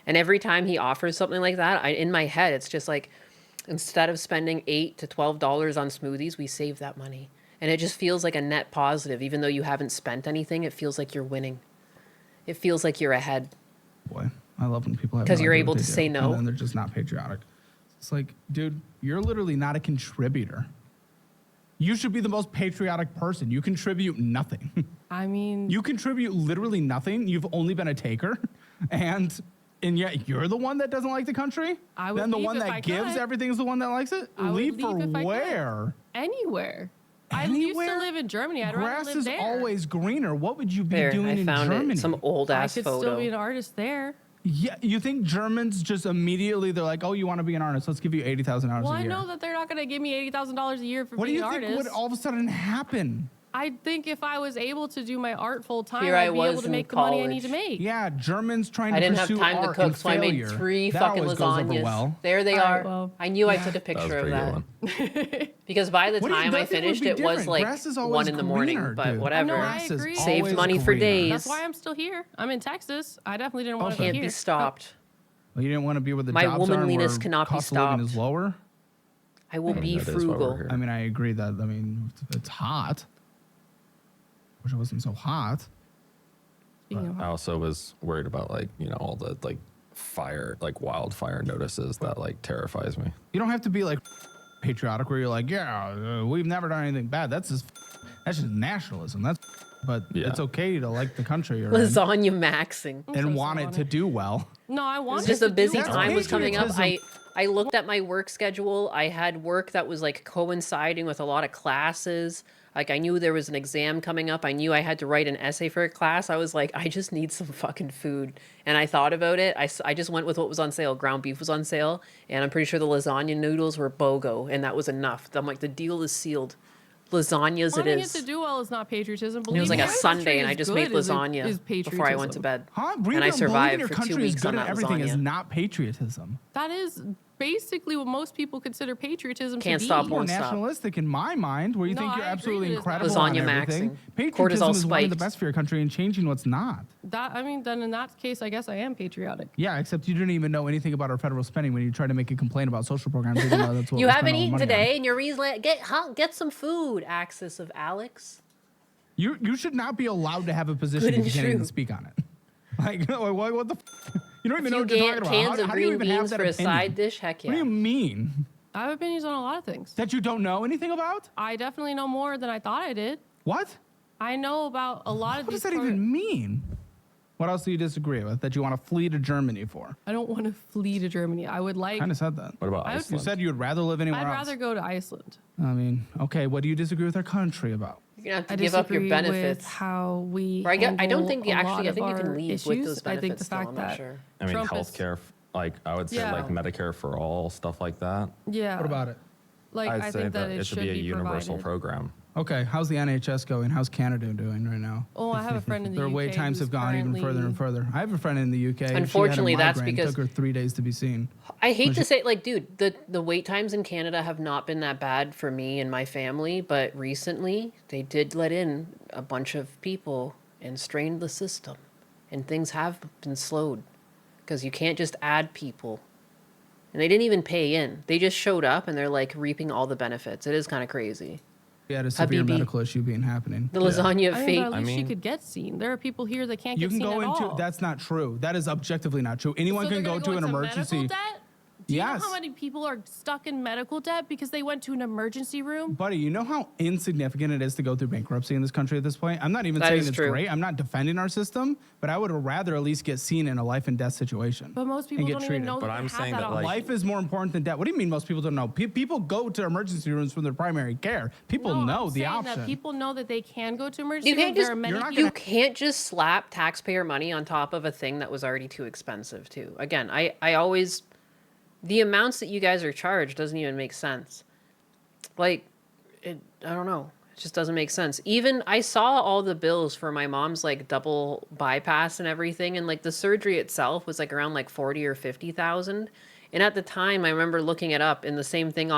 And every time he offers something like that, in my head, it's just like, instead of spending $8 to $12 on smoothies, we save that money. And it just feels like a net positive. Even though you haven't spent anything, it feels like you're winning. It feels like you're ahead. Boy, I love when people have 'Cause no you're idea able what to they say do, no. and then they're just not patriotic. It's like, dude, you're literally not a contributor. You should be the most patriotic person. You contribute nothing. I mean, You contribute literally nothing. You've only been a taker, and yet you're the one that doesn't like the country. I would then the leave one if that I gives could. everything is the one that likes it. I would Leave leave for if I could. where? anywhere. I used Anywhere? to live in Germany. I'd rather Grass live is there. always greener. What would you be There, doing I in found Germany? it. Some old I ass could photo. still be an artist there. Yeah, you think Germans just immediately they're like, oh, you want to be an artist? Let's give you $80,000 Well, a I year. know that they're not going to give me $80,000 a year for What do being you an think artist. would all of a sudden happen? I think if I was able to do my art full time, Here I I'd be was able to in make the money I need to college. make. Yeah, Germans trying I to didn't have pursue time to art cook, and so I made failure. 3 That fucking always goes over lasagnas. well. There they All are. right, well, I knew I yeah. took a That was picture a of pretty good that. one. Because by the What do you- time I nothing would finished, be it was different. like Grass is 1 always in the morning. greener, But dude. whatever. I Grass is agree. Saved always money for greener. days. That's why I'm still here. I'm in Texas. I definitely didn't want to Okay. be Can't here. be stopped. Well, you didn't want to be where the My jobs are and womanliness where cannot be cost of living is stopped. lower. I will be That is why we're frugal. here. I mean, I agree that, I mean, it's hot. Wish it wasn't so hot. Speaking of I also was worried about like, you know, all the like fire, like wildfire notices that like terrifies me. You don't have to be like patriotic where you're like, yeah, we've never done anything bad. That's just nationalism. But Yeah. it's okay to like the country you're in Lasagna maxing. and want it to do well. No, I want It's just it a to busy do That's time well. was coming up. patriotism. I looked at my work schedule. I had work that was like coinciding with a lot of classes. Like I knew there was an exam coming up. I knew I had to write an essay for a class. I was like, I just need some fucking food. And I thought about it. I just went with what was on sale. Ground beef was on sale. And I'm pretty sure the lasagna noodles were BOGO. And that was enough. I'm like, the deal is sealed. Lasagna as it Wanting it is. to do well is not patriotism. It was like Believe a me, Sunday, and country I is just made good is lasagna before I went to patriotism. bed. Huh? And I Believing survived your for 2 country is weeks good on at that everything is lasagna. not patriotism. That is basically what most people consider patriotism Can't to be. stop, More won't stop. nationalistic in my mind, where you No, think you're I agree absolutely it is incredible Lasagna on everything. maxing. Patriotism Cortisol is one of the spiked. best for your country and changing what's not. That, I mean, then in that case, I guess I am patriotic. Yeah, except you didn't even know anything about our federal spending when you tried to make a complaint about social programs. Even though that's what You we haven't spend all the eaten money on. today, and your reason get some food. Axis of Alex. You should not be allowed to have a position Good if and you can't even true. speak on it. Like, what the? You don't even know Few what you're talking about. cans of How do you green even have beans that for a opinion? side dish. Heck What do you yeah. mean? I have opinions on a lot of things. That you don't know anything about? I definitely know more than I thought I did. What? I know about a lot of What does these that even mean? What else do you disagree with that you want to flee to Germany for? I don't want to flee to Germany. I would like. Kind of said that. What about I would- You Iceland? said you would rather live anywhere I'd else. rather go to Iceland. I mean, okay, what do you disagree with our country about? You're gonna have I to give up your disagree benefits. with how we. Or I don't handle think you a actually. lot I of think you can our leave issues. with those I benefits. think the still, fact I'm not that sure. I mean, Trump is- healthcare, like I would say, Yeah. like Medicare for all, stuff like that. Yeah. What about it? Like I'd I say think that it should be a universal provided. program. Okay, how's the NHS going? How's Canada doing right now? Oh, I have a friend in the Their UK. wait times who's have gone even further and currently- further. I have a friend in the UK. and Unfortunately, she had a that's migraine. because- It took her 3 days to be seen. I hate to say, like, dude, the wait times in Canada have not been that bad for me and my family, but recently they did let in a bunch of people and strained the system, and things have been slowed because you can't just add people. And they didn't even pay in; they just showed up and they're like reaping all the benefits. It is kind of crazy. He had a severe Habibi. medical issue being happening. The lasagna of I mean, fate. but at least she mean- could get seen. There are people here that can't You get can seen go at into all. that's not true. That is objectively not true. Anyone So can they're go gonna to an into emergency. medical debt? Do you know Yes. how many people are stuck in medical debt because they went to an emergency room? Buddy, you know how insignificant it is to go through bankruptcy in this country at this point? I'm not even That saying is it's true. great. I'm not defending our system, but I would rather at least get seen in a life and death situation. But most people get don't even treated. know But that I'm they have saying that that, option. like- Life is more important than death. What do you mean most people don't know? People go to emergency rooms for their primary care. People No, know I'm the saying option. That people know that they can go to emergency You can't rooms. There just are many You're not people- you can't just slap taxpayer money on top of a thing that was already too expensive too. Again, I always the amounts that you guys are charged doesn't even make sense. Like I don't know. It just doesn't make sense. Even I saw all the bills for my mom's like double bypass and everything, and like the surgery itself was like around like 40 or 50,000. And at the time I remember looking it up, and the same thing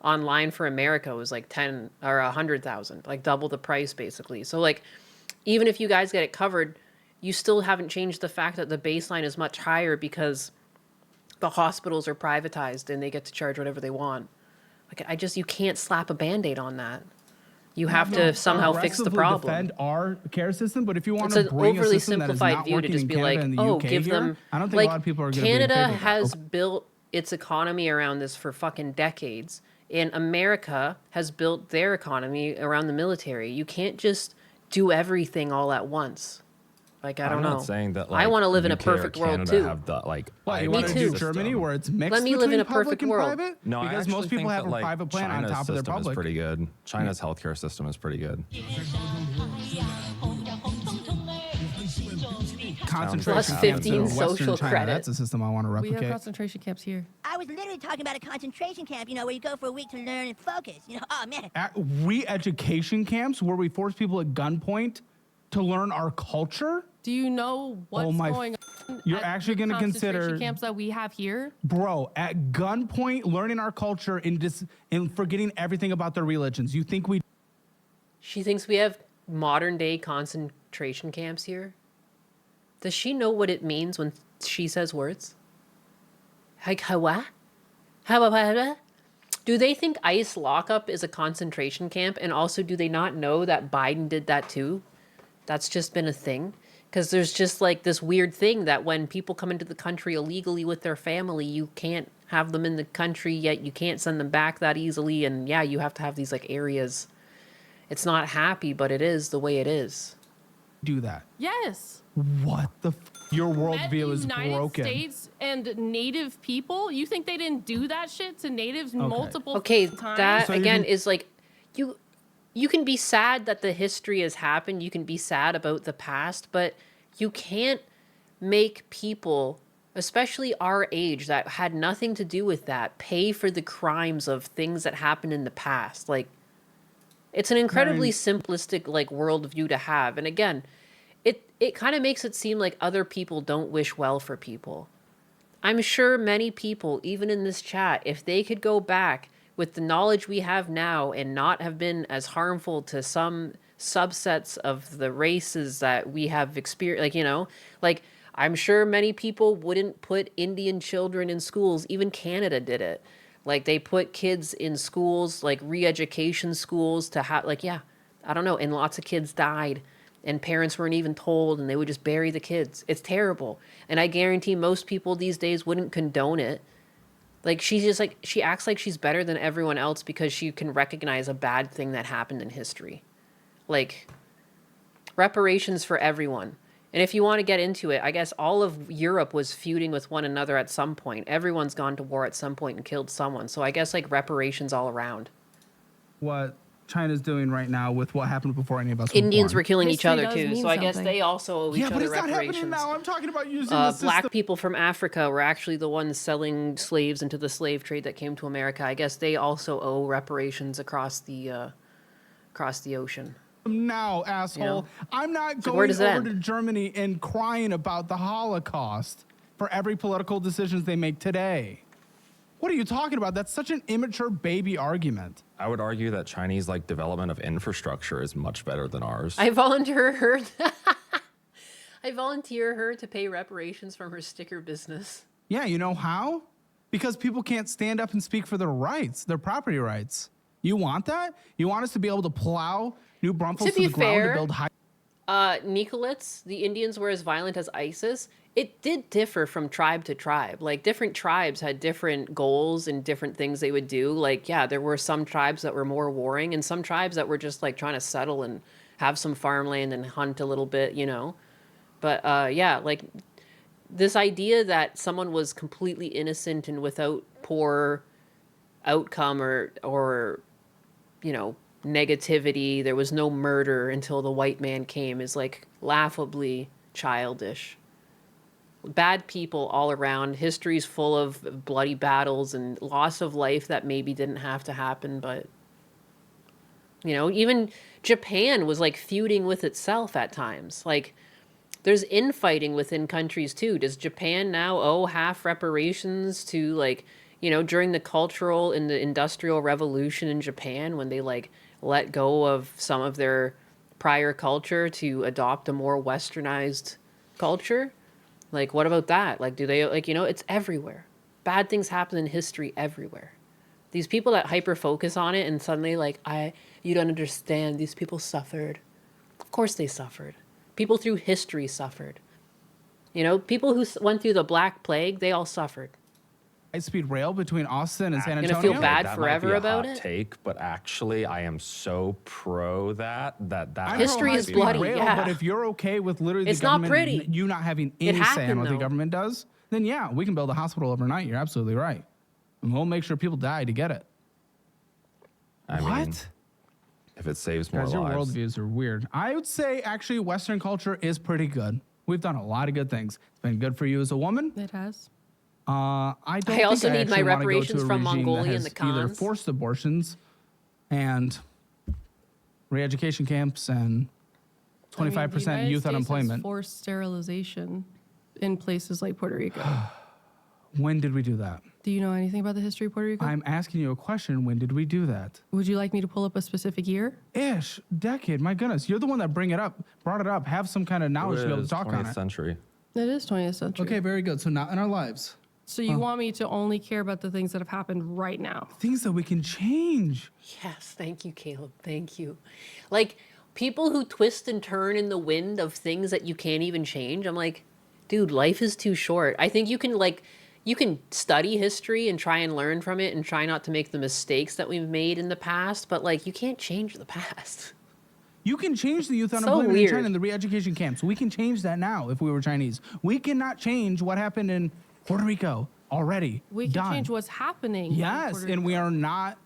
online for America was like 10 or 100,000, like double the price basically. So like even if you guys get it covered, you still haven't changed the fact that the baseline is much higher because the hospitals are privatized and they get to charge whatever they want. Like you can't slap a Band-Aid on that. You have to somehow fix the aggressively problem. Defend our care system, but if you want It's to an bring a overly system that is simplified not view to working just in be Canada like, and the oh, UK give here, them. I don't think like, a lot of people are going to be in Canada favor of that. has built its economy around this for fucking decades, and America has built their economy around the military. You can't just do everything all at once. Like I don't I'm know. not saying that. I Like, want to live in a UK or perfect world Canada too. Have the, like, What, you Me want to too. do Germany where it's mixed Let me live between in a public perfect and world. private? No, I because actually most people think have that, a like, private plan China's on top of their system public. is pretty good. China's healthcare system is pretty good. Concentration Plus camps 15 in Western social China. credit. That's a system I want to We have replicate. concentration camps here. I was literally talking about a concentration camp, where you go for a week to learn and focus. Oh man. Re-education camps where we force people at gunpoint to learn our culture? Do you know what's my going on? You're at actually the gonna concentration consider- camps that we have here? Bro, at gunpoint, learning our culture and forgetting everything about their religions. You think we She thinks we have modern day concentration camps here. Does she know what it means when she says words? Like what? Do they think ICE lockup is a concentration camp? And also, do they not know that Biden did that too? That's just been a thing. Because there's just like this weird thing that when people come into the country illegally with their family, you can't have them in the country, yet you can't send them back that easily. And yeah, you have to have these like areas. It's not happy, but it is the way it is. Do that. Yes. What the your worldview is United broken. States and native people? You think they didn't do that shit to natives multiple times? That So again is like you can be sad that the history has happened. You can be sad about the past, but you can't make people, especially our age, that had nothing to do with that, pay for the crimes of things that happened in the past. Like, it's an incredibly simplistic like worldview to have. And again, it kind of makes it seem like other people don't wish well for people. I'm sure many people, even in this chat, if they could go back with the knowledge we have now and not have been as harmful to some subsets of the races that we have experienced, like, you know, like I'm sure many people wouldn't put Indian children in schools. Even Canada did it. Like they put kids in schools, like re-education schools to have, like, yeah, I don't know. And lots of kids died and parents weren't even told and they would just bury the kids. It's terrible. And I guarantee most people these days wouldn't condone it. Like she's just like, she acts like she's better than everyone else because she can recognize a bad thing that happened in history. Like reparations for everyone. And if you want to get into it, I guess all of Europe was feuding with one another at some point. Everyone's gone to war at some point and killed someone. So I guess like reparations all around. What China's doing right now with what happened before any of us Indians were were killing each History other does too. mean So I guess something. they also owe each Yeah, but other it's not reparations. happening now. I'm talking about using the system. Black people from Africa were actually the ones selling slaves into the slave trade that came to America. I guess they also owe reparations across the ocean. Now, asshole. You know? I'm not So where going does it over end? to Germany and crying about the Holocaust for every political decisions they make today. What are you talking about? That's such an immature baby argument. I would argue that Chinese like development of infrastructure is much better than ours. I volunteer her. I volunteer her to pay reparations from her sticker business. Yeah, you know how? Because people can't stand up and speak for their rights, their property rights. You want that? You want us to be able to plow New Braunfels to be the ground fair, to build high... Nicolets, the Indians were as violent as ISIS. It did differ from tribe to tribe. Like different tribes had different goals and different things they would do. Like, yeah, there were some tribes that were more warring and some tribes that were just like trying to settle and have some farmland and hunt a little bit, you know. But yeah, like this idea that someone was completely innocent and without poor outcome or you know, negativity, there was no murder until the white man came is like laughably childish. Bad people all around. History's full of bloody battles and loss of life that maybe didn't have to happen, but you know, even Japan was like feuding with itself at times. Like there's infighting within countries too. Does Japan now owe half reparations to like, you know, during the cultural and the industrial revolution in Japan when they like let go of some of their prior culture to adopt a more westernized culture? Like, what about that? Like, do they, like, you know, it's everywhere. Bad things happen in history everywhere. These people that hyper focus on it and suddenly like, you don't understand. These people suffered. Of course they suffered. People through history suffered. You know, people who went through the Black Plague, they all suffered. High-speed rail between Austin and San Gonna Antonio? feel bad That forever might be a about hot it? take, but actually I am so pro that I'm History pro is high-speed bloody, rail, yeah. But if you're okay with literally It's the not government, pretty. you not having It any say on happened, what the though. government does, then yeah, we can build a hospital overnight. You're absolutely right. And we'll make sure people die to get it. I mean, if it saves more Guys, your lives. worldviews are weird. I would say actually Western culture is pretty good. We've done a lot of good things. It's been good for you as a woman. It has. I don't. I also think need my actually wanna go to reparations a from regime that Mongolia and has the either Khans. forced abortions and re-education camps and 25% youth unemployment. Forced sterilization in places like Puerto Rico. When did we do that? Do you know anything about the history of Puerto Rico? I'm asking you a question. When did we do that? Would you like me to pull up a specific year? Ish, decade. My goodness, you're the one that brought it up. Have some kind of knowledge to be able to talk on 20th it. century. It is 20th century. Okay, very good. So not in our lives. So you want me to only care about the things that have happened right now? Things that we can change. Yes, thank you, Caleb. Thank you. Like, people who twist and turn in the wind of things that you can't even change, I'm like, dude, life is too short. I think you can study history and try and learn from it and try not to make the mistakes that we've made in the past, but like, you can't change the past. You can change the youth So unemployment in weird. China and the re-education camps. We can change that now if we were Chinese. We cannot change what happened in Puerto Rico already. We can Done. change what's happening. in Yes, Puerto and we Rico. are not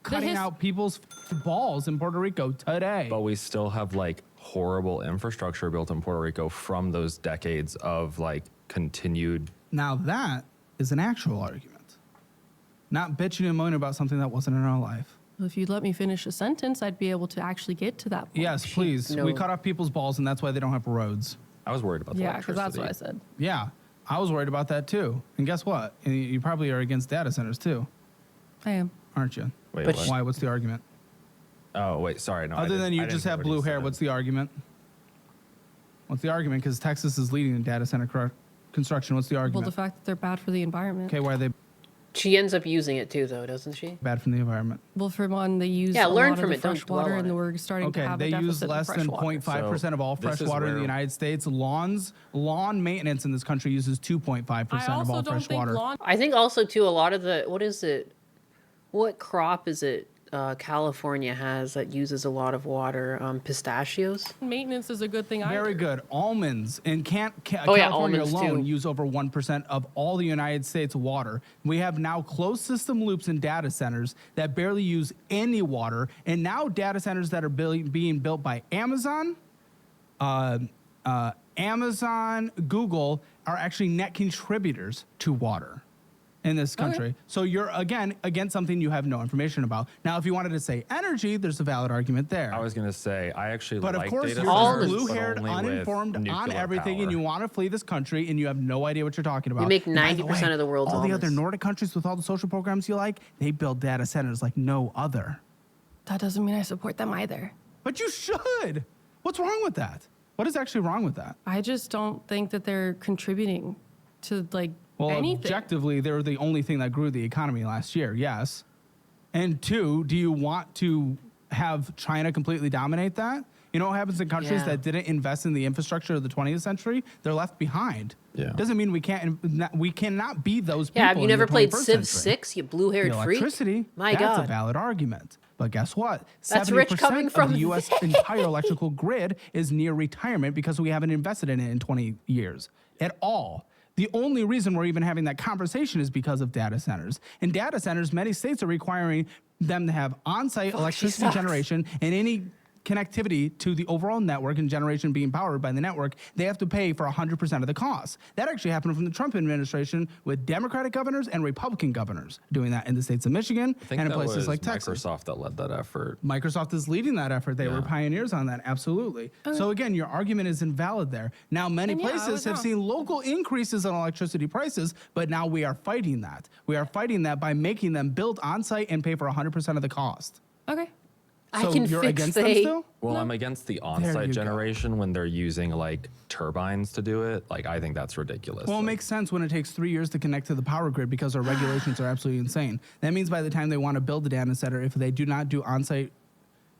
cutting out people's balls in Puerto Rico today. But we still have like horrible infrastructure built in Puerto Rico from those decades of like continued. Now that is an actual argument. Not bitching and moaning about something that wasn't in our life. Well, if you'd let me finish a sentence, I'd be able to actually get to that point. Yes, please. No. We cut off people's balls and that's why they don't have roads. I was worried about the Yeah, because that's what I electricity. said. Yeah, I was worried about that too. And guess what? You probably are against data centers too, I am. aren't you? Wait, But what? Why? What's the argument? Oh, wait, sorry. No, I Other didn't- than you I didn't just hear have what he blue hair, said. what's the argument? What's the argument? Because Texas is leading in data center construction. What's the Well, argument? the fact that they're bad for the environment. Okay, why are they She ends up using it too, though, doesn't she? bad from the environment? Well, for one, they use Yeah, a learn lot from of the it, don't fresh dwell water, on and it. we're starting to Okay, have a they deficit use of less fresh than water. 0.5% of all this fresh is water in the where- United States. Lawn maintenance in this country uses 2.5% I of all also don't fresh think water. lawn. I think also too, a lot of the, what crop is it California has that uses a lot of water? Pistachios? Maintenance is a good thing. Very good. Almonds in Oh, yeah, California almonds, alone too. use over 1% of all the United States water. We have now closed system loops in data centers that barely use any water, and now data centers that are being built by Amazon, Google are actually net contributors to water in this country. So you're, again, against something you have no information about. Now, if you wanted to say energy, there's a valid argument there. I was going to say, I actually But like of course, data you're centers, just but blue-haired, only with uninformed on nuclear everything, and power. you want to flee this country, and you have no idea what you're talking about. You make And by 90% of the world's all the almonds. other Nordic countries with all the social programs you like, they build data centers like no other. That doesn't mean I support them either. But you should. What's wrong with that? What is actually wrong with that? I just don't think that they're contributing to like Well, anything. objectively, they're the only thing that grew the economy last year, yes. And two, do you want to have China completely dominate that? You know what happens in countries Yeah. that didn't invest in the infrastructure of the 20th century? They're left behind. Yeah. Doesn't mean we cannot be those people. Yeah, have you in never the played 21st Civ century. 6, you blue-haired The freak? electricity, My that's a God. valid argument. But guess what? That's rich coming 70% from of the U.S. entire electrical grid is near retirement because we haven't invested in it in 20 years at all. The only reason we're even having that conversation is because of data centers. In data centers, many states are requiring them to have on-site electricity sucks. generation and any connectivity to the overall network and generation being powered by the network, they have to pay for 100% of the cost. That actually happened from the Trump administration with Democratic governors and Republican governors doing that in the states of Michigan I think and in that places was like Texas. Microsoft that led that effort. Microsoft is leading that effort. They were Yeah. pioneers on that, absolutely. So again, your argument is invalid there. Now, many And yeah, I places was have wrong. seen local increases in electricity prices, but now we are fighting that. We are fighting that by making them build on-site and pay for 100% of the cost. Okay. I So can you're fix against the... them still? Well, I'm against the you on-site go. generation when they're using like turbines to do it. Like, I think that's ridiculous. Well, it Like, makes sense when it takes 3 years to connect to the power grid because our regulations are absolutely insane. That means by the time they want to build a data center, if they do not do on-site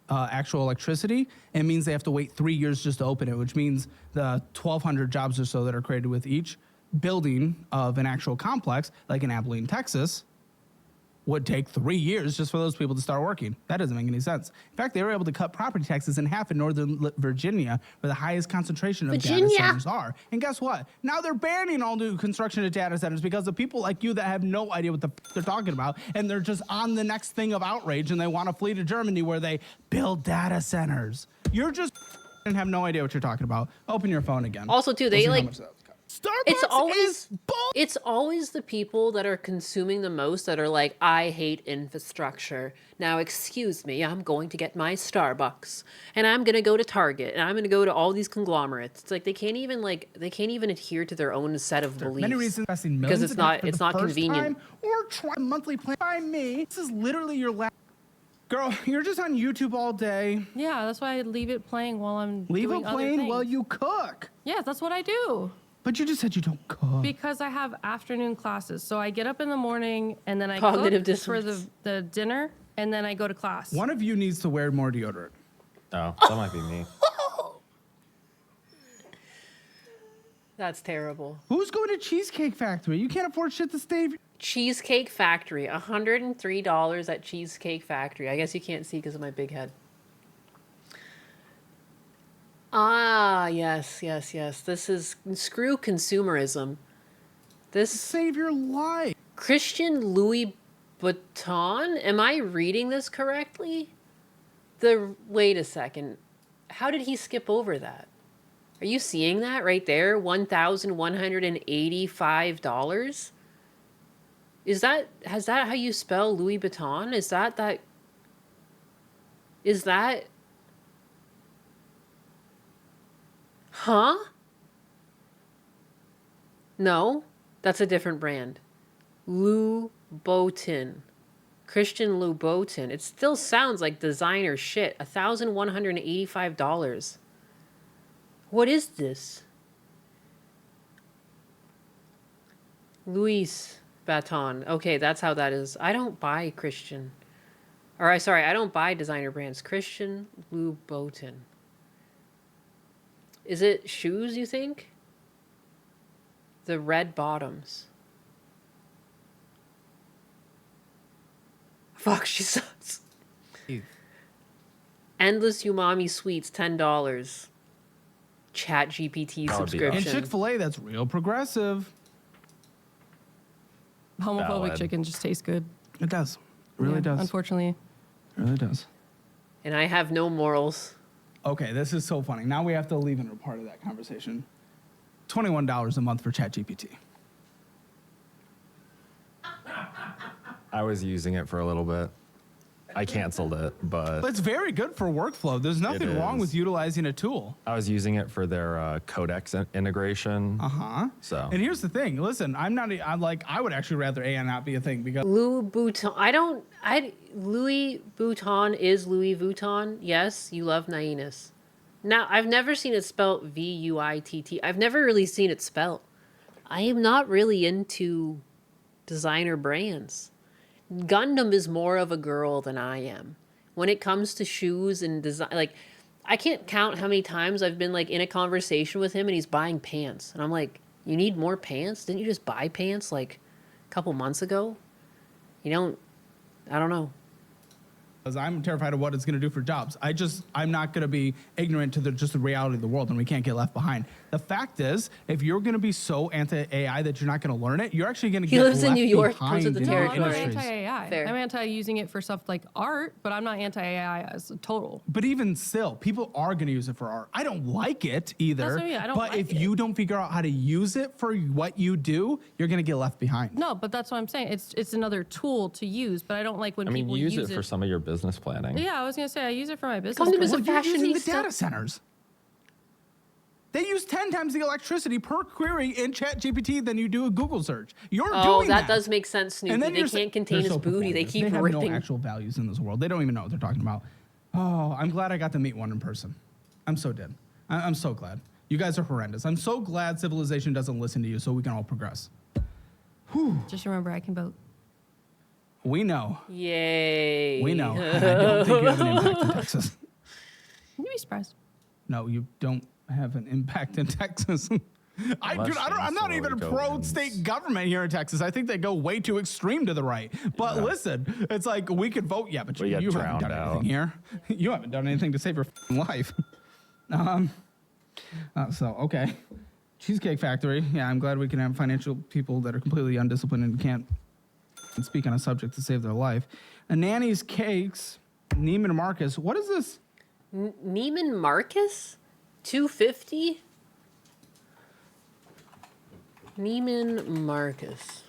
actual electricity, it means they have to wait 3 years just to open it, which means the 1,200 jobs or so that are created with each building of an actual complex, like in Abilene, Texas, would take 3 years just for those people to start working. That doesn't make any sense. In fact, they were able to cut property taxes in half in Northern Virginia, where the highest concentration of data Virginia. centers are. And guess what? Now they're banning all new construction of data centers because of people like you that have no idea what they're talking about, and they're just on the next thing of outrage, and they want to flee to Germany where they build data centers. You're just and have no idea what you're talking about. Open your phone again. Also, too, We'll they see how like... much that was. Starbucks is bull. It's always the people that are consuming the most that are like, I hate infrastructure. Now, excuse me, I'm going to get my Starbucks, and I'm going to go to Target, and I'm going to go to all these conglomerates. It's like they can't even adhere to their own set of beliefs. Many reasons investing Because millions it's in not- it for it's the not first convenient. time, or try a monthly plan by me. This is literally your last. Girl, you're just on YouTube all day. Yeah, that's why I leave it playing while I'm Leave doing it other playing things. while you cook. Yeah, that's what I do. But you just said you don't cook. Because I have afternoon classes. So I get up in the morning and then I Cognitive cook for dissonance. the dinner and then I go to class. One of you needs to wear more deodorant. Oh, that might be me. That's terrible. Who's going to Cheesecake Factory? You can't afford shit to stay. Cheesecake Factory, $103 at Cheesecake Factory. I guess you can't see because of my big head. Ah, yes. This is screw consumerism. This Save your life. Christian Louis Vuitton. Am I reading this correctly? Wait a second. How did he skip over that? Are you seeing that right there? $1,185? Is that how you spell Louis Vuitton? Is that Huh? No, that's a different brand. Louboutin. Christian Louboutin. It still sounds like designer shit. $1,185. What is this? Louis Vuitton. Okay, that's how that is. I don't buy Christian. I don't buy designer brands. Christian Louboutin. Is it shoes, you think? The red bottoms. Fuck, she sucks. Endless Umami Sweets, $10. Chat GPT That would be And subscription. Chick-fil-A, that's real progressive. Homophobic Valid. chicken just tastes good. It does. It really does. Unfortunately. It really does. And I have no morals. Okay, this is so funny. Now we have to leave in a part of that conversation. $21 a month for ChatGPT. I was using it for a little bit. I canceled it, but But it's very good for workfall. There's nothing wrong is. with utilizing a tool. I was using it for their codex integration. So And here's the thing. Listen, I'm like, I would actually rather AI not be a thing because Louis Vuitton. Louis Vuitton is Louis Vuitton. Yes, you love Nyanus. Now, I've never seen it spelled V-U-I-T-T. I've never really seen it spelled. I am not really into designer brands. Gundam is more of a girl than I am. When it comes to shoes and design, like, I can't count how many times I've been, like, in a conversation with him and he's buying pants. And I'm like, you need more pants? Didn't you just buy pants, like, a couple months ago? I don't know. I'm terrified of what it's going to do for jobs. I'm not going to be ignorant to the reality of the world, and we can't get left behind. The fact is, if you're going to be so anti-AI that you're not going to learn it, you're actually going to get lives in left New York, behind comes with the in No, I'm not territory. industries. anti-AI. Fair. I'm anti-using it for stuff like art, but I'm not anti-AI as a total. But even still, people are going to use it for art. I don't like it either. That's what I mean, I don't but like if it. you don't figure out how to use it for what you do, you're going to get left behind. No, but that's what I'm saying. It's another tool to use, but I don't like when I mean, people use it for some of your business planning. Yeah, I was gonna say I use it for my business. Gundam is but- a Well, you're using the fashionista. data centers. They use 10 times the electricity per query in ChatGPT than you do a Google search. You're Oh, doing that does make sense, Snoopy. And then They you're can't contain they're his so booty. They performative. keep They have ripping. no actual values in this world. They don't even know what they're talking about. Oh, I'm glad I got to meet one in person. I'm so dead. I'm so glad. You guys are horrendous. I'm so glad civilization doesn't listen to you so we can all progress. Just remember, I can vote. We know. Yay. We know. And I don't think you have an impact in Texas. You'd be surprised. No, you don't have an impact in Texas. I'm not even Chancellor pro-state government here in Texas. I think they go way too extreme to the right. But listen, it's like we could vote. Yeah, but We get you haven't drowned done out. anything here. You haven't done anything to save your life. So, okay. Cheesecake Factory. Yeah, I'm glad we can have financial people that are completely undisciplined and can't speak on a subject to save their life. Nanny's Cakes, Neiman Marcus. What is this? Neiman Marcus? 250? Neiman Marcus.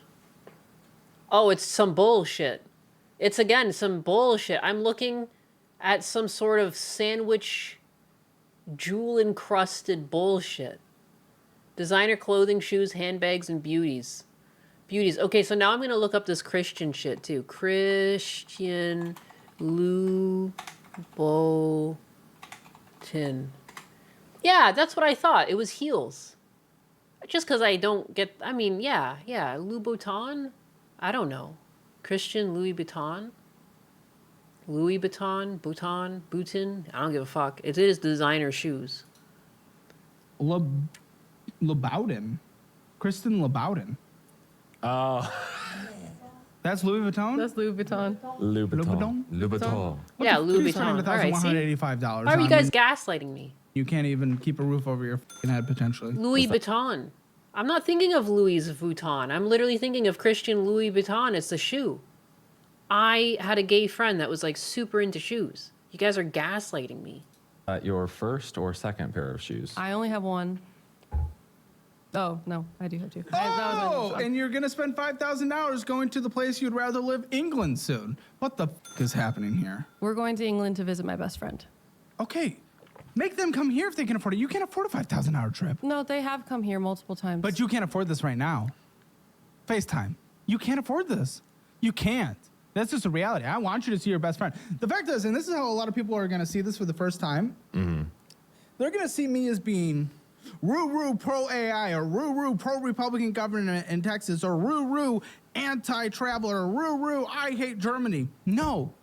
Oh, it's some bullshit. It's again some bullshit. I'm looking at some sort of sandwich jewel encrusted bullshit. Designer clothing, shoes, handbags, and beauties. Beauties. Okay, so now I'm gonna look up this Christian shit too. Christian Louboutin. Yeah, that's what I thought. It was heels. Just because I don't get. I mean, yeah. Louboutin. I don't know. Christian Louis Vuitton. Louis Vuitton, Boutin. I don't give a fuck. It is designer shoes. Louboutin. Kristen Louboutin. Oh. That's Louis Vuitton? That's Louis Vuitton. Louboutin. Louboutin. Yeah, Louis Vuitton. Vuitton. All right, see? $185. Why are you guys gaslighting me? You can't even keep a roof over your head, potentially. Louis Vuitton. I'm not thinking of Louis Vuitton. I'm literally thinking of Christian Louis Vuitton. It's the shoe. I had a gay friend that was like super into shoes. You guys are gaslighting me. Your first or second pair of shoes? I only have one. Oh, no, I do have two. Oh, and you're going to spend $5,000 going to the place you'd rather live, England, soon. What the is happening here? We're going to England to visit my best friend. Okay. Make them come here if they can afford it. You can't afford a $5,000 trip. No, they have come here multiple times. But you can't afford this right now. FaceTime. You can't afford this. You can't. That's just a reality. I want you to see your best friend. The fact is, and this is how a lot of people are going to see this for the first time, they're going to see me as being roo-roo pro-AI or roo-roo pro-Republican government in Texas or roo-roo anti-traveler or roo-roo I hate Germany. No.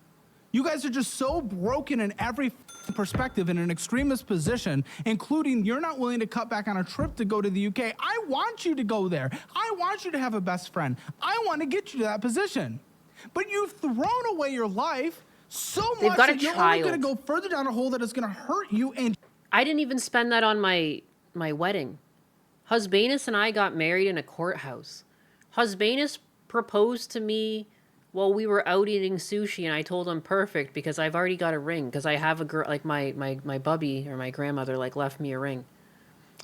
You guys are just so broken in every perspective in an extremist position, including you're not willing to cut back on a trip to go to the UK. I want you to go there. I want you to have a best friend. I want to get you to that position. But you've thrown away your life so much that you're only going to go further down a hole that is going to hurt you. And I didn't even spend that on my wedding. Husbanus and I got married in a courthouse. Husbanus proposed to me while we were out eating sushi, and I told him perfect because I've already got a ring because I have a girl like my bubby or my grandmother like left me a ring.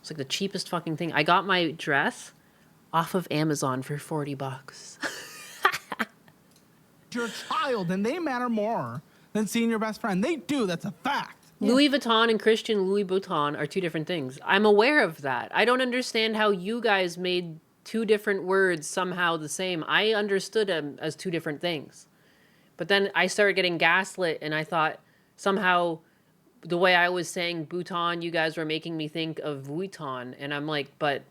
It's like the cheapest fucking thing. I got my dress off of Amazon for $40. your child, and they matter more than seeing your best friend. They do. That's a fact. Yeah. Louis Vuitton and Christian Louis Vuitton are two different things. I'm aware of that. I don't understand how you guys made two different words somehow the same. I understood them as two different things. But then I started getting gaslit, and I thought somehow the way I was saying Bhutan, you guys were making me think of Vuitton. And I'm like, but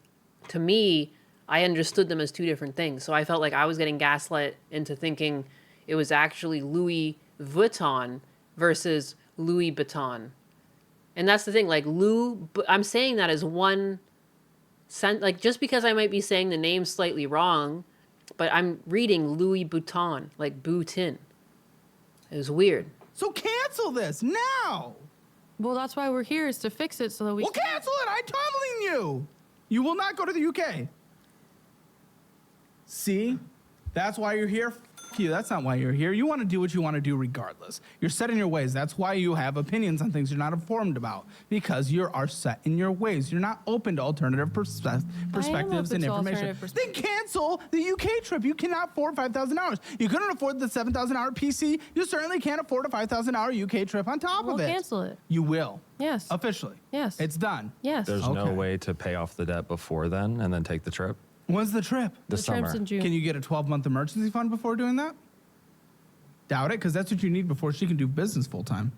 to me, I understood them as two different things. So I felt like I was getting gaslit into thinking it was actually Louis Vuitton versus Louis Vuitton. And that's the thing, like I'm saying that as one sent, like just because I might be saying the name slightly wrong, but I'm reading Louis Vuitton, like Bhutin. It was weird. So cancel this now. Well, that's why we're here, is to fix it so that we can cancel it. I'm telling you. You will not go to the UK. See? That's why you're here. You. That's not why you're here. You want to do what you want to do regardless. You're set in your ways. That's why you have opinions on things you're not informed about, because you are set in your ways. You're not open to alternative perspectives and information. Then cancel the UK trip. You cannot afford $5,000. You couldn't afford the $7,000 PC. You certainly can't afford a $5,000 UK trip on top of it. We'll cancel it. You will. Yes. Officially. Yes. It's done. Yes. There's no way to pay off the debt before then and then take the trip? When's the trip? The summer. Trip's in June. Can you get a 12-month emergency fund before doing that? Doubt it, because that's what you need before she can do business full time.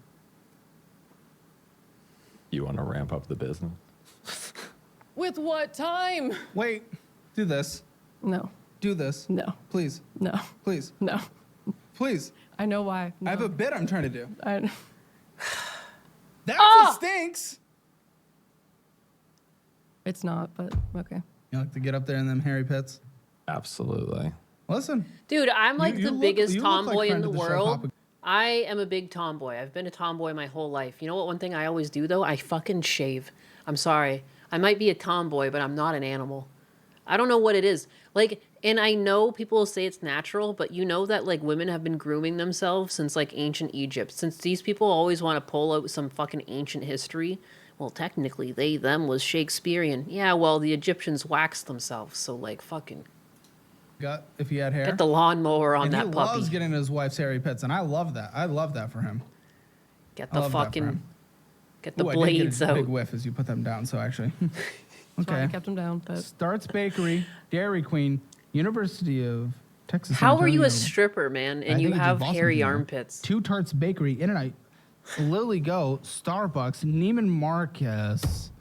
You want to ramp up the business? With what time? Wait, do this. No. Do this. No. Please. No. Please. No. Please. I know why. No. I have a bit I'm trying to do. I... That's what stinks. It's not, but okay. You like to get up there in them hairy pits? Absolutely. Listen. Dude, I'm like the biggest tomboy in the show, world. Papa. I am a big tomboy. I've been a tomboy my whole life. You know what one thing I always do, though? I fucking shave. I'm sorry. I might be a tomboy, but I'm not an animal. I don't know what it is. Like, and I know people will say it's natural, but you know that, like, women have been grooming themselves since, like, ancient Egypt. Since these people always want to pull out some fucking ancient history. Well, technically, they, them was Shakespearean. Yeah, well, the Egyptians waxed themselves, so, like, fucking... If he had hair. Get the lawnmower on that puppy. He loves getting his wife's hairy pits, and I love that. I love that for him. Get the fucking... Get the blades I did get a out. big whiff as you put them down, so actually... Okay. I kept them down, but... Starts Bakery, Dairy Queen, University of Texas. How are you a stripper, man, and you have hairy armpits? Two Tarts Bakery, In-N-Out, Lily Go, Starbucks, Neiman Marcus,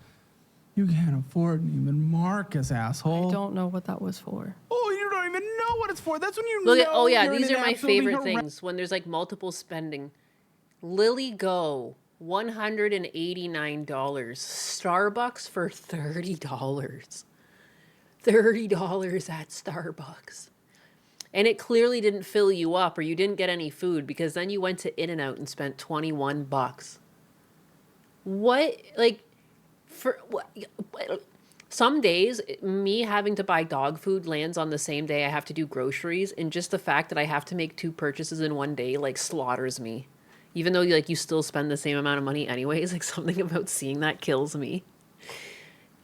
You can't afford Neiman Marcus, asshole. I don't know what that was for. Oh, you don't even know what it's for. That's when you Look know. at, oh yeah, you're in these an are my absolutely favorite horrendous- things when there's like multiple spending. Lily Go, $189. Starbucks for $30. $30 at Starbucks. And it clearly didn't fill you up or you didn't get any food because then you went to In-N-Out and spent 21 bucks. What, like, for what? Some days, me having to buy dog food lands on the same day I have to do groceries, and just the fact that I have to make 2 purchases in one day, like, slaughters me. Even though, like, you still spend the same amount of money anyways, like, something about seeing that kills me.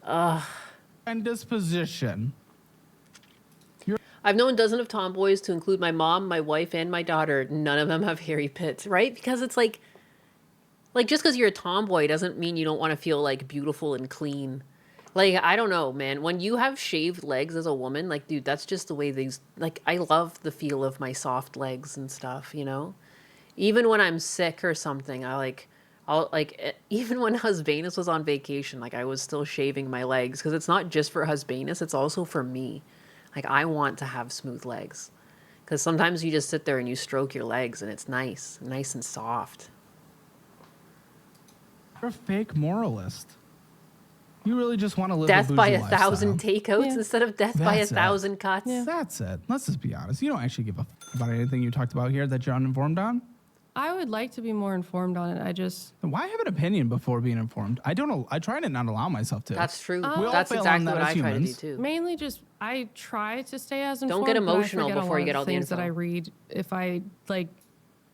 And disposition. I've known dozens of tomboys to include my mom, my wife, and my daughter. None of them have hairy pits, right? Because it's like just because you're a tomboy doesn't mean you don't want to feel, like, beautiful and clean. Like, I don't know, man. When you have shaved legs as a woman, like, dude, that's just the way these, like, I love the feel of my soft legs and stuff, you know? Even when I'm sick or something, even when Husbanus was on vacation, like, I was still shaving my legs because it's not just for Husbanus, it's also for me. Like, I want to have smooth legs because sometimes you just sit there and you stroke your legs and it's nice and soft. You're a fake moralist. You really just want to live Death a by bougie 1,000 lifestyle. takeouts instead of death by That's it. 1,000 cuts. Yeah. That's it. Let's just be honest. You don't actually give a about anything you talked about here that you're uninformed on. I would like to be more informed on it. I just Why have an opinion before being informed? I don't know. I try to not allow myself to. That's true. We all That's fail on exactly that what as I try to do humans. too. mainly just I try to stay as Don't informed. get but I emotional forget a before you lot get of all the things that info. I read. If I like,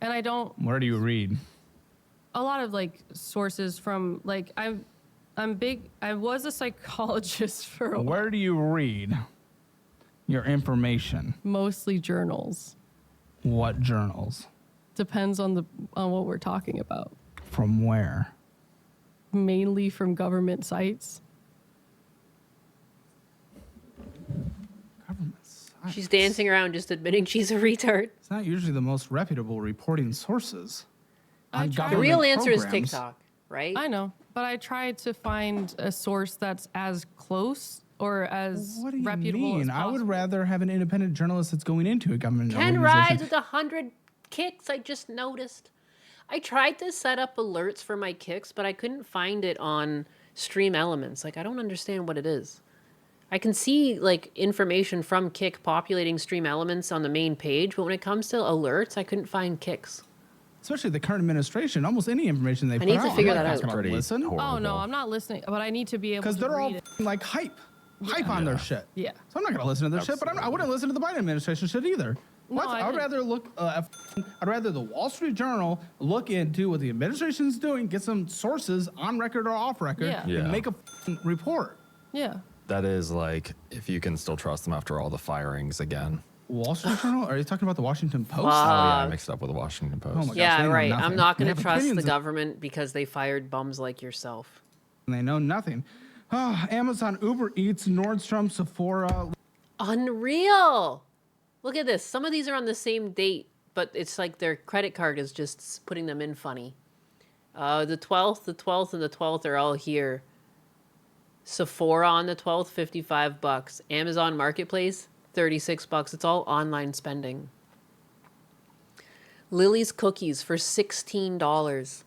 and I don't Where do you read? a lot of like sources from like I'm big. I was a psychologist for a while. Where do you read your information? Mostly journals. What journals? Depends on what we're talking about. From where? Mainly from government sites. Government sites. She's dancing around just admitting she's a retard. It's not usually the most reputable reporting sources. I on try- The government real answer is programs. TikTok, right? I know, but I tried to find a source that's as close or as What do you reputable mean? as I would possible. rather have an independent journalist that's going into a government 10 organization. rides with 100 kicks, I just noticed. I tried to set up alerts for my kicks, but I couldn't find it on Stream Elements. Like, I don't understand what it is. I can see, like, information from Kick populating Stream Elements on the main page, but when it comes to alerts, I couldn't find kicks. Especially the current administration, almost any information they put need to out. figure I'm that not out. gonna Pretty listen Oh no, horrible. I'm not listening, but I need to be able because to they're all read it. like hype on their shit. Yeah. So I'm not gonna listen to their shit, but I wouldn't listen to the Biden administration shit either. No, What? I I'd didn't. rather look. I'd rather the Wall Street Journal look into what the administration's doing, get some sources on record or off record, Yeah. Yeah. and make a report. Yeah. That is like, if you can still trust them after all the firings again. Wall Street Journal? Are you talking about the Washington Post? Oh, yeah, I Fuck. mixed it up with the Washington Post. Oh my God. Yeah, they know right. nothing. I'm not They going to have trust the opinions of- government because they fired bums like yourself. And they know nothing. Amazon, Uber Eats, Nordstrom, Sephora. Unreal. Look at this. Some of these are on the same date, but it's like their credit card is just putting them in funny. The 12th, and the 12th are all here. Sephora on the 12th, $55. Amazon Marketplace, $36. It's all online spending. Lily's Cookies for $16.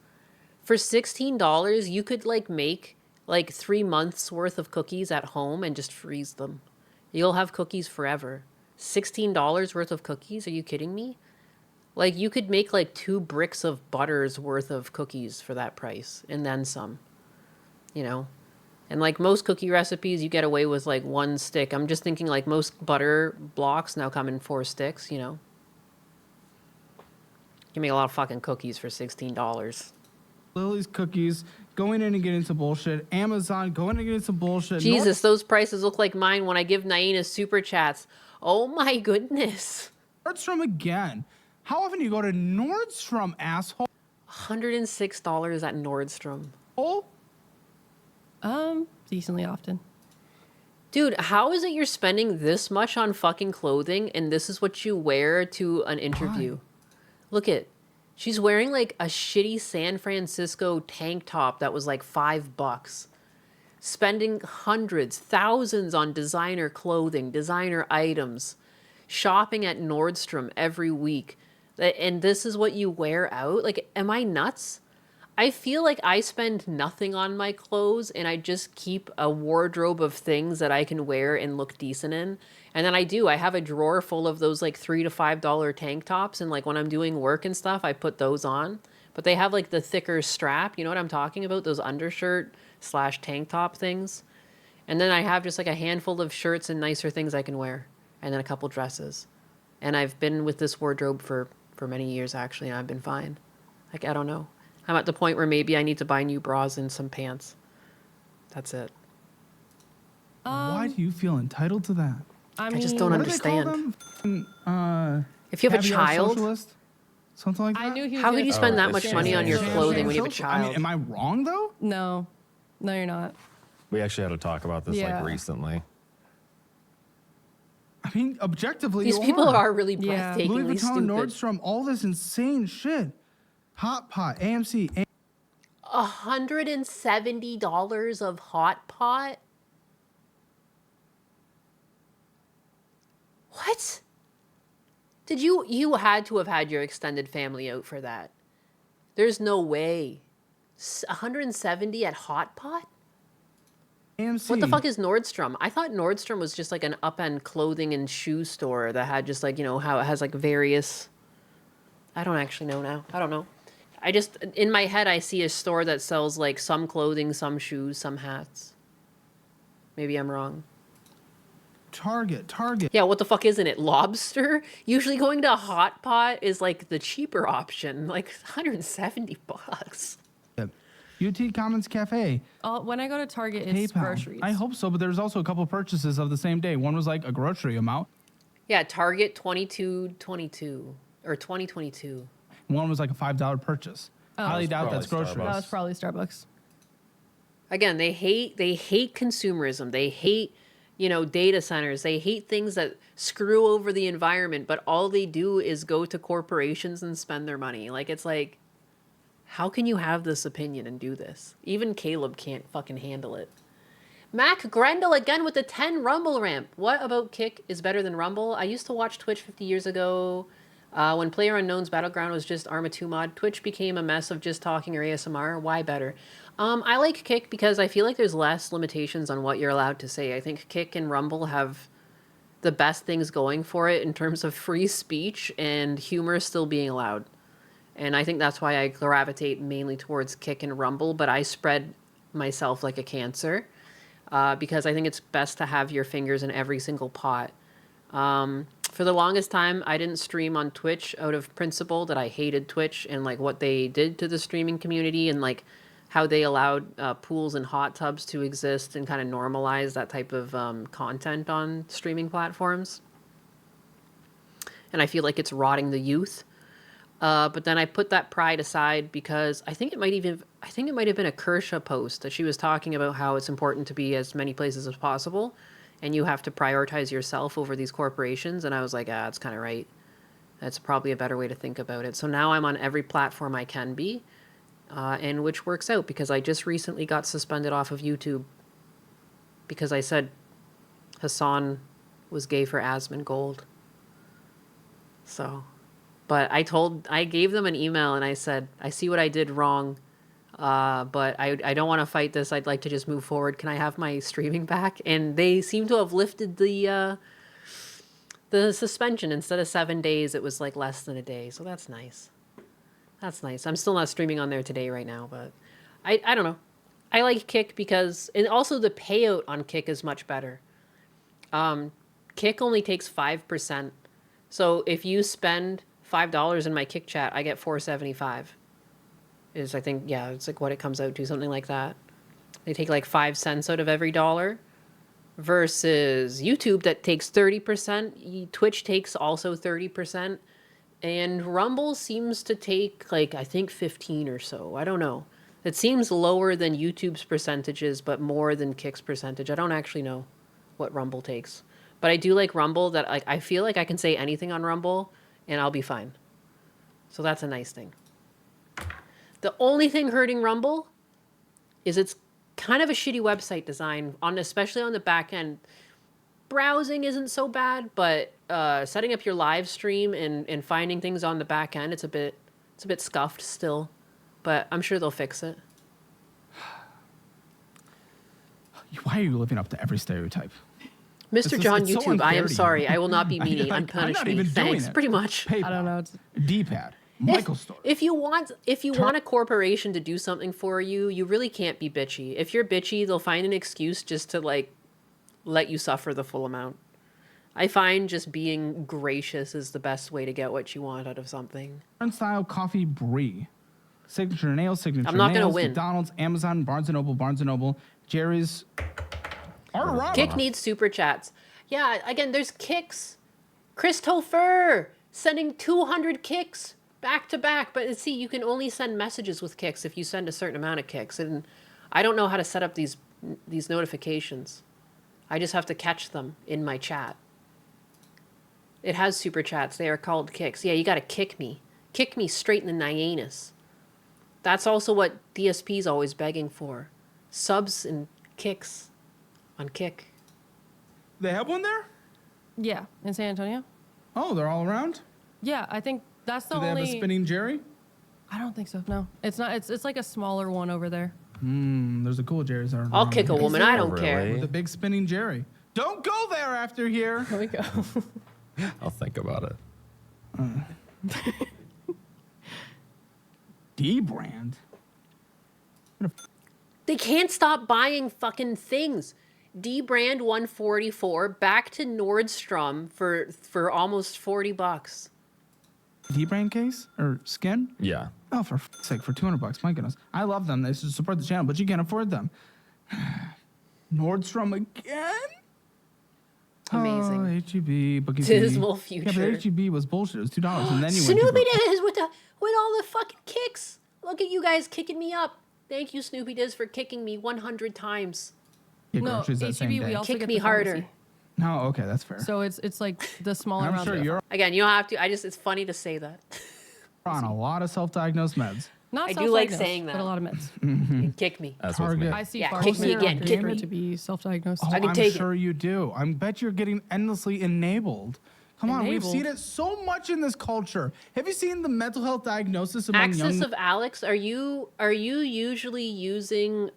For $16, you could like make like 3 months worth of cookies at home and just freeze them. You'll have cookies forever. $16 worth of cookies? Are you kidding me? Like, you could make like 2 bricks of butter's worth of cookies for that price and then some, you know? And like most cookie recipes, you get away with like 1 stick. I'm just thinking like most butter blocks now come in 4 sticks, you know? You can make a lot of fucking cookies for $16. Lily's Cookies, going in and getting some bullshit. Amazon, going in and getting some bullshit. Jesus, those prices look like mine when I give Nyanus super chats. Oh my goodness. Nordstrom again. How often do you go to Nordstrom, asshole? $106 at Nordstrom. Decently often. Dude, how is it you're spending this much on fucking clothing and this is what you wear to an interview? Look at, she's wearing like a shitty San Francisco tank top that was like $5. spending hundreds, thousands on designer clothing, designer items, shopping at Nordstrom every week. And this is what you wear out? Like, am I nuts? I feel like I spend nothing on my clothes and I just keep a wardrobe of things that I can wear and look decent in. And then I have a drawer full of those like $3 to $5 tank tops. And like when I'm doing work and stuff, I put those on. But they have like the thicker strap. You know what I'm talking about? Those undershirt / tank top things. And then I have just like a handful of shirts and nicer things I can wear. And then a couple dresses. And I've been with this wardrobe for many years actually. And I've been fine. Like, I don't know. I'm at the point where maybe I need to buy new bras and some pants. That's it. Why do you feel entitled to that? I just don't What do they call understand. them? If you have a Caviar child, socialist? Something like that? I knew he was how gonna could you say spend that. that much money on your clothing when you have a child? I mean, am I wrong though? No, you're not. We actually had to talk about this Yeah. like recently. I mean, objectively, These you people are. are really Louis breathtakingly Vuitton, stupid. Nordstrom, all this insane shit. Hot Pot, AMC. $170 of hot pot? What? Did you had to have had your extended family out for that? There's no way. 170 at hot pot? AMC. What the fuck is Nordstrom? I thought Nordstrom was just like an up-end clothing and shoe store that had just like, you know, how it has like various... I don't actually know now. I don't know. I just, in my head, I see a store that sells like some clothing, some shoes, some hats. Maybe I'm wrong. Target. Yeah, what the fuck isn't it? Lobster? Usually going to a hot pot is like the cheaper option. Like $170. UT Commons Cafe. When I go to Target, it's PayPal. groceries. I hope so, but there's also a couple purchases of the same day. One was like a grocery amount. Yeah, Target 2222 or 2022. One was like a $5 purchase. Highly doubt that's groceries. That was probably Starbucks. Again, they hate consumerism. They hate, you know, data centers. They hate things that screw over the environment, but all they do is go to corporations and spend their money. Like, it's like, how can you have this opinion and do this? Even Caleb can't fucking handle it. Mac Grendel again with the 10 Rumble ramp. What about Kick is better than Rumble? I used to watch Twitch 50 years ago. When PlayerUnknown's Battleground was just Arma 2 mod, Twitch became a mess of just talking or ASMR. Why better? I like Kick because I feel like there's less limitations on what you're allowed to say. I think Kick and Rumble have the best things going for it in terms of free speech and humor still being allowed. And I think that's why I gravitate mainly towards Kick and Rumble, but I spread myself like a cancer because I think it's best to have your fingers in every single pot. For the longest time, I didn't stream on Twitch out of principle that I hated Twitch and like what they did to the streaming community and like how they allowed pools and hot tubs to exist and kind of normalize that type of content on streaming platforms. And I feel like it's rotting the youth. But then I put that pride aside because I think it might have been a Kershaw post that she was talking about how it's important to be as many places as possible. And you have to prioritize yourself over these corporations. And I was like, that's kind of right. That's probably a better way to think about it. So now I'm on every platform I can be, and which works out because I just recently got suspended off of YouTube because I said Hassan was gay for Asmongold. So, but I gave them an email and I said, I see what I did wrong. But I don't want to fight this. I'd like to just move forward. Can I have my streaming back? And they seem to have lifted the suspension. Instead of 7 days, it was like less than a day. So that's nice. That's nice. I'm still not streaming on there today right now, but I don't know. I like Kick because, and also the payout on Kick is much better. Kick only takes 5%. So if you spend $5 in my Kick chat, I get $4.75. Is I think, yeah, it's like what it comes out to, something like that. They take like 5 cents out of every dollar versus YouTube that takes 30%. Twitch takes also 30%. And Rumble seems to take like, I think 15 or so. I don't know. It seems lower than YouTube's percentages, but more than Kick's percentage. I don't actually know what Rumble takes. But I do like Rumble that like I feel like I can say anything on Rumble and I'll be fine. So that's a nice thing. The only thing hurting Rumble is its kind of a shitty website design especially on the back end. Browsing isn't so bad, but setting up your live stream and finding things on the back end, it's a bit scuffed still, but I'm sure they'll fix it. Why are you living up to every stereotype? Mr. John it's so YouTube, I unfair am to you. sorry. I will not be meanie. I'm Unpunish not me. even doing Thanks. it. Pretty much. PayPal, I don't know. D-pad, Michael Store. If you want a corporation to do something for you, you really can't be bitchy. If you're bitchy, they'll find an excuse just to like let you suffer the full amount. I find just being gracious is the best way to get what you want out of something. Style coffee brie. Signature nails, signature I'm not gonna nails, win. McDonald's, Amazon, Barnes & Noble, Jerry's. Artarama. Kick needs super chats. Yeah, again, there's kicks. Christopher sending 200 kicks back to back. But see, you can only send messages with kicks if you send a certain amount of kicks. And I don't know how to set up these notifications. I just have to catch them in my chat. It has super chats. They are called kicks. Yeah, you got to kick me. Kick me straight in the Nyanus. That's also what DSP's always begging for. Subs and kicks on Kick. They have one there? Yeah, in San Antonio. Oh, they're all around? Yeah, I think that's the Do they only. have a spinning Jerry? I don't think so. No, it's not. It's like a smaller one over there. There's a cool Jerry's. I'll kick a woman. I don't care. With a big spinning Jerry. Don't go there after here. There we go. I'll think about it. D-brand? They can't stop buying fucking things. D-brand 144 back to Nordstrom for almost $40. D-brand case or skin? Yeah. Oh, for f***'s sake, for $200. My goodness, I love them. They should support the channel, but you can't afford them. Nordstrom again? Amazing. Oh, H-E-B, Bookie Dismal Yeah, future. but H-E-B was bullshit. It was $2, and then you Snoopy went to Diz with all the fucking kicks. Look at you guys kicking me up. Thank you, Snoopy Diz, for kicking me 100 times. get No, groceries that same HEB, we day. also Kick get me the harder. pharmacy. No, okay, that's fair. So it's like the smaller I'm amount. sure you're Again, you don't have to. It's funny to say that. on a lot of self-diagnosed meds. Not I do like self-diagnosed, saying but that. a lot of meds. Kick me. As with Target. me. I see Yeah, far kick me more again, doctors kick me. to be self-diagnosed. Oh, I can I'm take it. sure you do. I bet you're getting endlessly enabled. Come on, we've Enabled? seen it so much in this culture. Have you seen the mental health diagnosis among Axis young... of Alex, are you usually using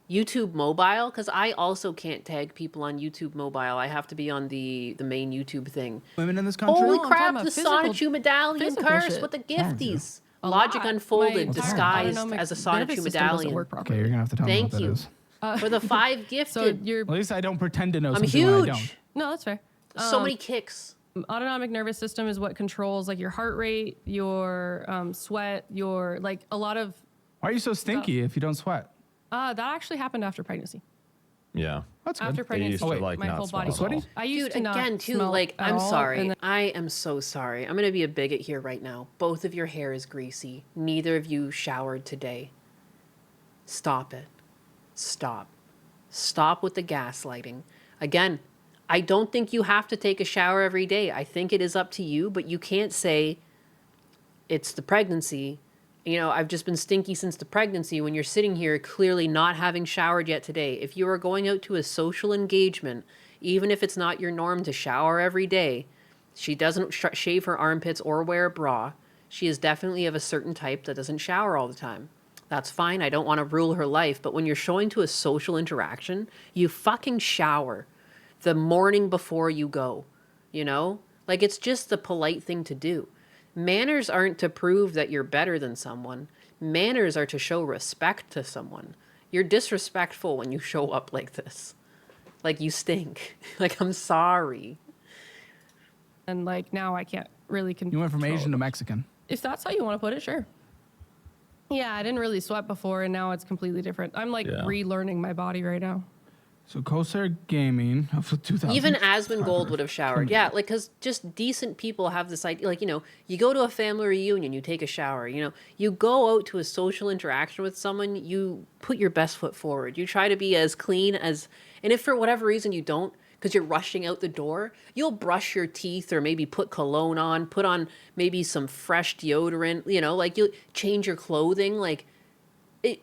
YouTube Mobile? Because I also can't tag people on YouTube Mobile. I have to be on the main YouTube thing. women in this country? Holy No, I'm crap, talking the about physical- Sonichu medallion physical curse shit. with the Wrong with you? gifties. A Logic lot. Unfolded My entire disguised autonomic as a nervous Sonichu system doesn't medallion. work Okay, properly. you're going to have to tell Thank me what you. that is. For the 5 So gifted. you're At least I don't pretend to know I'm something when I don't. huge. no, that's fair. So many kicks. Autonomic nervous system is what controls like your heart rate, your sweat, your like a lot of. Why are you so stinky if you don't sweat? That actually happened after pregnancy. Yeah. That's good. After pregnancy, used to, like, my not whole smell body. at all. Sweaty? I used Dude, to not again, too, smell like, at I'm all, sorry. and then- I am so sorry. I'm going to be a bigot here right now. Both of your hair is greasy. Neither of you showered today. Stop it. Stop. Stop with the gaslighting. Again, I don't think you have to take a shower every day. I think it is up to you, but you can't say it's the pregnancy. You know, I've just been stinky since the pregnancy when you're sitting here clearly not having showered yet today. If you are going out to a social engagement, even if it's not your norm to shower every day, she doesn't shave her armpits or wear a bra. She is definitely of a certain type that doesn't shower all the time. That's fine. I don't want to rule her life. But when you're showing to a social interaction, you fucking shower the morning before you go. You know? Like, it's just the polite thing to do. Manners aren't to prove that you're better than someone. Manners are to show respect to someone. You're disrespectful when you show up like this. Like, you stink. Like, I'm sorry. and like now I can't really control. You went from Asian to Mexican. If that's how you want to put it, sure. Yeah, I didn't really sweat before, and now it's completely different. I'm like Yeah. relearning my body right now. So Corsair Gaming for 2000. Even Asmongold would have showered. Yeah, like, because just decent people have this idea. Like, you know, you go to a family reunion, you take a shower. You know, you go out to a social interaction with someone, you put your best foot forward. You try to be as clean as... And if for whatever reason you don't, because you're rushing out the door, you'll brush your teeth or maybe put cologne on, put on maybe some fresh deodorant, you know, like you'll change your clothing. Like,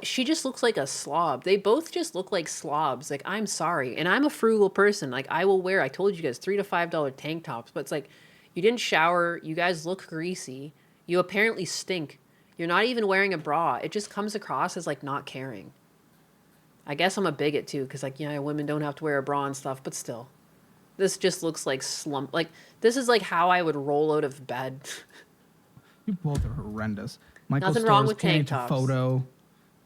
she just looks like a slob. They both just look like slobs. Like, I'm sorry. And I'm a frugal person. Like, I will wear, I told you guys, $3 to $5 tank tops. But it's like, you didn't shower. You guys look greasy. You apparently stink. You're not even wearing a bra. It just comes across as, like, not caring. I guess I'm a bigot, too. Because, like, yeah, women don't have to wear a bra and stuff. But still. This just looks like slump. Like, this is, like, how I would roll out of bed. You both are horrendous. Michael Nothing wrong Stores, with tank PH tops. Photo,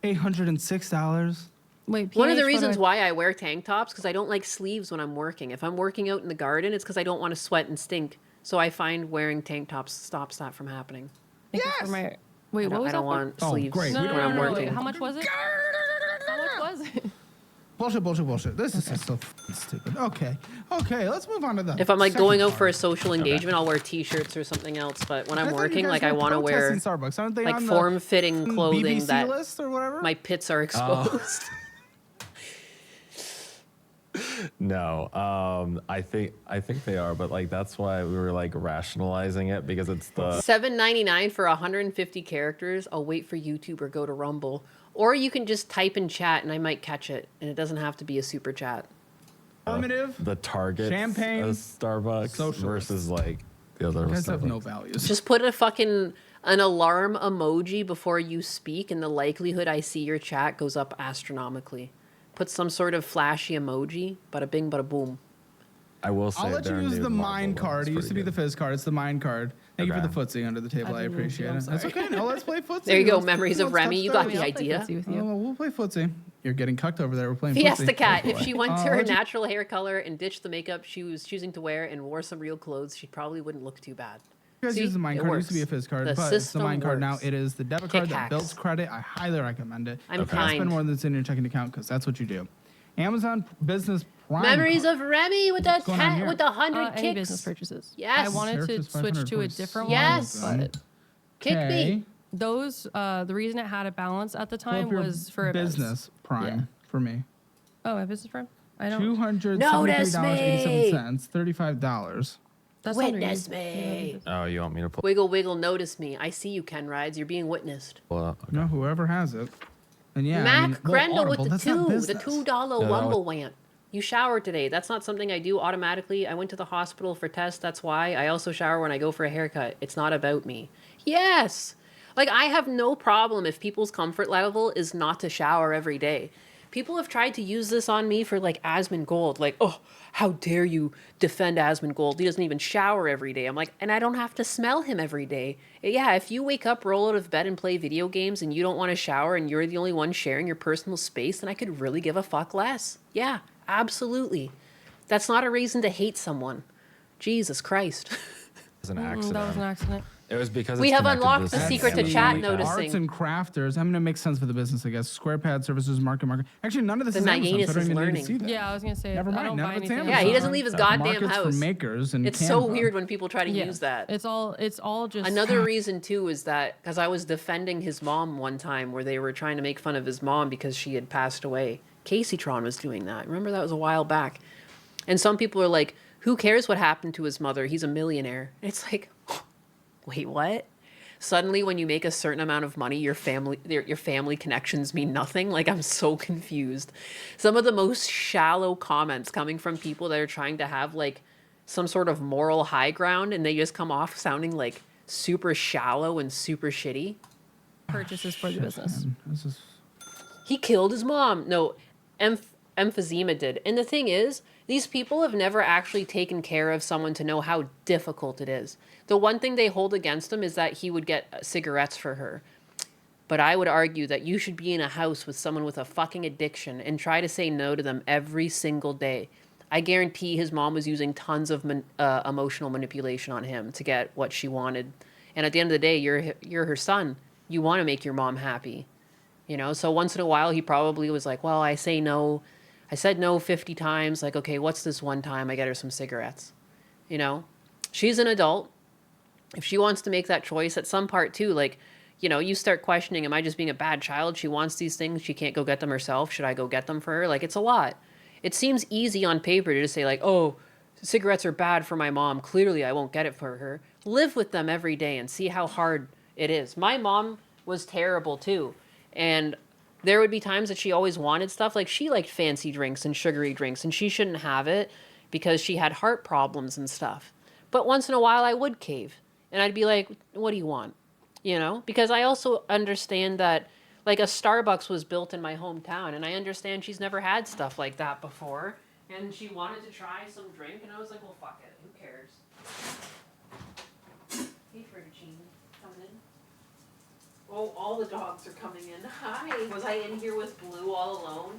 $806. Wait, One of the PH reasons photo- why I wear tank tops, because I don't like sleeves when I'm working. If I'm working out in the garden, it's because I don't want to sweat and stink. So I find wearing tank tops stops that from happening. Thank you for my- Wait, what was I that don't for? want Oh, sleeves great. No, We no, when no, I'm no, working. wait, how much was it? How much was it? Bullshit. This is so f***ing stupid. Okay, let's move on to the If I'm like second going out for a part. social engagement, I'll wear t-shirts or something else. But when I'm I thought you working, guys like I were want to wear protesting Starbucks. Aren't they like on the form-fitting clothing BBC that list or whatever? my pits are exposed. No, I think they are, but like that's why we were like rationalizing it because it's the $7.99 for 150 characters. I'll wait for YouTube or go to Rumble. Or you can just type in chat and I might catch it. And it doesn't have to be a super chat. Affirmative. the Target Champagne, Starbucks socialist. versus like the other You guys have Starbucks. no values. Just put an alarm emoji before you speak and the likelihood I see your chat goes up astronomically. Put some sort of flashy emoji. Bada bing, bada boom. I will say I'll let you their use new the Marvel mine one card. is It used to be pretty the fizz card. It's the mine card. Thank you for the Okay. footsie under the table. I didn't mean appreciate to, I'm it. That's sorry. okay. No, let's play footsie. There you go. Let's- Memories of let's Remy. touch You got those. the I'll play idea. footsie with you. Oh, we'll play footsie. You're getting cucked over there. We're playing Fiesta footsie. Cat. Oh, If boy. she went to her what'd you- natural hair color and ditched the makeup she was choosing to wear and wore some real clothes, she probably wouldn't look too bad. You guys See? use the mine It card. It used to be a works. fizz card, The but it's the system mine card now. works. It is the debit Kick card that hacks. builds credit. I highly recommend it. I'm Spend kind. more than that's in your checking account because that's what you do. Amazon Business Prime. Memories card. of Remy with the What's going on here? with the 100 Any kicks. business purchases. Yes. I wanted to Characters switch to a 546. different Yes. one, but Kick me. Okay. those, the reason it had a balance at the Pull time up your was for events. business Prime Yeah. for me. Oh, my business prime? I don't. $273.87. $35. That's Witness under you. me. Oh, you want me to pull? Wiggle, wiggle, notice me. I see you, Ken Rides. You're being witnessed. up? No, whoever has it. And yeah, Mac I mean, well, Grendel Audible, with that's the not business. $2 that Wumble want. You showered today. That's not something I do automatically. I went to the hospital for tests. That's why. I also shower when I go for a haircut. It's not about me. Yes. Like, I have no problem if people's comfort level is not to shower every day. People have tried to use this on me for, like, Asmongold. Like, oh, how dare you defend Asmongold? He doesn't even shower every day. I'm like, and I don't have to smell him every day. Yeah, if you wake up, roll out of bed, and play video games, and you don't want to shower, and you're the only one sharing your personal space, then I could really give a fuck less. Yeah, absolutely. That's not a reason to hate someone. Jesus Christ. It was an That was accident. an accident. It was because We it's have connected unlocked to the this secret to family chat app. noticing. Arts and crafters. I mean, it makes sense for the business, I guess. Square pad services, market. Actually, none of this The is Amazon, Nyanus so I don't is even need learning. to see that. Yeah, I was gonna say. Never I mind, don't none buy of it's anything. Amazon. Yeah, he doesn't leave his goddamn Markets house. for makers and It's so Canva. weird when people try to Yeah. use that. It's all just Another reason too is that because I was defending his mom one time where they were trying to make fun of his mom because she had passed away. Casey Tron was doing that. Remember that was a while back. And some people are like, "Who cares what happened to his mother? He's a millionaire." And it's like, wait, what? Suddenly, when you make a certain amount of money, your family connections mean nothing. Like, I'm so confused. Some of the most shallow comments coming from people that are trying to have like some sort of moral high ground, and they just come off sounding like super shallow and super shitty. purchases for the business. Man, this is He killed his mom. No, emphysema did. And the thing is, these people have never actually taken care of someone to know how difficult it is. The one thing they hold against him is that he would get cigarettes for her. But I would argue that you should be in a house with someone with a fucking addiction and try to say no to them every single day. I guarantee his mom was using tons of emotional manipulation on him to get what she wanted. And at the end of the day, you're her son. You want to make your mom happy. You know, so once in a while, he probably was like, well, I say no. I said no 50 times. Like, okay, what's this one time I get her some cigarettes? You know, she's an adult. If she wants to make that choice at some part too, like, you know, you start questioning, am I just being a bad child? She wants these things. She can't go get them herself. Should I go get them for her? Like, it's a lot. It seems easy on paper to just say like, oh, cigarettes are bad for my mom. Clearly I won't get it for her. Live with them every day and see how hard it is. My mom was terrible too. And there would be times that she always wanted stuff. Like, she liked fancy drinks and sugary drinks, and she shouldn't have it because she had heart problems and stuff. But once in a while, I would cave. And I'd be like, what do you want? You know? Because I also understand that, like, a Starbucks was built in my hometown, and I understand she's never had stuff like that before. And she wanted to try some drink, and I was like, well, fuck it. Who cares? Hey, Fergucci, come in. Oh, all the dogs are coming in. Hi. Was I in here with Blue all alone?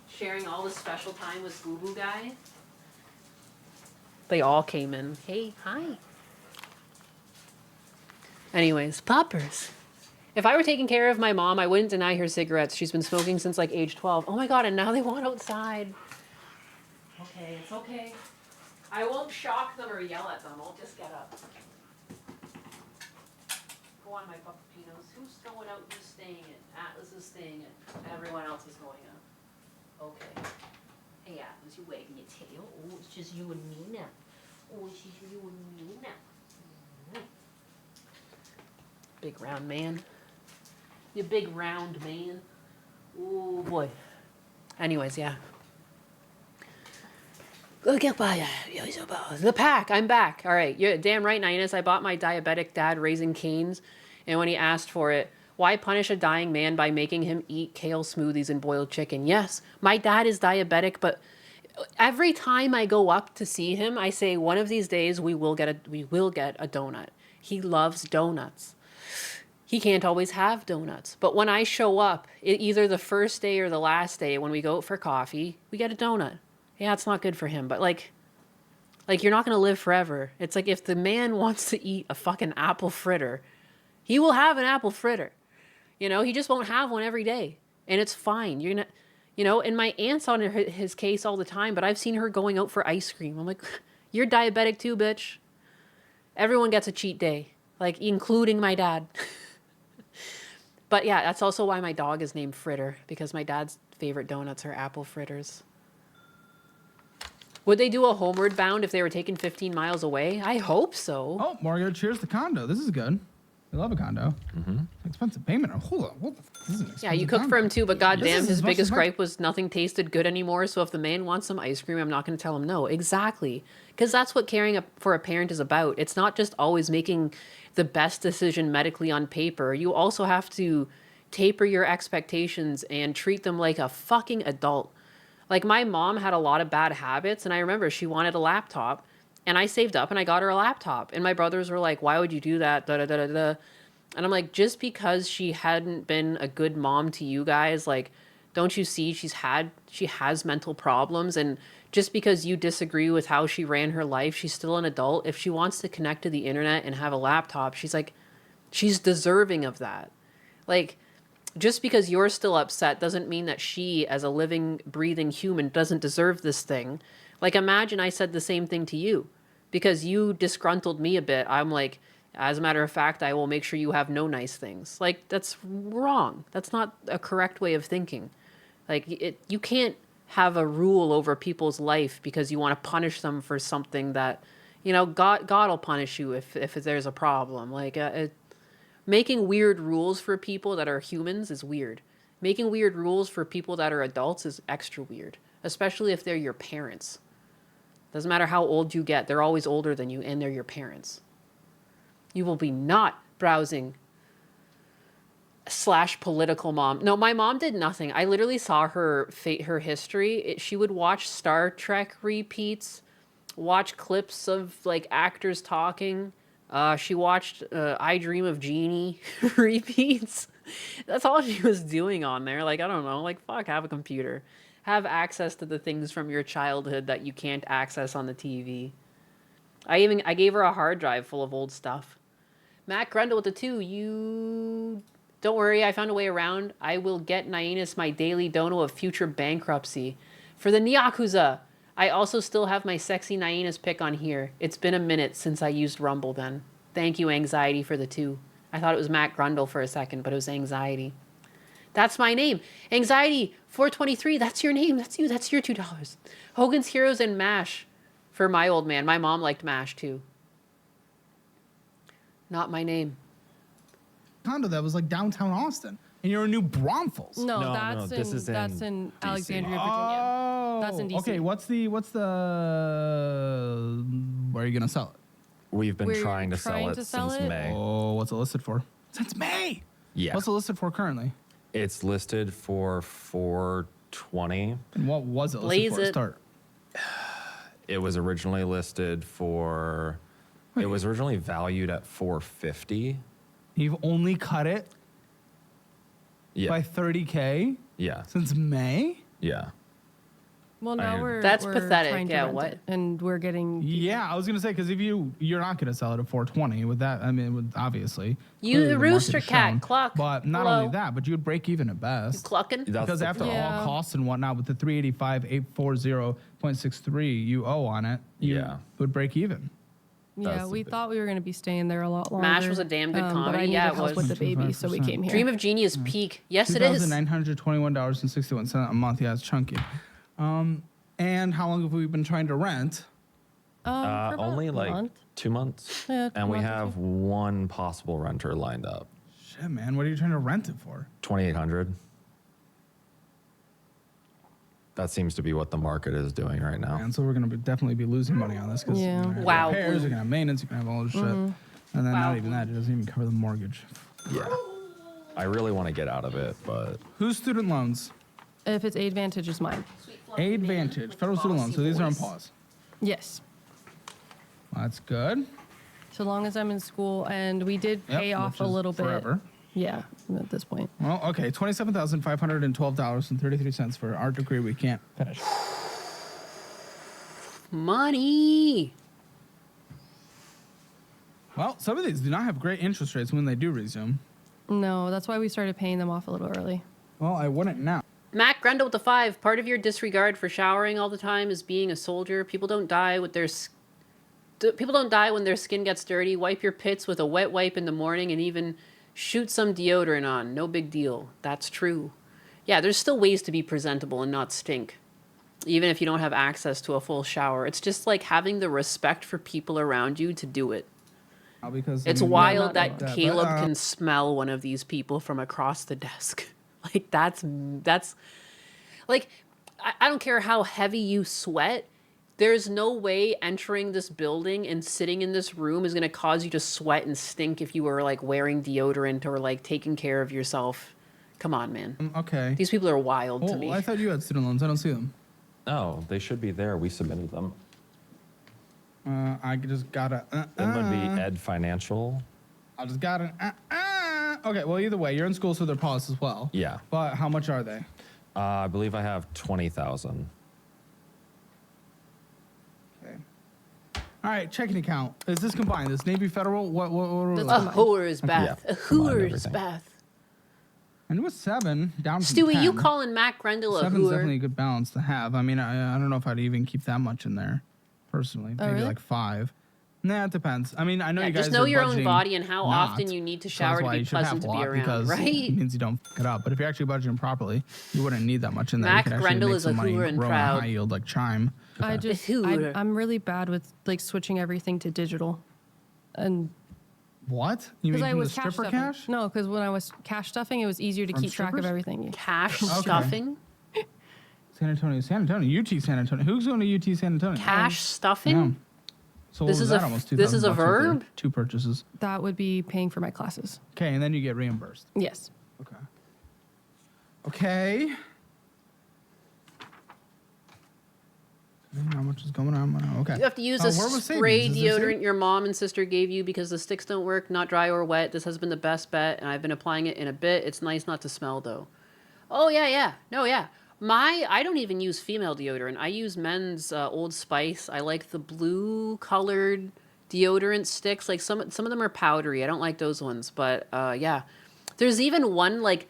Sharing all the special time with Boo Boo Guy? They all came in. Hey, hi. Anyways, poppers. If I were taking care of my mom, I wouldn't deny her cigarettes. She's been smoking since like age 12. Oh my god, and now they want outside. Okay, it's okay. I won't shock them or yell at them. I'll just get up. Go on, my puppinos. Who's going out? Who's staying in? Atlas is staying in. Everyone else is going out. Okay. Hey, Atlas, you wagging your tail? Oh, it's just you and me now. Oh, it's just you and me now. Big round man. You big round man. Oh, boy. Anyways, yeah. Look at the pack. I'm back. All right. You're damn right, Nyanus. I bought my diabetic dad Raising Cane's, and when he asked for it, why punish a dying man by making him eat kale smoothies and boiled chicken? Yes, my dad is diabetic, but every time I go up to see him, I say one of these days we will get a donut. He loves donuts. He can't always have donuts, but when I show up, either the first day or the last day when we go out for coffee, we get a donut. Yeah, it's not good for him, but like you're not going to live forever. It's like if the man wants to eat a fucking apple fritter, he will have an apple fritter. You know, he just won't have one every day, and it's fine. You're not, you know, and my aunt's on his case all the time, but I've seen her going out for ice cream. I'm like, you're diabetic too, bitch. Everyone gets a cheat day, like including my dad. But yeah, that's also why my dog is named Fritter, because my dad's favorite donuts are apple fritters. Would they do a homeward bound if they were taken 15 miles away? I hope so. Oh, Mario, cheers the condo. This is good. I love a condo. Mm-hmm. Expensive payment. Oh, hold on. This is an expensive Yeah, you cook condo. for him too, but goddamn, his biggest my... gripe was nothing tasted good anymore. So if the man wants some ice cream, I'm not going to tell him no. Exactly. Because that's what caring for a parent is about. It's not just always making the best decision medically on paper. You also have to taper your expectations and treat them like a fucking adult. Like, my mom had a lot of bad habits, and I remember she wanted a laptop, and I saved up and I got her a laptop. And my brothers were like, why would you do that? Da, da, da, da, da. And I'm like, just because she hadn't been a good mom to you guys, like, don't you see she has mental problems, and just because you disagree with how she ran her life, she's still an adult. If she wants to connect to the internet and have a laptop, she's deserving of that. Like, just because you're still upset doesn't mean that she, as a living, breathing human, doesn't deserve this thing. Like, imagine I said the same thing to you. Because you disgruntled me a bit, I'm like, as a matter of fact, I will make sure you have no nice things. Like, that's wrong. That's not a correct way of thinking. Like, you can't have a rule over people's life because you want to punish them for something that, you know, God will punish you if there's a problem. Like, making weird rules for people that are humans is weird. Making weird rules for people that are adults is extra weird, especially if they're your parents. Doesn't matter how old you get, they're always older than you, and they're your parents. You will be not browsing /political mom. No, my mom did nothing. I literally saw her history. She would watch Star Trek repeats, watch clips of like actors talking. She watched I Dream of Jeannie repeats. That's all she was doing on there. Like, I don't know. Like, fuck, have a computer. Have access to the things from your childhood that you can't access on the TV. I gave her a hard drive full of old stuff. Matt Grundle with the 2. You... Don't worry, I found a way around. I will get Nyanus my daily dono of future bankruptcy. For the Nyakuza! I also still have my sexy Nyanus pic on here. It's been a minute since I used Rumble then. Thank you, Anxiety, for the 2. I thought it was Matt Grundle for a second, but it was Anxiety. That's my name. Anxiety 423, that's your name. That's you. That's your $2. Hogan's Heroes and MASH for my old man. My mom liked MASH too. Not my name. Condo that was like downtown Austin. and you're in New Braunfels. No, No, that's no, this is that's in in DC. Alexandria, Virginia. Oh, That's in DC. Okay, what's the where are you gonna sell it? We've been We're trying to sell trying it to sell since it? May. Oh, what's it listed for? Since May. Yeah. What's it listed for currently? It's listed for 420. And what was it listed Blaze for to it. start? It was originally listed for. It was originally valued at 450. You've only cut it Yeah. by 30K Yeah. since May? Yeah. Well, now I- we're That's we're pathetic. trying to Yeah, rent what? it, and we're getting Yeah, I was gonna say because if you're not gonna sell it at 420 with that. I mean, obviously You clearly the market rooster has cat, shown. cluck. But not Hello. only that, but you would break even at best. Clucking. That's Because the after problem. Yeah. all costs and whatnot, with the 385,840.63 you owe on it, you Yeah. would break even. yeah. That's the We big- thought we were going to be staying there a lot longer. MASH was a damn good But I comedy. needed Yeah, it help with was. the baby, so we came here. Dream of Genius peak. Yes, it is. $2,921.61 a month. Yeah, it's chunky. And how long have we been trying to rent? For about Only a like month. 2 months. Yeah, and we month or have one possible renter lined up. Shit, man, what are you trying to rent it for? 2,800. That seems to be what the market is doing right now. And so we're gonna definitely be losing money on this because Yeah. you're gonna have Wow. repairs, you're gonna have maintenance, you're gonna have all this shit, and then Wow. not even that, it doesn't even cover the mortgage. Yeah. I really want to get out of it, but Whose student loans? If it's Advantage, it's mine. Advantage, federal student loans. So these are on pause. Yes. That's good. So long as I'm in school, and we did Yep, pay off which a is little bit. forever. Yeah, at this point. Well, okay, $27,512.33 for an art degree we can't finish. Money. Well, some of these do not have great interest rates when they do resume. No, that's why we started paying them off a little early. Well, I wouldn't now. Mac Grendel with the 5. Part of your disregard for showering all the time is being a soldier. People don't die when their skin gets dirty. Wipe your pits with a wet wipe in the morning and even shoot some deodorant on. No big deal. That's true. Yeah, there's still ways to be presentable and not stink. Even if you don't have access to a full shower. It's just like having the respect for people around you to do it. Because It's I mean, wild not that but, Caleb can smell one of these people from across the desk. Like that's like I don't care how heavy you sweat. There's no way entering this building and sitting in this room is going to cause you to sweat and stink if you were like wearing deodorant or like taking care of yourself. Come on, man. Okay. These people are wild to Well, me. I thought you had student loans. I don't see them. oh, they should be there. We submitted them. I just gotta. It would be Ed Financial. I just gotta. Okay, well, either way, you're in school, so they're paused as well. Yeah. But how much are they? I believe I have 20,000. Okay. All right, checking account. Is this combined? This Navy Federal? What are we That's looking A at? whore's bath. Yeah, A combine whore's everything. bath. And it was 7 down from Stewie, 10. you calling Mac Grendel a 7's whore? definitely a good balance to have. I mean, I don't know if I'd even keep that much in there, personally. Oh, Maybe really? like 5. Nah, it depends. I mean, I know Yeah, you guys just know are your own budgeting body and how not, often you need to so shower that's to why be you should have pleasant to a be lot, around, because right? It means you don't fuck it up. But if you're actually budgeting properly, you wouldn't need that much in there. Mac you could actually Grendel make is some a money hooer and growing proud. high yield like Chime. I'm really bad with like switching everything to digital, and What? You mean because I from the was cash stripper stuffing. cash? No, because when I was cash stuffing, it was easier to From keep track of strippers? everything. Cash stuffing? San Antonio, UT San Antonio. Who's going to UT San Antonio? Cash stuffing? Yeah. So This what was is that? a- Almost this is a $2,000 right there. verb? 2 purchases. That would be paying for my classes. Okay, and then you get reimbursed. Yes. Okay. Okay. How much is going on? Okay. You have to use a where was spray savings? Does it say? deodorant your mom and sister gave you because the sticks don't work, not dry or wet. This has been the best bet, and I've been applying it in a bit. It's nice not to smell, though. Oh, yeah. No, yeah. I don't even use female deodorant. I use men's Old Spice. I like the blue-colored deodorant sticks. Like, some of them are powdery. I don't like those ones, but, yeah. There's even one, like,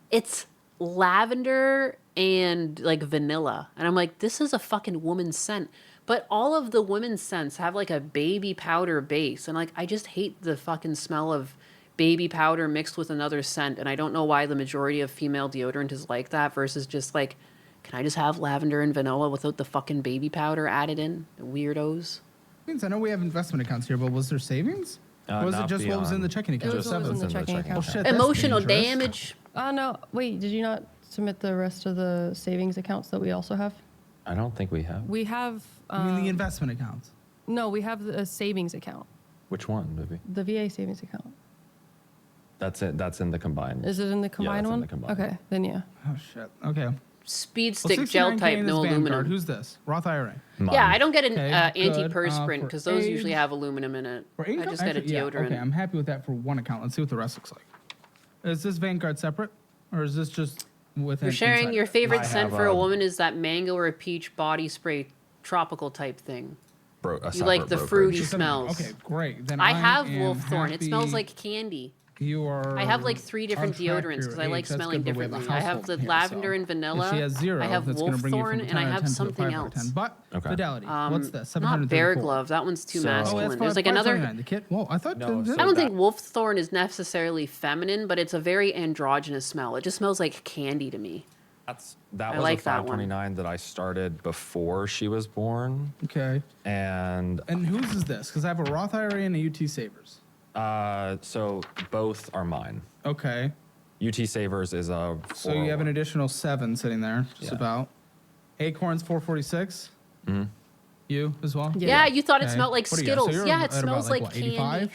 it's lavender and like vanilla, and I'm like, this is a fucking woman's scent. But all of the women's scents have like a baby powder base, and like I just hate the fucking smell of baby powder mixed with another scent, and I don't know why the majority of female deodorant is like that versus just like, can I just have lavender and vanilla without the fucking baby powder added in? Weirdos. I know we have investment accounts here, but was there savings? Or was it Not just what was in beyond- the checking account? It was what was in the checking account. Oh, shit, that's Emotional dangerous. damage. No, wait, did you not submit the rest of the savings accounts that we also have? I don't think we have. We have, I mean, the investment accounts. no, we have a savings account, Which one, baby? the VA savings account. That's it. That's in the combined. Is it in the combined that's in one? the combined. Okay, then yeah. Oh, shit. Okay. Speed stick gel 69K type, in no this Vanguard. aluminum. Who's this? Roth IRA. Mine. Yeah, I don't get an Okay, good. antiperspirant For because those usually age- have aluminum in it. For I income? just get a Actually, yeah, deodorant. okay, I'm happy with that for one account. Let's see what the rest looks like. Is this Vanguard separate? Or is this just within? You're sharing inside? your favorite I scent have for a a- woman is that mango or a peach body spray tropical type thing. A You like separate the brokerage. fruity Just something- smells. Okay, great. Then I have am Wolfthorn. It smells happy like candy. You are. I have like 3 different on track deodorants for because your I like age. That's smelling good, but we have a differently. I have household the here, lavender so and vanilla. If she has 0, I have that's gonna bring you from Wolfthorn, a and I 10 out of have 10 to a something 5 out of 10. else. But Okay. Fidelity, what's this? Not 734. Bear Glove. That one's too So- Oh, masculine. that's There's like another. 529. The kit. Whoa, I thought. No, the- so I don't that- think Wolfthorn is necessarily feminine, but it's a very androgynous smell. It just smells like candy to me. That I was like a that one. 529 that I started before she was born, Okay. and And whose is this? Because I have a Roth IRA and a UT Savers. so both are mine. Okay. UT Savers is a. So you have an additional 7 sitting there, just Yeah. about. Acorns 446. Mm-hmm. You as well. Yeah, you thought it Okay. smelled like What do you got? So Skittles. you're yeah, it at about, smells like what, candy. 85?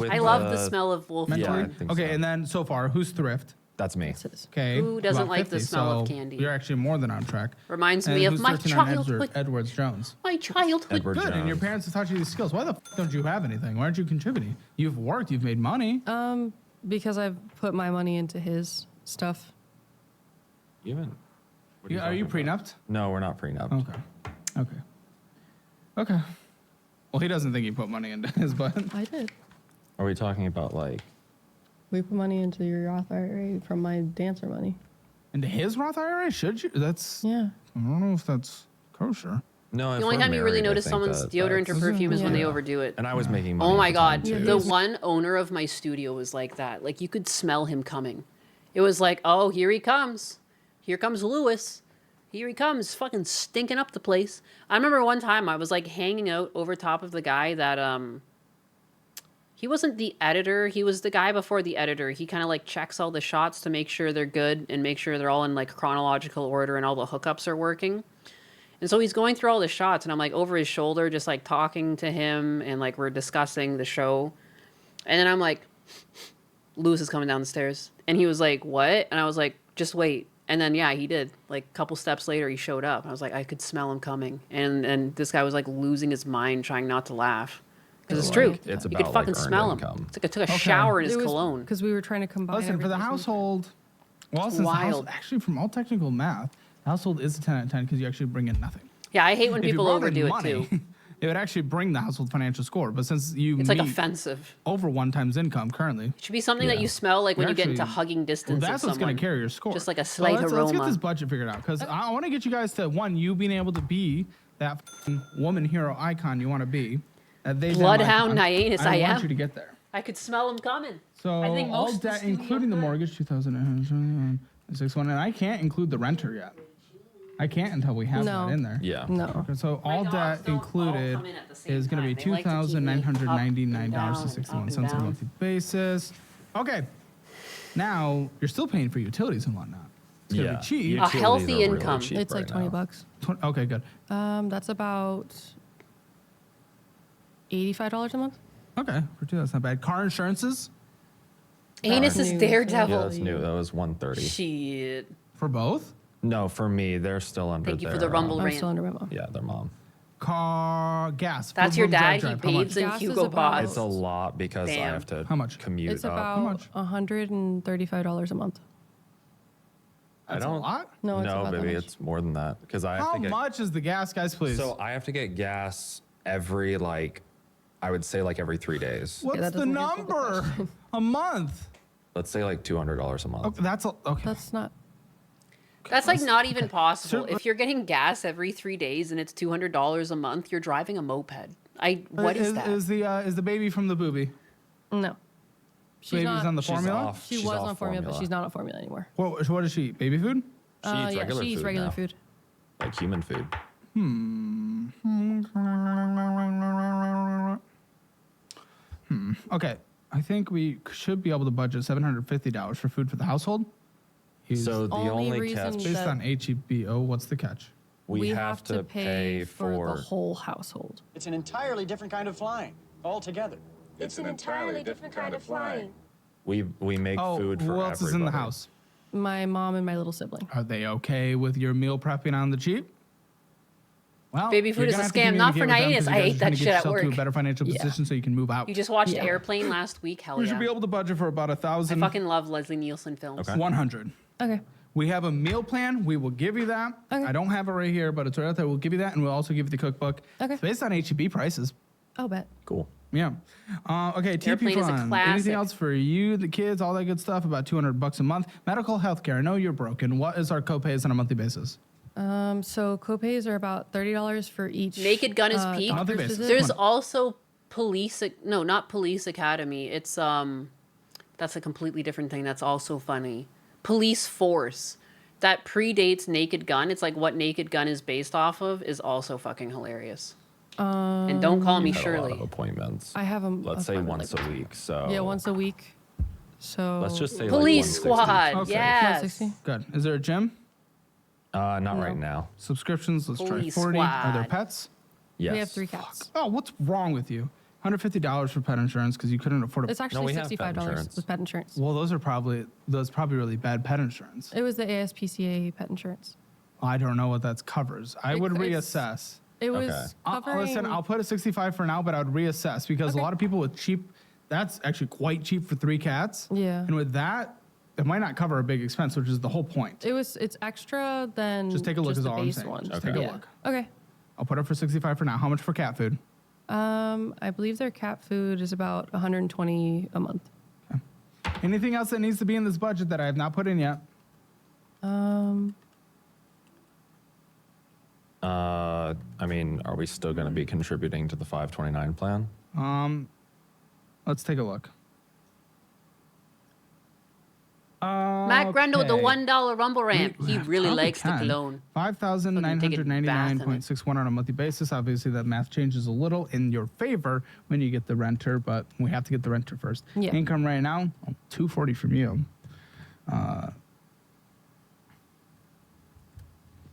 With I love the smell of Wolfthorn. Mentally? Yeah, I think Okay, so. and then so far, who's thrift? That's me. Okay. Who doesn't about like the 50, smell of so candy? You're actually more than on track. Reminds And me of who's my 39 childhood. Edwards Jones. My childhood. Edward Good, and your Jones. parents have taught you these skills. Why the don't you have anything? Why aren't you contributing? You've worked, you've made money. Because I've put my money into his stuff. Even. what Are you talking about? prenupped? No, we're not prenup. Okay. Okay. Okay. Well, he doesn't think he put money into his, but I did. Are we talking about like? We put money into your Roth IRA from my dancer money. into his Roth IRA? Should you? That's. Yeah. I don't know if that's kosher. No. The if only we're time you really married, I notice think someone's that deodorant or that's- perfume is when they Yeah. overdo it. And I was making money. Oh my at the god, time, too. the one owner of my studio was like that. Like you could smell him coming. It was like, oh, here he comes. Here comes Lewis. Here he comes, fucking stinking up the place. I remember one time I was like hanging out over top of the guy that he wasn't the editor, he was the guy before the editor. He kind of like checks all the shots to make sure they're good and make sure they're all in like chronological order and all the hookups are working. And so he's going through all the shots and I'm like over his shoulder just like talking to him and like we're discussing the show. And then I'm like, Lewis is coming down the stairs. And he was like, what? And I was like, just wait. And then, yeah, he did. Like a couple steps later, he showed up. I was like, I could smell him coming. And this guy was like losing his mind trying not to laugh. Because it's true. It's You about, could like, fucking earned smell him. income. It's like I took a shower in his cologne. Because we were trying to combine. Listen, for the everything. household, well, since the Wild. house, actually, from all technical math, the household is a 10 out of 10 because you actually bring in nothing. Yeah, I hate when If you people brought in overdo it money, too. It would actually bring the household financial score. But since you It's meet like offensive. over 1 times income currently, It should be something that you smell like when You're you get into actually- hugging distance well, that's of what's going someone. to carry your score. Just like a So slight let's aroma. get this budget figured out because I want to get you guys to one, you being able to be that woman hero icon you want to be. Bloodhound Nyanus, I want am. you to get there. I could smell him coming. So I think all most debt, studio including the could. mortgage, 2,061, and I can't include the renter yet. I can't until we have No. that in there. Yeah. No. Okay, so all dogs debt don't all included come in at the same is going to be time. They like to keep me up and $2,999.61 down on a and monthly basis. Okay. Now you're still paying for utilities and whatnot. It's going to Yeah. be cheap. A Utilities healthy are really income. cheap It's like right 20 now. bucks. Okay, good. That's about $85 a month. Okay, for two, that's not bad. Car insurances Anus is New. Daredevil. Yeah, that's new. That was 130. Shit. for both. No, for me, they're still under. Thank you for their, the rumble I'm rant. still under my mom. Yeah, their mom. Car gas. That's full your room dad. drive, He how much? babes in Gas is Hugo about- Boss. It's a lot because I Damn. have to How much? commute It's up. about much? $135 a month. I That's don't. a lot. No, it's no, about that baby, much. it's more than that because I have How to get. much is the gas, guys? Please. So I have to get gas every I would say every 3 days. What's that the doesn't answer the number? A month. Let's say $200 a month. Okay, that's okay. That's not. That's like not even possible. So- If you're getting gas every 3 days and it's $200 a month, you're driving a moped. What is that? Is the baby from the booby? No. She's Baby's not, on the She's formula. off. She She's was off on formula, but she's not on formula anymore. What does she eat? Baby food? She eats Yeah, regular she eats food regular now. food. Like human food. Okay. I think we should be able to budget $750 for food for the household. So the only reason catch, Based on HEBO, what's the catch? we have to pay for the whole household. It's an entirely different kind of flying altogether. It's an entirely different kind of flying. we make food for who else is in the everybody. house? My mom and my little sibling. Are they okay with your meal prepping on the cheap? Well, Baby food you're is gonna a have to scam, not for communicate with them 'cause Nyanus. I you guys hate are trying that to get shit at yourself to work. a better financial Yeah. position so you can move out. You just watched Airplane last week. Hell We yeah. should be able to budget for about I 1,000. fucking love Leslie Nielsen films. Okay. 100. Okay. We have a meal plan. We will give you that. Okay. I don't have it right here, but it's right out there. We'll give you that, and we'll also give you the cookbook. Okay. It's based on HEB prices. I'll bet. Cool. Yeah. Okay. TP Airplane is a fund. classic. Anything else for you, the kids, all that good stuff? About $200 a month. Medical health care. I know you're broken. What is our copays on a monthly basis? So copays are about $30 for each. Naked Gun is peak. Monthly doctor's basis. visit. There's also not Police Academy. It's that's a completely different thing. That's also funny. Police Force. That predates Naked Gun. It's like what Naked Gun is based off of is also fucking hilarious. And don't call me Had a lot of Shirley. appointments. I have them. Let's say once a week. So Yeah, once a week. So let's just say Police like 160. Squad. Okay. Yes. 160. Good. Is there a gym? Not right now. Subscriptions. Let's Police try 40. Are there Squad. pets? Yes. We have 3 cats. Oh, what's wrong with you? $150 for pet insurance because you couldn't afford It's it. actually we have pet $65 insurance. with pet insurance. Well, those probably really bad pet insurance. It was the ASPCA pet insurance. I don't know what that covers. I would it's- reassess. It was Okay. covering. Listen, I'll put a 65 for now, but I would reassess because a Okay. lot of people with cheap, that's actually quite cheap for 3 cats. Yeah. And with that, it might not cover a big expense, which is the whole point. It's extra than Just take a look just is the all I'm base saying. one. Just take a Yeah. look. Okay. I'll put it for 65 for now. How much for cat food? I believe their cat food is about $120 a month. Anything else that needs to be in this budget that I have not put in yet? I mean, are we still going to be contributing to the 529 plan? Let's take a look. Matt Grendel with the Okay. $1 Rumble Ramp. He really Probably likes the can. cologne. $5,999.61 on a monthly basis. Obviously, that math changes a little in your favor when you get the renter, but we have to get the renter first. Yeah. Income right now, $240 from you.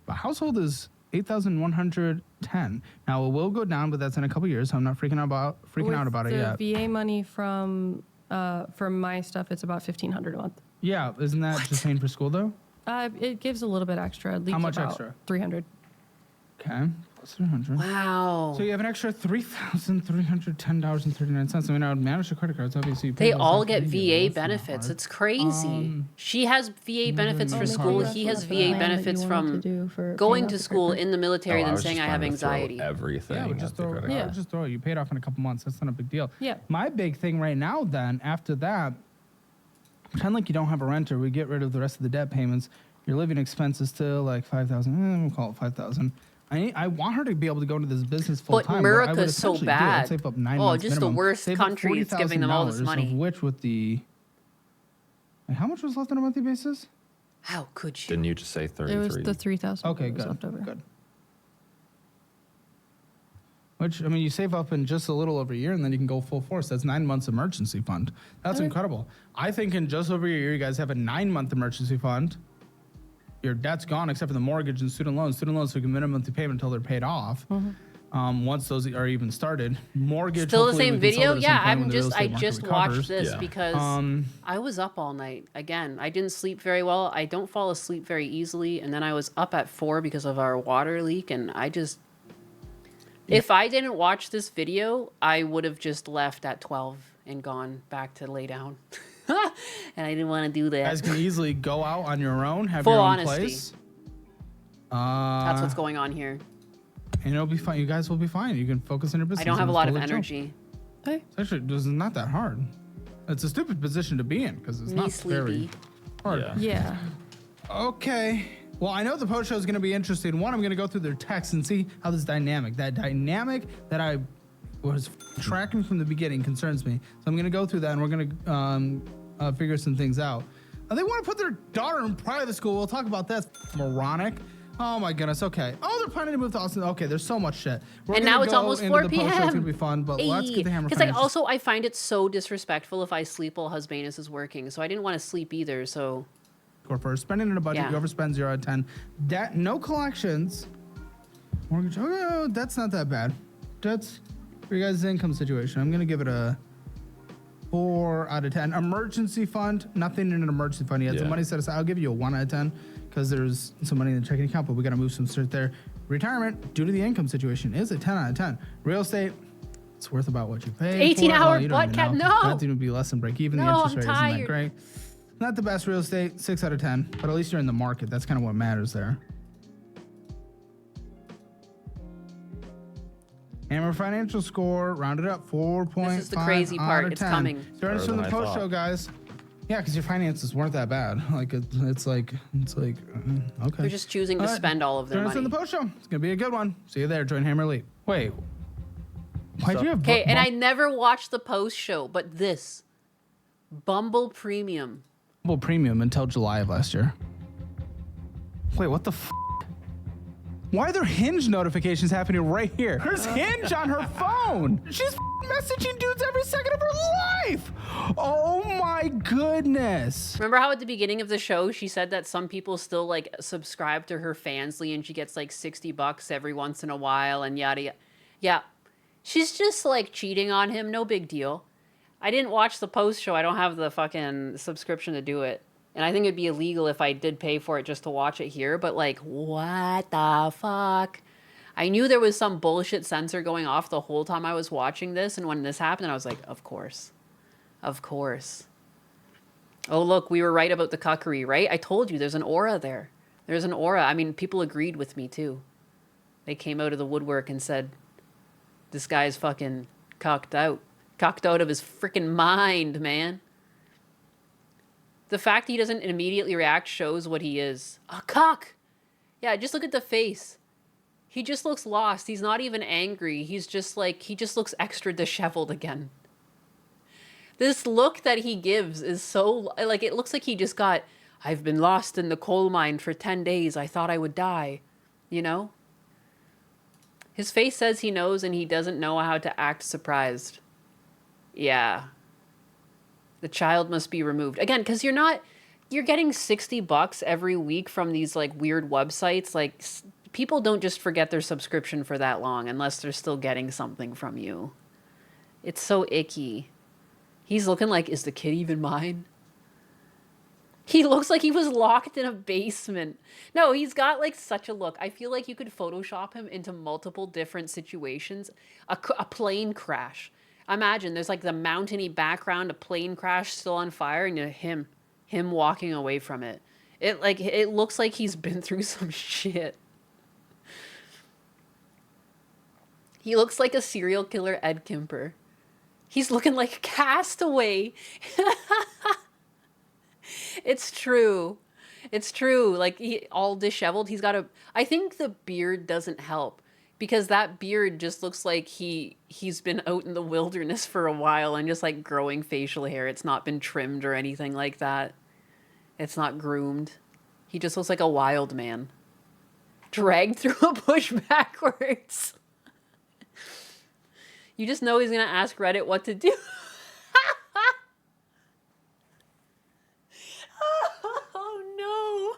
The household is $8,110. Now it will go down, but that's in a couple years, so I'm not freaking out about it yet. The VA money from my stuff, it's about $1,500 a month. Yeah, isn't that just paying for school though? It gives a little bit extra. It leaves much about extra? $300. Okay, plus 300. Wow. So you have an extra $3,310.39. I mean, I would manage the credit cards. Obviously, you pay They those all off get immediately. VA That's not benefits. hard. It's crazy. She has VA benefits for maybe school. that's He what has the VA plan that you benefits wanted from to do for going paying to off the school credit in the military Oh, I than was saying just I have trying to throw anxiety. Everything. Yeah, we at just the throw credit it. Yeah. card. Just throw it. You paid off in a couple months. That's not a big deal. Yeah. My big thing right now, then, after that, pretend like you don't have a renter. We get rid of the rest of the debt payments. Your living expenses still like $5,000. We'll call it $5,000. I want her to be able to go into this business full But time. America's so I'd bad. save up 9 Oh, months just the minimum. worst Save up country is giving them all this $40,000, money. Of which with the wait, how much was left on a monthly basis? How could you? Didn't you just say 33? It was the $3,000 Okay, that was good. left over. Good. Which, I mean, you save up in just a little over a year and then you can go full force. That's 9 months emergency fund. That's incredible. I think in just over a year, you guys have a 9-month emergency fund. Your debt's gone except for the mortgage and student loans. Student loans, so you can minimum monthly payment until they're paid off. Once those are even started. Mortgage, Still the hopefully same we can sell video? it at Yeah, some point when the real I estate market just recovers. watched this Yeah. because I was up all night. Again, I didn't sleep very well. I don't fall asleep very easily. And then I was up at 4 because of our water leak. And I just, if I didn't watch this video, I would have just left at 12 and gone back to lay down. And I didn't want to do You that. guys can easily go out on your own, have Full your own honesty. place. That's what's going on here. And it'll be fine. You guys will be fine. You can focus on your business. I don't have a It's lot of totally chill. energy. Hey. It's actually, this is not that hard. It's a stupid position to be in because it's Me not sleepy. very hard. Yeah. Yeah. Okay. Well, I know the post show is going to be interesting. One, I'm going to go through their text and see how this dynamic that I was tracking from the beginning concerns me. So I'm going to go through that and we're going to figure some things out. They want to put their daughter in private school. We'll talk about that. Moronic. Oh my goodness. Okay. Oh, they're planning to move to Austin. Okay, there's so much shit. We're And gonna now it's go almost into 4 the post-show. It's p.m. gonna be fun, but let's get the hammer. Because I find it so disrespectful if I sleep while Husbanus is working. So I didn't want to sleep either. So. For spending in a budget, you overspend 0 out of 10. Debt, no collections. Mortgage. Oh, that's not that bad. That's for your guys' income situation. I'm gonna give it a 4 out of 10. Emergency fund, nothing in an emergency fund yet. So money set aside. I'll give you a 1 out of 10 because there's some money in the checking account, but we gotta move some shit there. Retirement, due to the income situation, is a 10 out of 10. Real estate, it's worth about what you pay. 18-hour butt cat. No. Nothing would be less than break even. The interest rate isn't that great. Not the best real estate, 6 out of 10, but at least you're in the market. That's kind of what matters there. Hammer financial score, rounded up 4.5. This is the crazy part. It's coming. Join us from the post show, guys. Yeah, because your finances weren't that bad. Like it's like okay. They're just choosing to spend all of their money. Join us in the post show. It's gonna be a good one. See you there. Join Hammer Elite. Wait. Why'd you have? Okay, and I never watched the post show, but this Bumble Premium. Bumble Premium until July of last year. Wait, what the f? Why are there Hinge notifications happening right here? There's Hinge on her phone. She's messaging dudes every second of her life. Oh my goodness. Remember how at the beginning of the show she said that some people still like subscribe to her Fansly and she gets like $60 every once in a while and yada yada. Yeah. She's just like cheating on him, no big deal. I didn't watch the post show. I don't have the fucking subscription to do it. And I think it'd be illegal if I did pay for it just to watch it here. But like, what the fuck? I knew there was some bullshit sensor going off the whole time I was watching this. And when this happened, I was like, of course. Of course. Oh, look, we were right about the cuckery, right? I told you there's an aura there. There's an aura. I mean, people agreed with me too. They came out of the woodwork and said, this guy's fucking cocked out. Cocked out of his freaking mind, man. The fact he doesn't immediately react shows what he is. A cock! Yeah, just look at the face. He just looks lost. He's not even angry. He's just like, he just looks extra disheveled again. This look that he gives is so, like, it looks like he just got, I've been lost in the coal mine for 10 days. I thought I would die. You know? His face says he knows and he doesn't know how to act surprised. Yeah. The child must be removed. Again, because you're getting $60 every week from these like weird websites. Like people don't just forget their subscription for that long unless they're still getting something from you. It's so icky. He's looking like, is the kid even mine? He looks like he was locked in a basement. No, he's got like such a look. I feel like you could Photoshop him into multiple different situations. A plane crash. Imagine there's like the mountainy background, a plane crash still on fire, and him walking away from it. It looks like he's been through some shit. He looks like a serial killer Ed Kemper. He's looking like a castaway. It's true. It's true. Like all disheveled. I think the beard doesn't help. Because that beard just looks like he's been out in the wilderness for a while and just like growing facial hair. It's not been trimmed or anything like that. It's not groomed. He just looks like a wild man. Dragged through a bush backwards. You just know he's going to ask Reddit what to do. Oh no.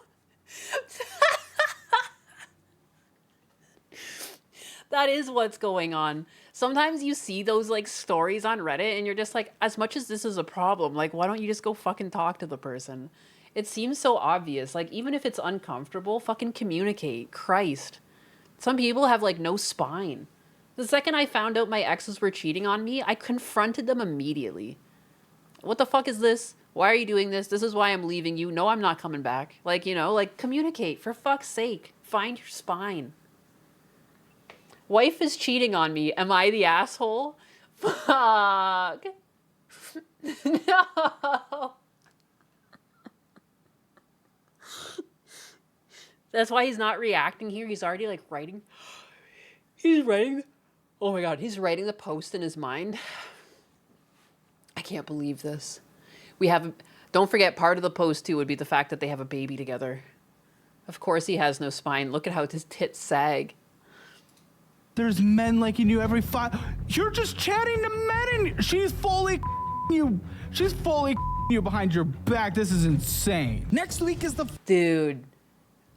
That is what's going on. Sometimes you see those like stories on Reddit and you're just like, as much as this is a problem, like why don't you just go fucking talk to the person? It seems so obvious. Like even if it's uncomfortable, fucking communicate. Christ. Some people have like no spine. The second I found out my exes were cheating on me, I confronted them immediately. What the fuck is this? Why are you doing this? This is why I'm leaving you. No, I'm not coming back. Like, you know, like communicate for fuck's sake. Find your spine. Wife is cheating on me. Am I the asshole? Fuck. No. That's why he's not reacting here. He's already like writing. He's writing. Oh my God. He's writing the post in his mind. I can't believe this. Don't forget, part of the post too would be the fact that they have a baby together. Of course he has no spine. Look at how his tits sag. There's men liking you every 5. You're just chatting to men and she's fully you. She's fully you behind your back. This is insane. Next week is the... Dude,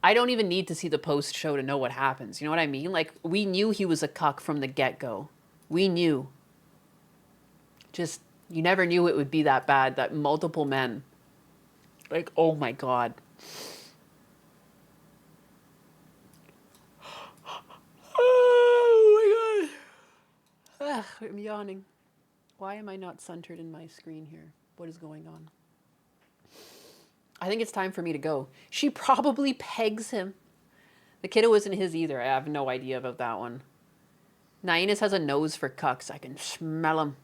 I don't even need to see the post show to know what happens. You know what I mean? Like, we knew he was a cuck from the get-go. We knew. Just, you never knew it would be that bad, that multiple men. Like, oh my God. Oh my God. Ugh, I'm yawning. Why am I not centered in my screen here? What is going on? I think it's time for me to go. She probably pegs him. The kiddo isn't his either. I have no idea about that one. Nyanus has a nose for cucks. I can smell him.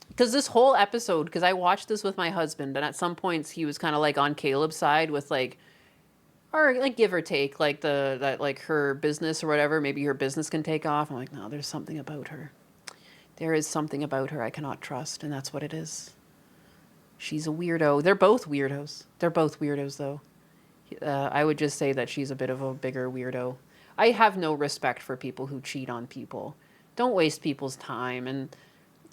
Because this whole episode, because I watched this with my husband, and at some points he was kind of like on Caleb's side with like, or like give or take, like that like her business or whatever. Maybe her business can take off. I'm like, no, there's something about her. There is something about her I cannot trust, and that's what it is. She's a weirdo. They're both weirdos. They're both weirdos, though. I would just say that she's a bit of a bigger weirdo. I have no respect for people who cheat on people. Don't waste people's time. And,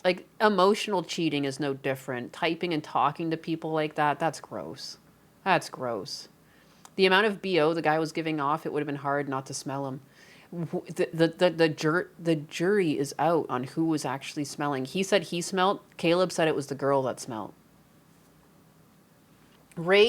like, emotional cheating is no different. Typing and talking to people like that, that's gross. That's gross. The amount of BO the guy was giving off, it would have been hard not to smell him. The jury is out on who was actually smelling. He said he smelled. Caleb said it was the girl that smelled. Ray